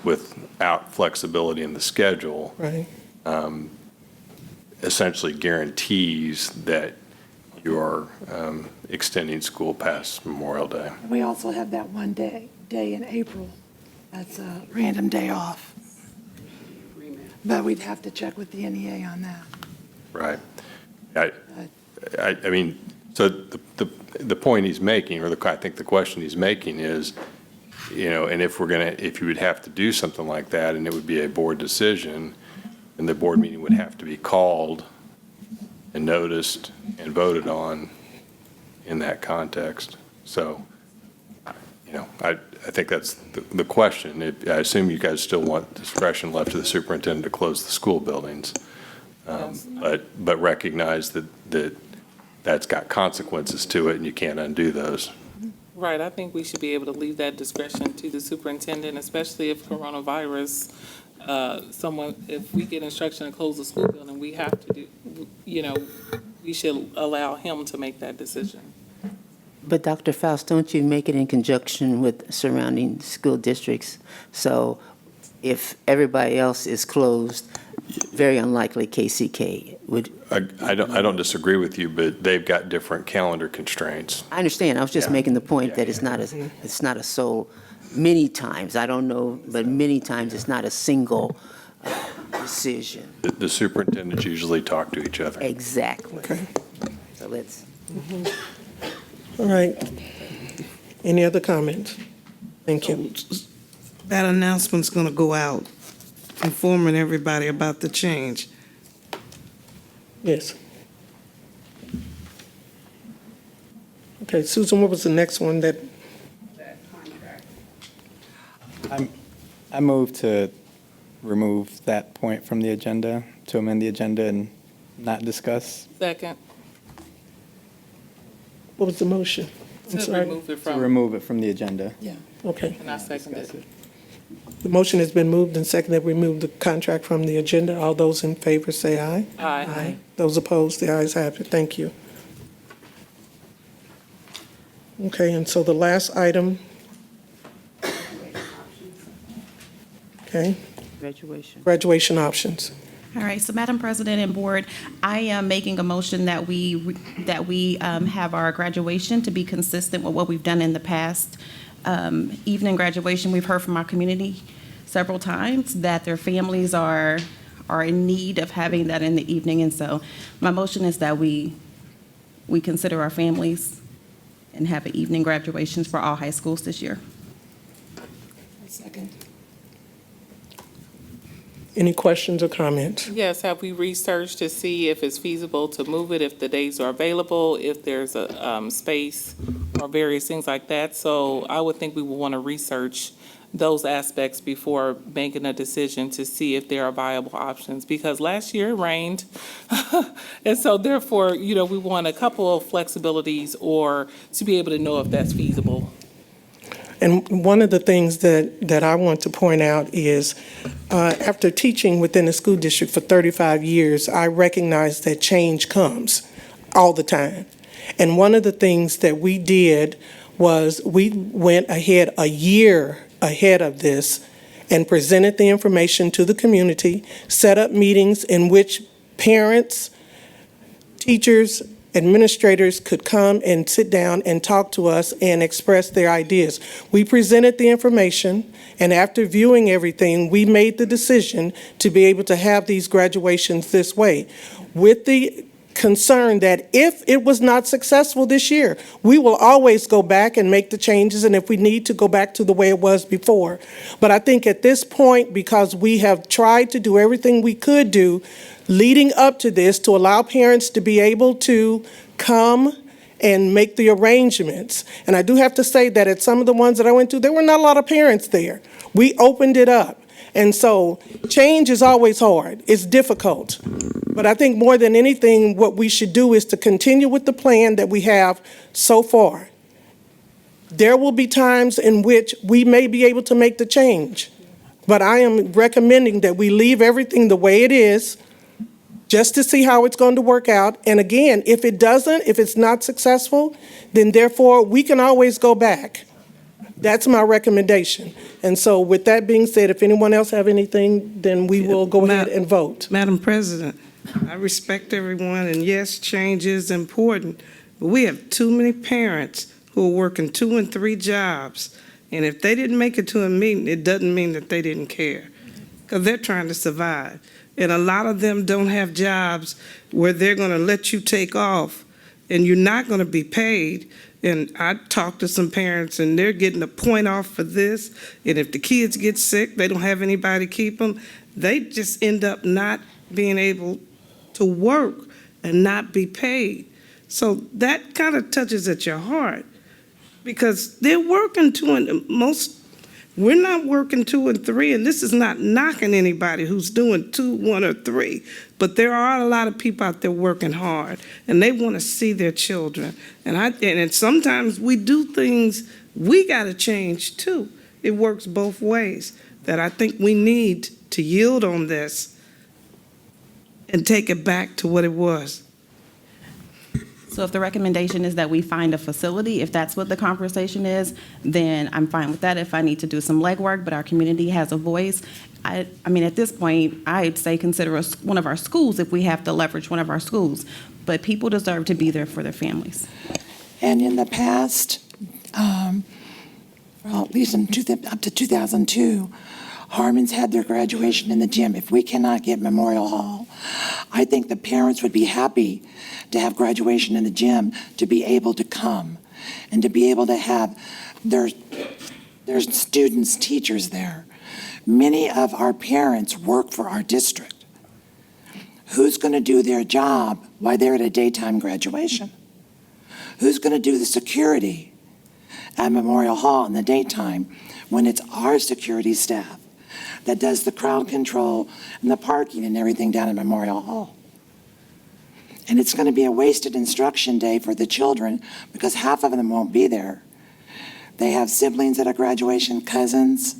without flexibility in the schedule Right. Essentially guarantees that you are extending school past Memorial Day. We also have that one day in April. That's a random day off. But we'd have to check with the NEA on that. Right. I mean, so the point he's making, or I think the question he's making is, and if you would have to do something like that, and it would be a board decision, and the board meeting would have to be called and noticed and voted on in that context. So, I think that's the question. I assume you guys still want discretion left to the superintendent to close the school buildings, but recognize that that's got consequences to it, and you can't undo those. Right, I think we should be able to leave that discretion to the superintendent, especially if coronavirus, if we get instruction to close the school building, we have to do, we should allow him to make that decision. But Dr. Faust, don't you make it in conjunction with surrounding school districts? So if everybody else is closed, very unlikely KCK would. I don't disagree with you, but they've got different calendar constraints. I understand. I was just making the point that it's not a sole. Many times, I don't know, but many times it's not a single decision. The superintendents usually talk to each other. Exactly. Okay. So let's. All right. Any other comments? Thank you. That announcement's going to go out, informing everybody about the change. Yes. Okay, Susan, what was the next one that? I move to remove that point from the agenda, to amend the agenda and not discuss. Second. What was the motion? I'm To sorry. remove it To from, remove it from the agenda. Yeah. Okay. and I second it. The motion has been moved and seconded, remove the contract from the agenda. All those in favor say aye. Aye. Those opposed, the ayes have it. Thank you. Okay, and so the last item. Okay, Graduation. graduation options. All right, so Madam President and Board, I am making a motion that we have our graduation to be consistent with what we've done in the past. Evening graduation, we've heard from our community several times that their families are in need of having that in the evening, and so my motion is that we consider our families and have evening graduations for all high schools this year. Second. Any questions or comments? Yes, have we researched to see if it's feasible to move it, if the days are available, if there's a space or various things like that? So I would think we would want to research those aspects before making a decision to see if there are viable options, because last year it rained. And so therefore, we want a couple of flexibilities or to be able to know if that's feasible. And one of the things that I want to point out is, after teaching within the school district for 35 years, I recognize that change comes all the time. And one of the things that we did was we went ahead a year ahead of this and presented the information to the community, set up meetings in which parents, teachers, administrators could come and sit down and talk to us and express their ideas. We presented the information, and after viewing everything, we made the decision to be able to have these graduations this way, with the concern that if it was not successful this year, we will always go back and make the changes, and if we need to, go back to the way it was before. But I think at this point, because we have tried to do everything we could do leading up to this to allow parents to be able to come and make the arrangements. And I do have to say that at some of the ones that I went to, there were not a lot of parents there. We opened it up. And so change is always hard. It's difficult. But I think more than anything, what we should do is to continue with the plan that we have so far. There will be times in which we may be able to make the change. But I am recommending that we leave everything the way it is, just to see how it's going to work out. And again, if it's not successful, then therefore we can always go back. That's my recommendation. And so with that being said, if anyone else have anything, then we will go ahead and vote. Madam President, I respect everyone, and yes, change is important, but we have too many parents who are working 2 and 3 jobs, and if they didn't make it to a meeting, it doesn't mean that they didn't care, because they're trying to survive. And a lot of them don't have jobs where they're going to let you take off, and you're not going to be paid. And I talked to some parents, and they're getting a point off for this. And if the kids get sick, they don't have anybody to keep them. They just end up not being able to work and not be paid. So that kind of touches at your heart, because they're working we're not working 2 and 3, and this is not knocking anybody who's doing 2, 1, or 3, but there are a lot of people out there working hard, and they want to see their children. And sometimes we do things, we got to change too. It works both ways, that I think we need to yield on this and take it back to what it was. So if the recommendation is that we find a facility, if that's what the conversation is, then I'm fine with that if I need to do some legwork, but our community has a voice. I mean, at this point, I'd say consider us one of our schools if we have to leverage one of our schools. But people deserve to be there for their families. And in the past, well, at least up to 2002, Harmon's had their graduation in the gym. If we cannot get Memorial Hall, I think the parents would be happy to have graduation in the gym, to be able to come and to be able to have their students, teachers there. Many of our parents work for our district. Who's going to do their job while they're at a daytime graduation? Who's going to do the security at Memorial Hall in the daytime when it's our security staff that does the crowd control and the parking and everything down at Memorial Hall? And it's going to be a wasted instruction day for the children, because half of them won't be there. They have siblings at a graduation, cousins.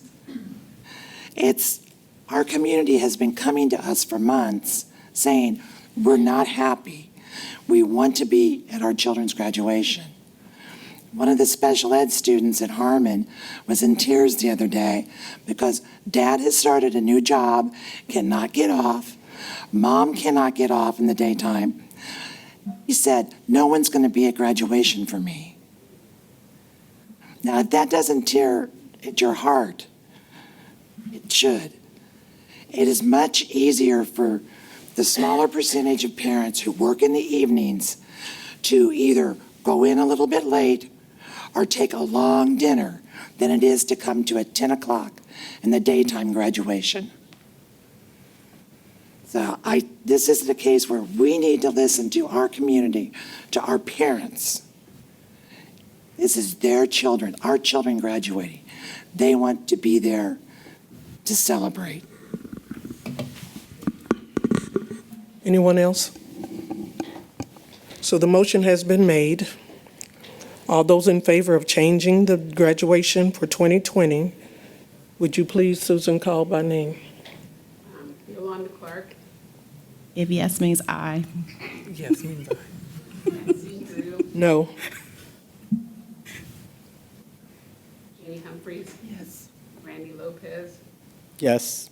Our community has been coming to us for months saying, we're not happy. We want to be at our children's graduation. One of the special ed students at Harmon was in tears the other day because dad has started a new job, cannot get off. Mom cannot get off in the daytime. He said, no one's going to be at graduation for me. Now, if that doesn't tear at your heart, it should. It is much easier for the smaller percentage of parents who work in the evenings to either go in a little bit late or take a long dinner than it is to come to a 10 o'clock in the daytime graduation. So this is the case where we need to listen to our community, to our parents. This is their children, our children graduating. They want to be there to celebrate. Anyone else? So the motion has been made. All those in favor of changing the graduation for 2020, would you please, Susan, call by name? Yolanda Clark. If yes means aye. Yes, means aye. Nancy Drew. No. Jenny Humphreys. Yes. Randy Lopez. Yes.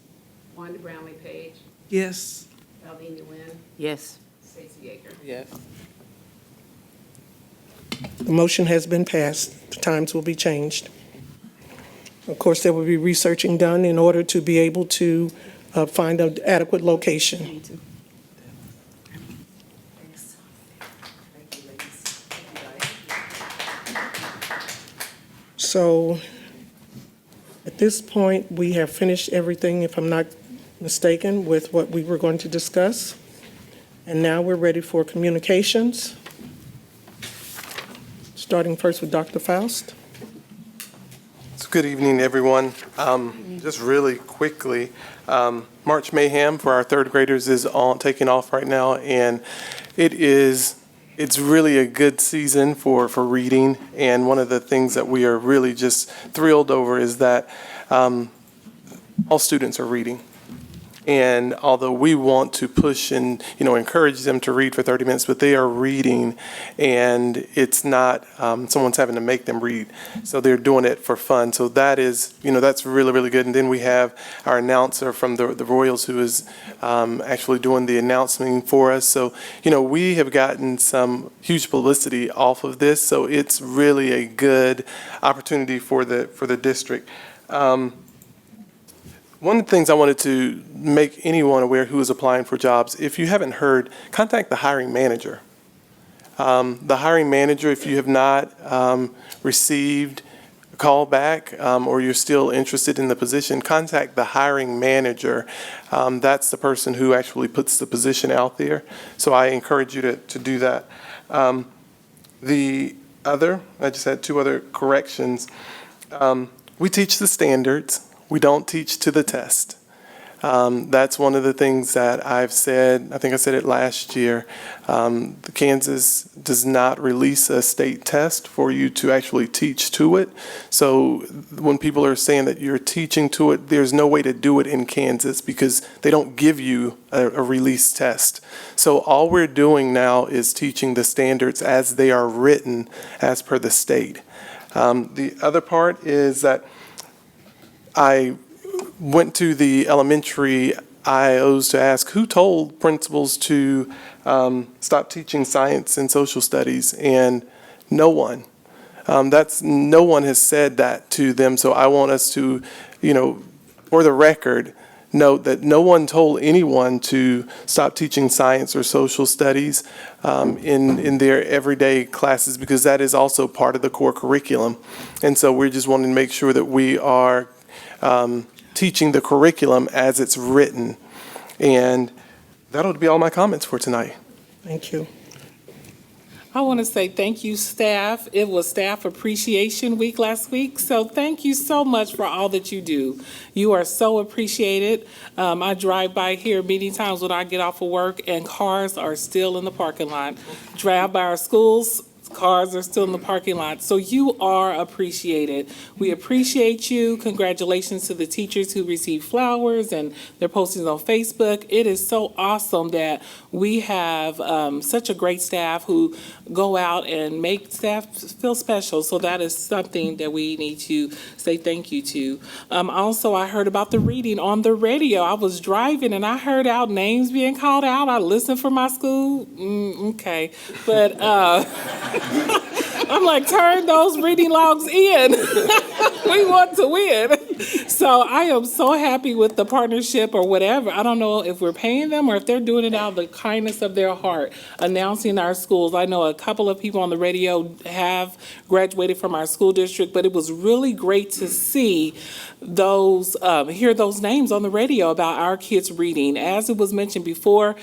Wanda Brownlee Page. Yes. Alvina Nguyen. Yes. Stacy Yeager. Yes. The motion has been passed. The times will be changed. Of course, there will be researching done in order to be able to find an adequate location. So at this point, we have finished everything, if I'm not mistaken, with what we were going to discuss. And now we're ready for communications. Starting first with Dr. Faust. So good evening, everyone. Just really quickly, March Mayhem for our third graders is taking off right now, and it's really a good season for reading. And one of the things that we are really just thrilled over is that all students are reading. And although we want to push and, encourage them to read for 30 minutes, but they are reading, and it's not someone's having to make them read. So they're doing it for fun. So that is, that's really, really good. And then we have our announcer from the Royals who is actually doing the announcement for us. So, we have gotten some huge publicity off of this. So it's really a good opportunity for the district. One of the things I wanted to make anyone aware who is applying for jobs, if you haven't heard, contact the hiring manager. The hiring manager, if you have not received a call back or you're still interested in the position, contact the hiring manager. That's the person who actually puts the position out there. So I encourage you to do that. I just had two other corrections. We teach the standards. We don't teach to the test. That's one of the things that I've said. I think I said it last year. Kansas does not release a state test for you to actually teach to it. So when people are saying that you're teaching to it, there's no way to do it in Kansas because they don't give you a release test. So all we're doing now is teaching the standards as they are written as per the state. The other part is that I went to the elementary IOs to ask who told principals to stop teaching science and social studies, and no one. No one has said that to them, so I want us to, for the record, note that no one told anyone to stop teaching science or social studies in their everyday classes, because that is also part of the core curriculum. And so we're just wanting to make sure that we are teaching the curriculum as it's written. And that'll be all my comments for tonight. Thank you. I want to say thank you, staff. It was Staff Appreciation Week last week, so thank you so much for all that you do. You are so appreciated. I drive by here many times when I get off of work, and cars are still in the parking lot. Drive by our schools, cars are still in the parking lot. So you are appreciated. We appreciate you. Congratulations to the teachers who received flowers and their postings on Facebook. It is so awesome that we have such a great staff who go out and make staff feel special. So that is something that we need to say thank you to. Also, I heard about the reading on the radio. I was driving and I heard out names being called out. I listened for my school. Okay. But I'm like, turn those reading logs in. We want to win. So I am so happy with the partnership or whatever. I don't know if we're paying them or if they're doing it out of the kindness of their heart, announcing our schools. I know a couple of people on the radio have graduated from our school district, but it was really great to see those, hear those names on the radio about our kids reading. As it was mentioned before,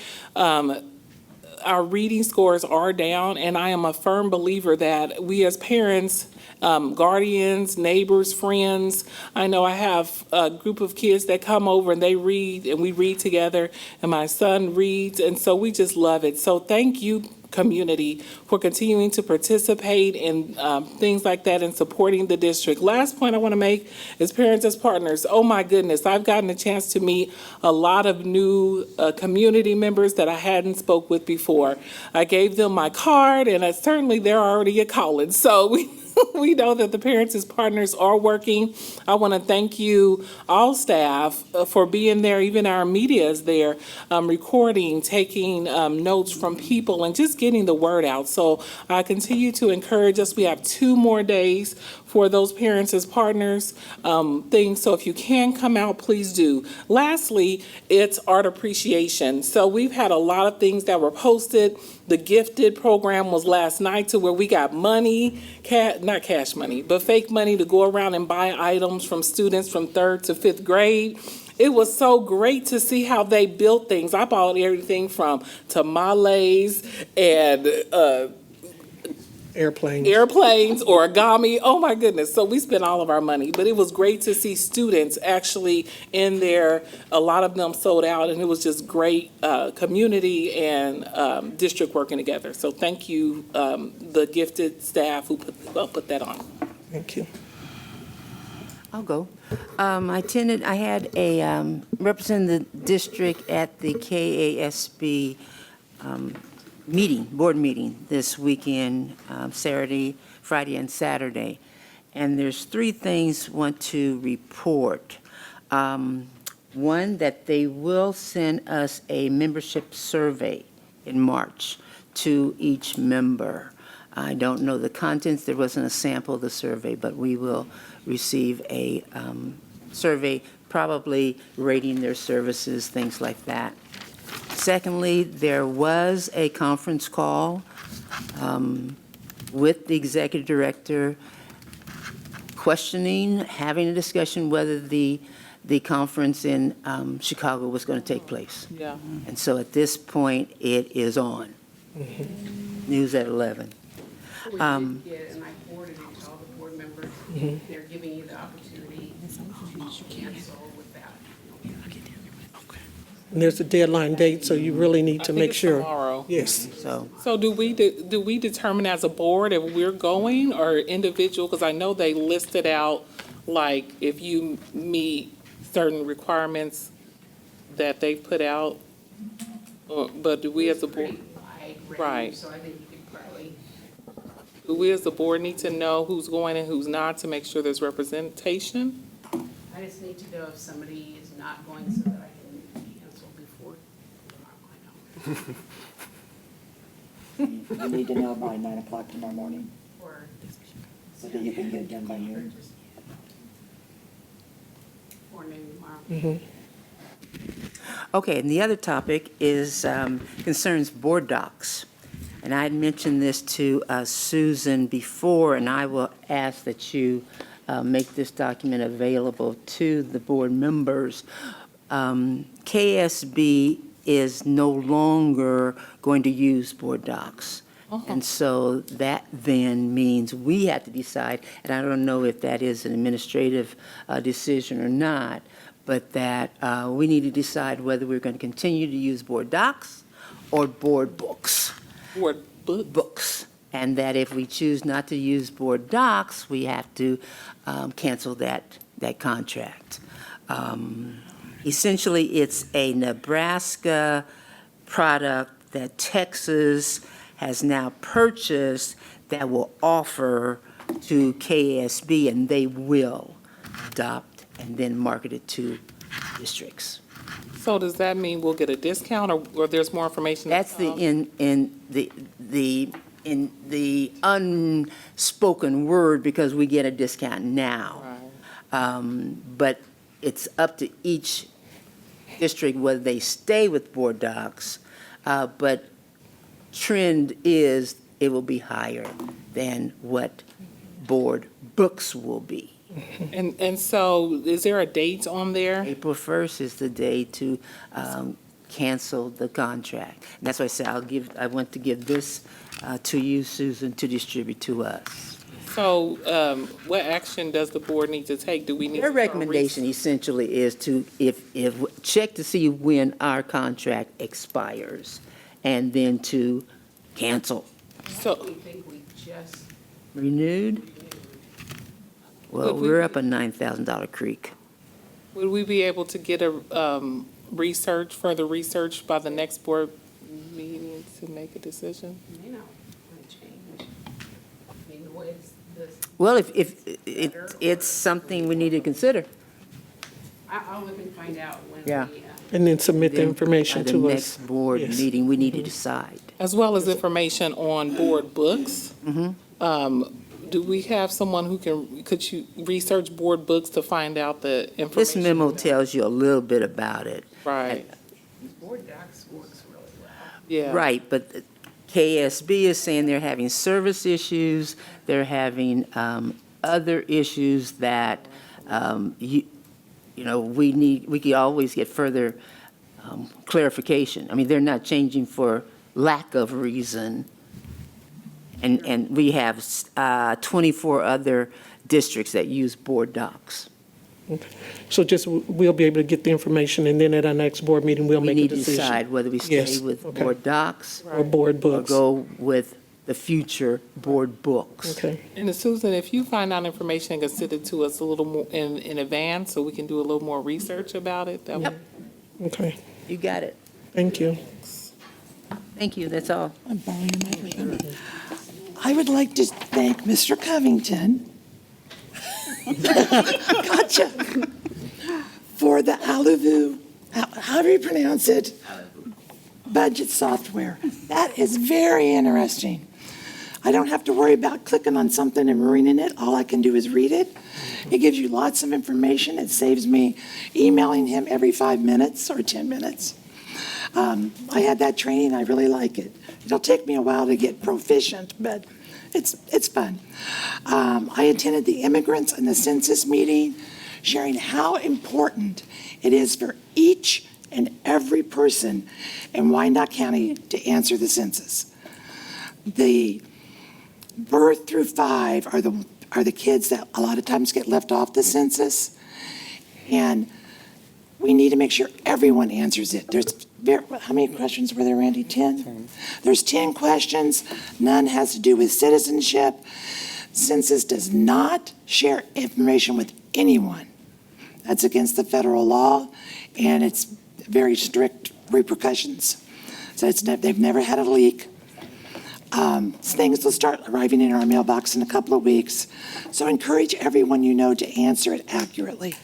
our reading scores are down, and I am a firm believer that we as parents, guardians, neighbors, friends, I know I have a group of kids that come over and they read, and we read together, and my son reads, and so we just love it. So thank you, community, for continuing to participate in things like that and supporting the district. Last point I want to make is parents as partners. Oh my goodness, I've gotten a chance to meet a lot of new community members that I hadn't spoke with before. I gave them my card, and certainly they're already at college. So we know that the parents as partners are working. I want to thank you, all staff, for being there. Even our media is there, recording, taking notes from people, and just getting the word out. So I continue to encourage us. We have 2 more days for those parents as partners things. So if you can come out, please do. Lastly, it's art appreciation. So we've had a lot of things that were posted. The Gifted program was last night, to where we got money, not cash money, but fake money to go around and buy items from students from 3rd to 5th grade. It was so great to see how they built things. I bought everything from tamales and Airplanes. origami. Oh my goodness. So we spent all of our money, but it was great to see students actually in there. A lot of them sold out, and it was just great community and district working together. So thank you, the Gifted staff who put that on. Thank you. I'll go. I had a representative of the district at the KASB board meeting this weekend, Saturday, Friday, and Saturday. And there's 3 things I want to report. One, that they will send us a membership survey in March to each member. I don't know the contents. There wasn't a sample of the survey, but we will receive a survey, probably rating their services, things like that. Secondly, there was a conference call with the executive director having a discussion whether the conference in Chicago was going to take place. Yeah. And so at this point, it is on. News at 11. We did get, and I forwarded it to all the board members. They're giving you the opportunity to cancel with that. And there's a deadline date, so you really need to make sure. Tomorrow. Yes. So do we determine as a board if we're going, or individual? Because I know they listed out, like, if you meet certain requirements that they put out, but do we as a board? Right. So I think you could probably. Do we as a board need to know who's going and who's not to make sure there's representation? I just need to know if somebody is not going so that I can cancel before. You need to know by 9 o'clock tomorrow morning, Or so that you can get it done by noon. or noon tomorrow. Okay, and the other topic is concerns board docs. And I had mentioned this to Susan before, and I will ask that you make this document available to the board members. KSB is no longer going to use board docs. And so that then means we have to decide, and I don't know if that is an administrative decision or not, but that we need to decide whether we're going to continue to use board docs or board books. Board books. And that if we choose not to use board docs, we have to cancel that contract. Essentially, it's a Nebraska product that Texas has now purchased that will offer to KSB, and they will adopt and then market it to districts. So does that mean we'll get a discount, or there's more information? That's the in the unspoken word because we get a discount now. But it's up to each district whether they stay with board docs. But trend is it will be higher than what board books will be. And so is there a date on there? April 1st is the day to cancel the contract. And that's why I said I want to give this to you, Susan, to distribute to us. So what action does the board need to take? Do we need Their to start recommendation essentially is to, if check to see when our contract expires, and then to cancel. So We think we just Renewed? Well, Would we- we're up a $9,000 creek. would we be able to get a further research by the next board meeting to make a decision? may not want to change. I mean, the way this, Well, if it's something we need to consider. I'll look and find out when Yeah. And then submit the Then information by to the us. next board Yes. meeting, we need to decide. As well as information on board books. Do we have someone who could you research board books to find out the information? This memo tells you a little bit about it. Right, board docs works really well. yeah. Right, but KSB is saying they're having service issues, they're having other issues that we could always get further clarification. I mean, they're not changing for lack of reason. And we have 24 other districts that use board docs. So just, we'll be able to get the information, and then at our next board meeting, we'll We make a need to decision. decide whether we Yes, stay with okay. board docs Or board or books. go with the future board books. Okay. And Susan, if you find out information and can send it to us a little more in advance, so we can do a little more research about it, that would. Okay, You got it. thank you. Thank you, that's all. I'm borrowing your microphone. I would like to thank Mr. Covington. Gotcha. For the Aluvu, how do you pronounce it? Budget software. That is very interesting. I don't have to worry about clicking on something and reading it. All I can do is read it. It gives you lots of information. It saves me emailing him every 5 minutes or 10 minutes. I had that training. I really like it. It'll take me a while to get proficient, but it's fun. I attended the immigrants and the census meeting, sharing how important it is for each and every person in Wyandotte County to answer the census. The birth through 5 are the kids that a lot of times get left off the census, and we need to make sure everyone answers it. How many questions were there, Randy? 10? There's 10 questions. None has to do with citizenship. Census does not share information with anyone. That's against the federal law, and it's very strict repercussions. So they've never had a leak. Things will start arriving in our mailbox in a couple of weeks. So encourage everyone you know to answer it accurately.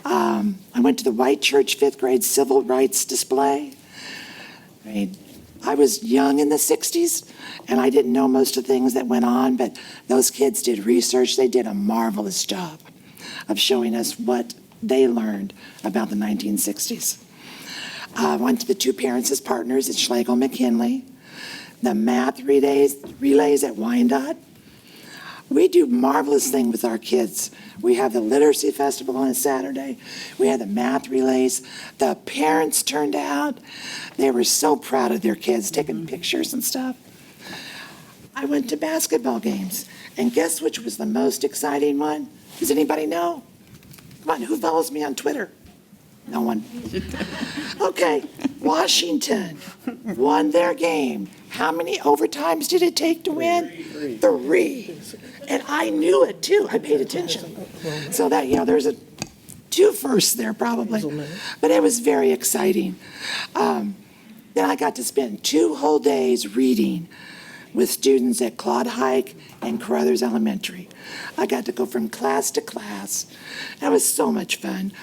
I went to the White Church 5th grade civil rights display. I was young in the 60s, and I didn't know most of the things that went on, but those kids did research. They did a marvelous job of showing us what they learned about the 1960s. I went to the Two Parents as Partners at Schlegel-McKinley, the math relays at Wyandotte. We do marvelous things with our kids. We have the Literacy Festival on a Saturday. We had the math relays. The parents turned out. They were so proud of their kids, taking pictures and stuff. I went to basketball games, and guess which was the most exciting one? Does anybody know? Come on, who follows me on Twitter? No one. Okay, Washington won their game. How many overtimes did it take to win? 3. And I knew it too. I paid attention. So that, there's 2 firsts there probably. But it was very exciting. Then I got to spend 2 whole days reading with students at Claude Hike and Carruthers Elementary. I got to go from class to class. That was so much fun.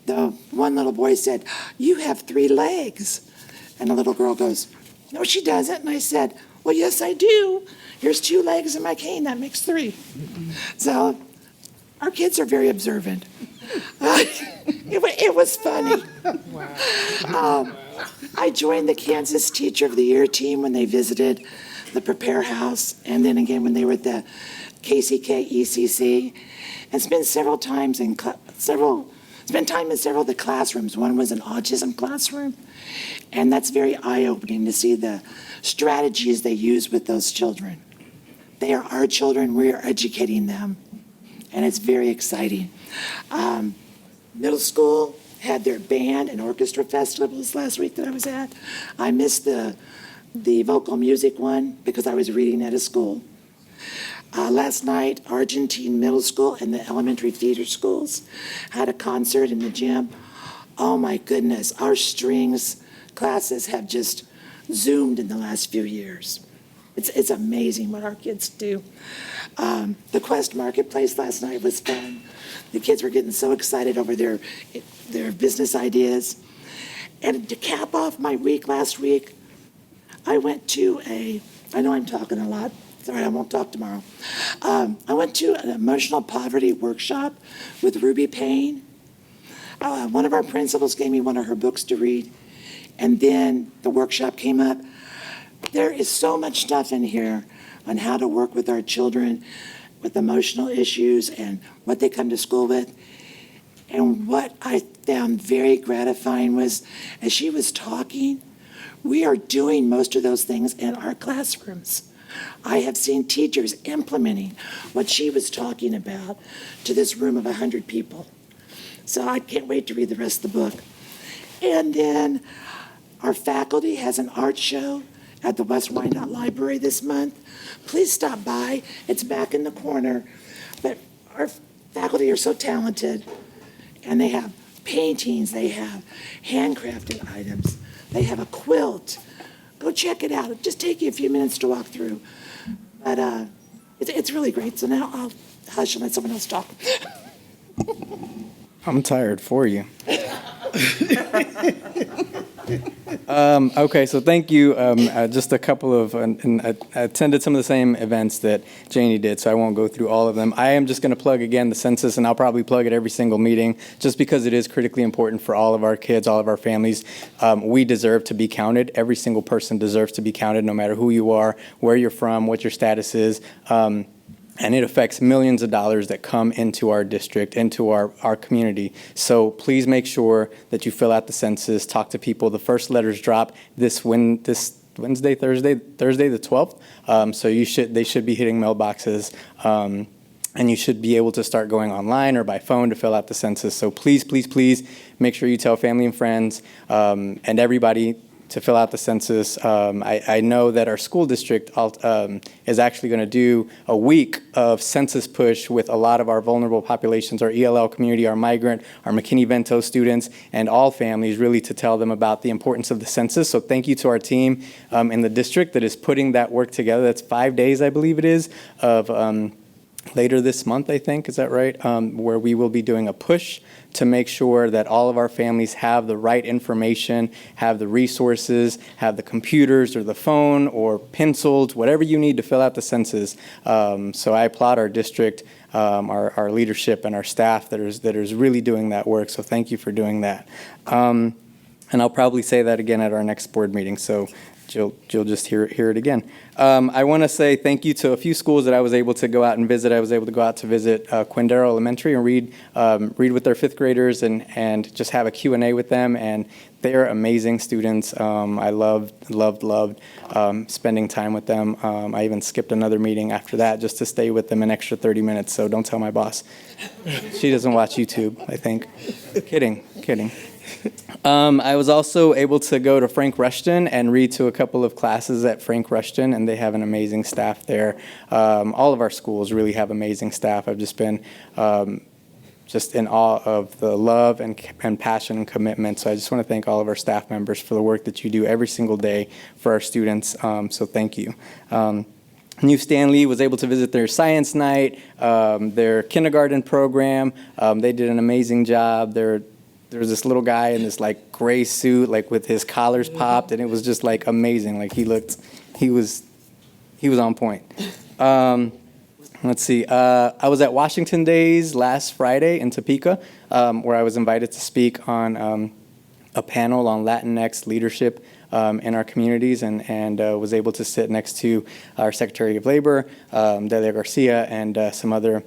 The one little boy said, "You have 3 legs." And the little girl goes, "No, she doesn't." And I said, Well, yes, I do. Here's 2 legs in my cane. That makes 3. So our kids are very observant. It was funny. I joined the Kansas Teacher of the Year team when they visited the Prepare House, and then again when they were at the KCKPS, and spent time in several of the classrooms. One was an autism classroom, and that's very eye-opening to see the strategies they use with those children. They are our children. We are educating them, and it's very exciting. Middle school had their band and orchestra festivals last week that I was at. I missed the vocal music one because I was reading at a school. Last night, Argentine Middle School and the elementary theater schools had a concert in the gym. Oh my goodness, our strings classes have just zoomed in the last few years. It's amazing what our kids do. The Quest Marketplace last night was fun. The kids were getting so excited over their business ideas. And to cap off my week last week, I went to I know I'm talking a lot. Sorry, I won't talk tomorrow. I went to an emotional poverty workshop with Ruby Payne. One of our principals gave me one of her books to read, and then the workshop came up. There is so much stuff in here on how to work with our children with emotional issues and what they come to school with. And what I found very gratifying was, as she was talking, we are doing most of those things in our classrooms. I have seen teachers implementing what she was talking about to this room of 100 people. So I can't wait to read the rest of the book. And then our faculty has an art show at the West Wyandotte Library this month. Please stop by. It's back in the corner. But our faculty are so talented, and they have paintings, they have handcrafted items, they have a quilt. Go check it out. It'll just take you a few minutes to walk through. But it's really great. So now I'll hush and let someone else talk. I'm tired for you. Okay, so thank you. Just a couple of, and I attended some of the same events that Janie did, so I won't go through all of them. I am just going to plug again the census, and I'll probably plug it every single meeting, just because it is critically important for all of our kids, all of our families. We deserve to be counted. Every single person deserves to be counted, no matter who you are, where you're from, what your status is. And it affects millions of dollars that come into our district, into our community. So please make sure that you fill out the census, talk to people. The first letters drop this Thursday the 12th. So they should be hitting mailboxes. And you should be able to start going online or by phone to fill out the census. So please, please, please make sure you tell family and friends and everybody to fill out the census. I know that our school district is actually going to do a week of census push with a lot of our vulnerable populations, our ELL community, our migrant, our McKinney-Vento students, and all families, really to tell them about the importance of the census. So thank you to our team in the district that is putting that work together. That's 5 days, I believe it is, of later this month, I think, is that right? Where we will be doing a push to make sure that all of our families have the right information, have the resources, have the computers or the phone or pencils, whatever you need to fill out the census. So I applaud our district, our leadership, and our staff that is really doing that work. So thank you for doing that. And I'll probably say that again at our next board meeting. So you'll just hear it again. I want to say thank you to a few schools that I was able to go out and visit. I was able to go out to visit Quindaro Elementary and read with their fifth graders and just have a Q&A with them. And they're amazing students. I loved spending time with them. I even skipped another meeting after that just to stay with them an extra 30 minutes. So don't tell my boss. She doesn't watch YouTube, I think. Kidding. I was also able to go to Frank Rushton and read to a couple of classes at Frank Rushton, and they have an amazing staff there. All of our schools really have amazing staff. I've just been just in awe of the love and passion and commitment. So I just want to thank all of our staff members for the work that you do every single day for our students. So thank you. New Stanley was able to visit their science night, their kindergarten program. They did an amazing job. There was this little guy in this like gray suit, like with his collars popped, and it was just like amazing. Like he He was on point. Let's see. I was at Washington Days last Friday in Topeka, where I was invited to speak on a panel on Latinx leadership in our communities, and was able to sit next to our Secretary of Labor, Delia Garcia, and some other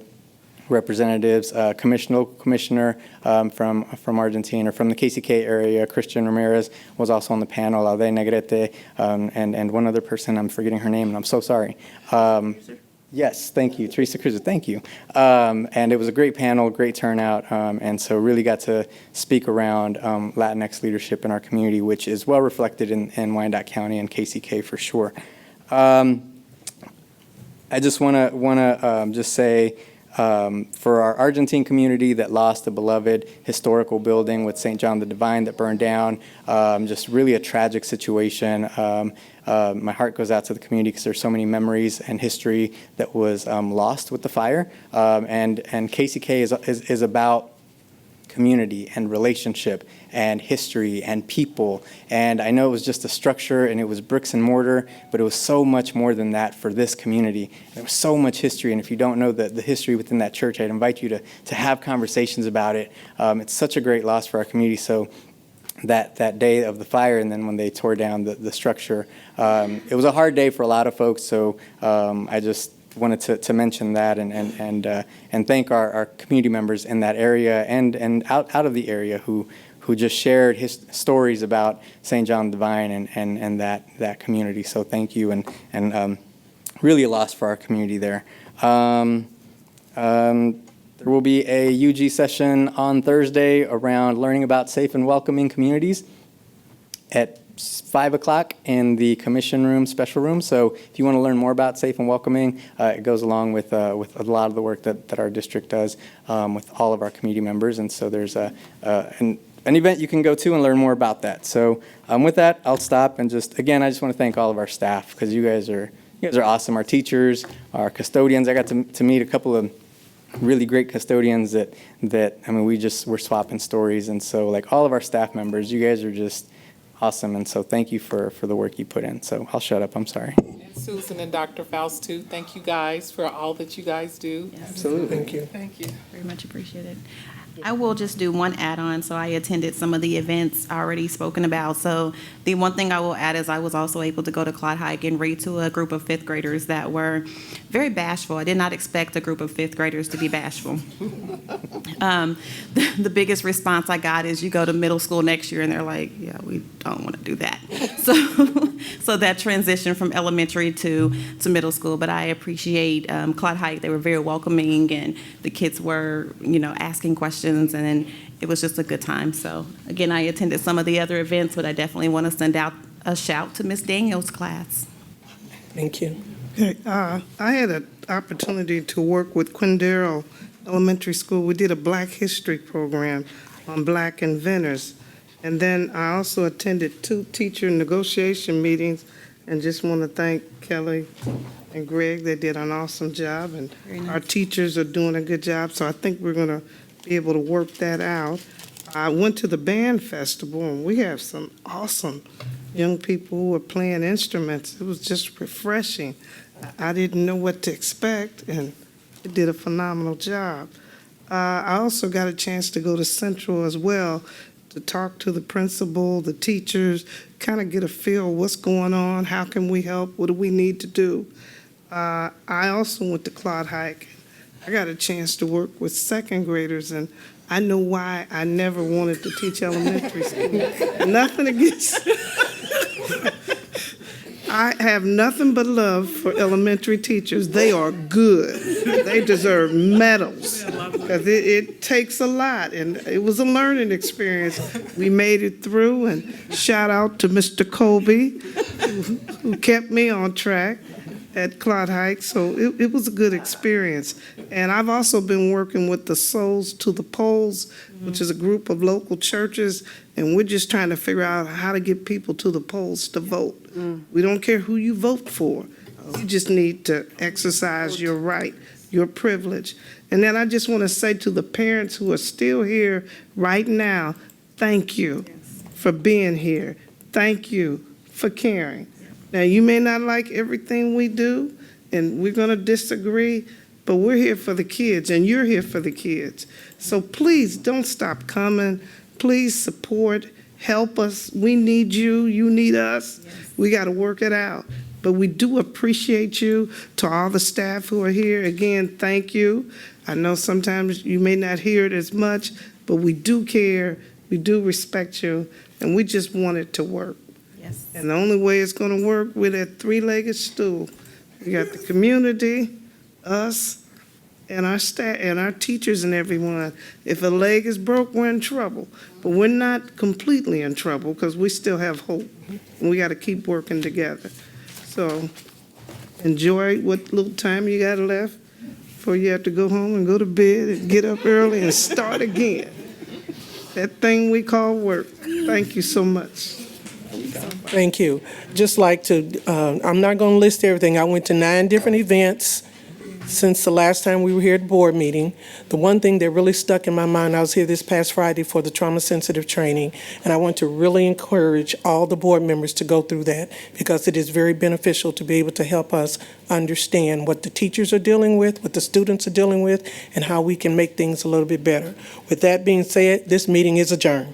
representatives, commissioner from Argentina, or from the KCK area, Christian Ramirez was also on the panel, Alde Negrete, and one other person, I'm forgetting her name, and I'm so sorry. Yes, thank you, Teresa Cruz, thank you. And it was a great panel, great turnout, and so really got to speak around Latinx leadership in our community, which is well reflected in Wyandotte County and KCK for sure. I just want to just say, for our Argentine community that lost a beloved historical building with St. John the Divine that burned down, just really a tragic situation. My heart goes out to the community because there's so many memories and history that was lost with the fire. And KCK is about community and relationship and history and people. And I know it was just a structure and it was bricks and mortar, but it was so much more than that for this community. There was so much history, and if you don't know the history within that church, I'd invite you to have conversations about it. It's such a great loss for our community. So that day of the fire, and then when they tore down the structure, it was a hard day for a lot of folks. So I just wanted to mention that and thank our community members in that area and out of the area who just shared his stories about St. John Divine and that community. So thank you, and really a loss for our community there. There will be a UG session on Thursday around learning about safe and welcoming communities at 5 o'clock in the commission room, special room. So if you want to learn more about safe and welcoming, it goes along with a lot of the work that our district does with all of our community members. And so there's an event you can go to and learn more about that. So with that, I'll stop and I just want to thank all of our staff, because you guys are awesome. Our teachers, our custodians. I got to meet a couple of really great custodians that I mean, we're swapping stories. And so like all of our staff members, you guys are just awesome. And so thank you for the work you put in. So I'll shut up. I'm sorry. And Susan and Dr. Faust too. Thank you guys for all that you guys do. Yes. Absolutely. Thank you. Thank you. Very much appreciated. I will just do one add-on. So I attended some of the events already spoken about. So the one thing I will add is I was also able to go to Clyde Hike and read to a group of fifth graders that were very bashful. I did not expect a group of fifth graders to be bashful. The biggest response I got is, you go to middle school next year, and they're like, yeah, we don't want to do that. So that transition from elementary to middle school. But I appreciate Clyde Hike. They were very welcoming, and the kids were, asking questions, and then it was just a good time. So again, I attended some of the other events, but I definitely want to send out a shout to Miss Daniel's class. Thank you. Okay, I had an opportunity to work with Quindaro Elementary School. We did a Black History program on Black inventors. And then I also attended 2 teacher negotiation meetings, and just want to thank Kelly and Greg. They did an awesome job, and our teachers are doing a good job. So I think we're going to be able to work that out. I went to the band festival, and we have some awesome young people who are playing instruments. It was just refreshing. I didn't know what to expect, and they did a phenomenal job. I also got a chance to go to Central as well to talk to the principal, the teachers, kind of get a feel of what's going on, how can we help, what do we need to do. I also went to Clyde Hike. I got a chance to work with second graders, and I know why I never wanted to teach elementary school. Nothing against. I have nothing but love for elementary teachers. They are good. They deserve medals, because it takes a lot, and it was a learning experience. We made it through, and shout out to Mr. Colby, who kept me on track at Clyde Hike. So it was a good experience. And I've also been working with the Souls to the Polls, which is a group of local churches, and we're just trying to figure out how to get people to the polls to vote. We don't care who you vote for. You just need to exercise your right, your privilege. And then I just want to say to the parents who are still here right now, thank you for being here. Thank you for caring. Now, you may not like everything we do, and we're going to disagree, but we're here for the kids, and you're here for the kids. So please, don't stop coming. Please support, help us. We need you, you need us. We got to work it out. But we do appreciate you. To all the staff who are here, again, thank you. I know sometimes you may not hear it as much, but we do care, we do respect you, and we just want it to work. Yes. And the only way it's going to work with that three-legged stool. We got the community, us, and our staff, and our teachers and everyone. If a leg is broke, we're in trouble. But we're not completely in trouble because we still have hope. And we got to keep working together. So enjoy what little time you got left before you have to go home and go to bed and get up early and start again. That thing we call work. Thank you so much. Thank you. Just like to, I'm not going to list everything. I went to 9 different events since the last time we were here at board meeting. The one thing that really stuck in my mind, I was here this past Friday for the trauma-sensitive training, and I want to really encourage all the board members to go through that because it is very beneficial to be able to help us understand what the teachers are dealing with, what the students are dealing with, and how we can make things a little bit better. With that being said, this meeting is adjourned.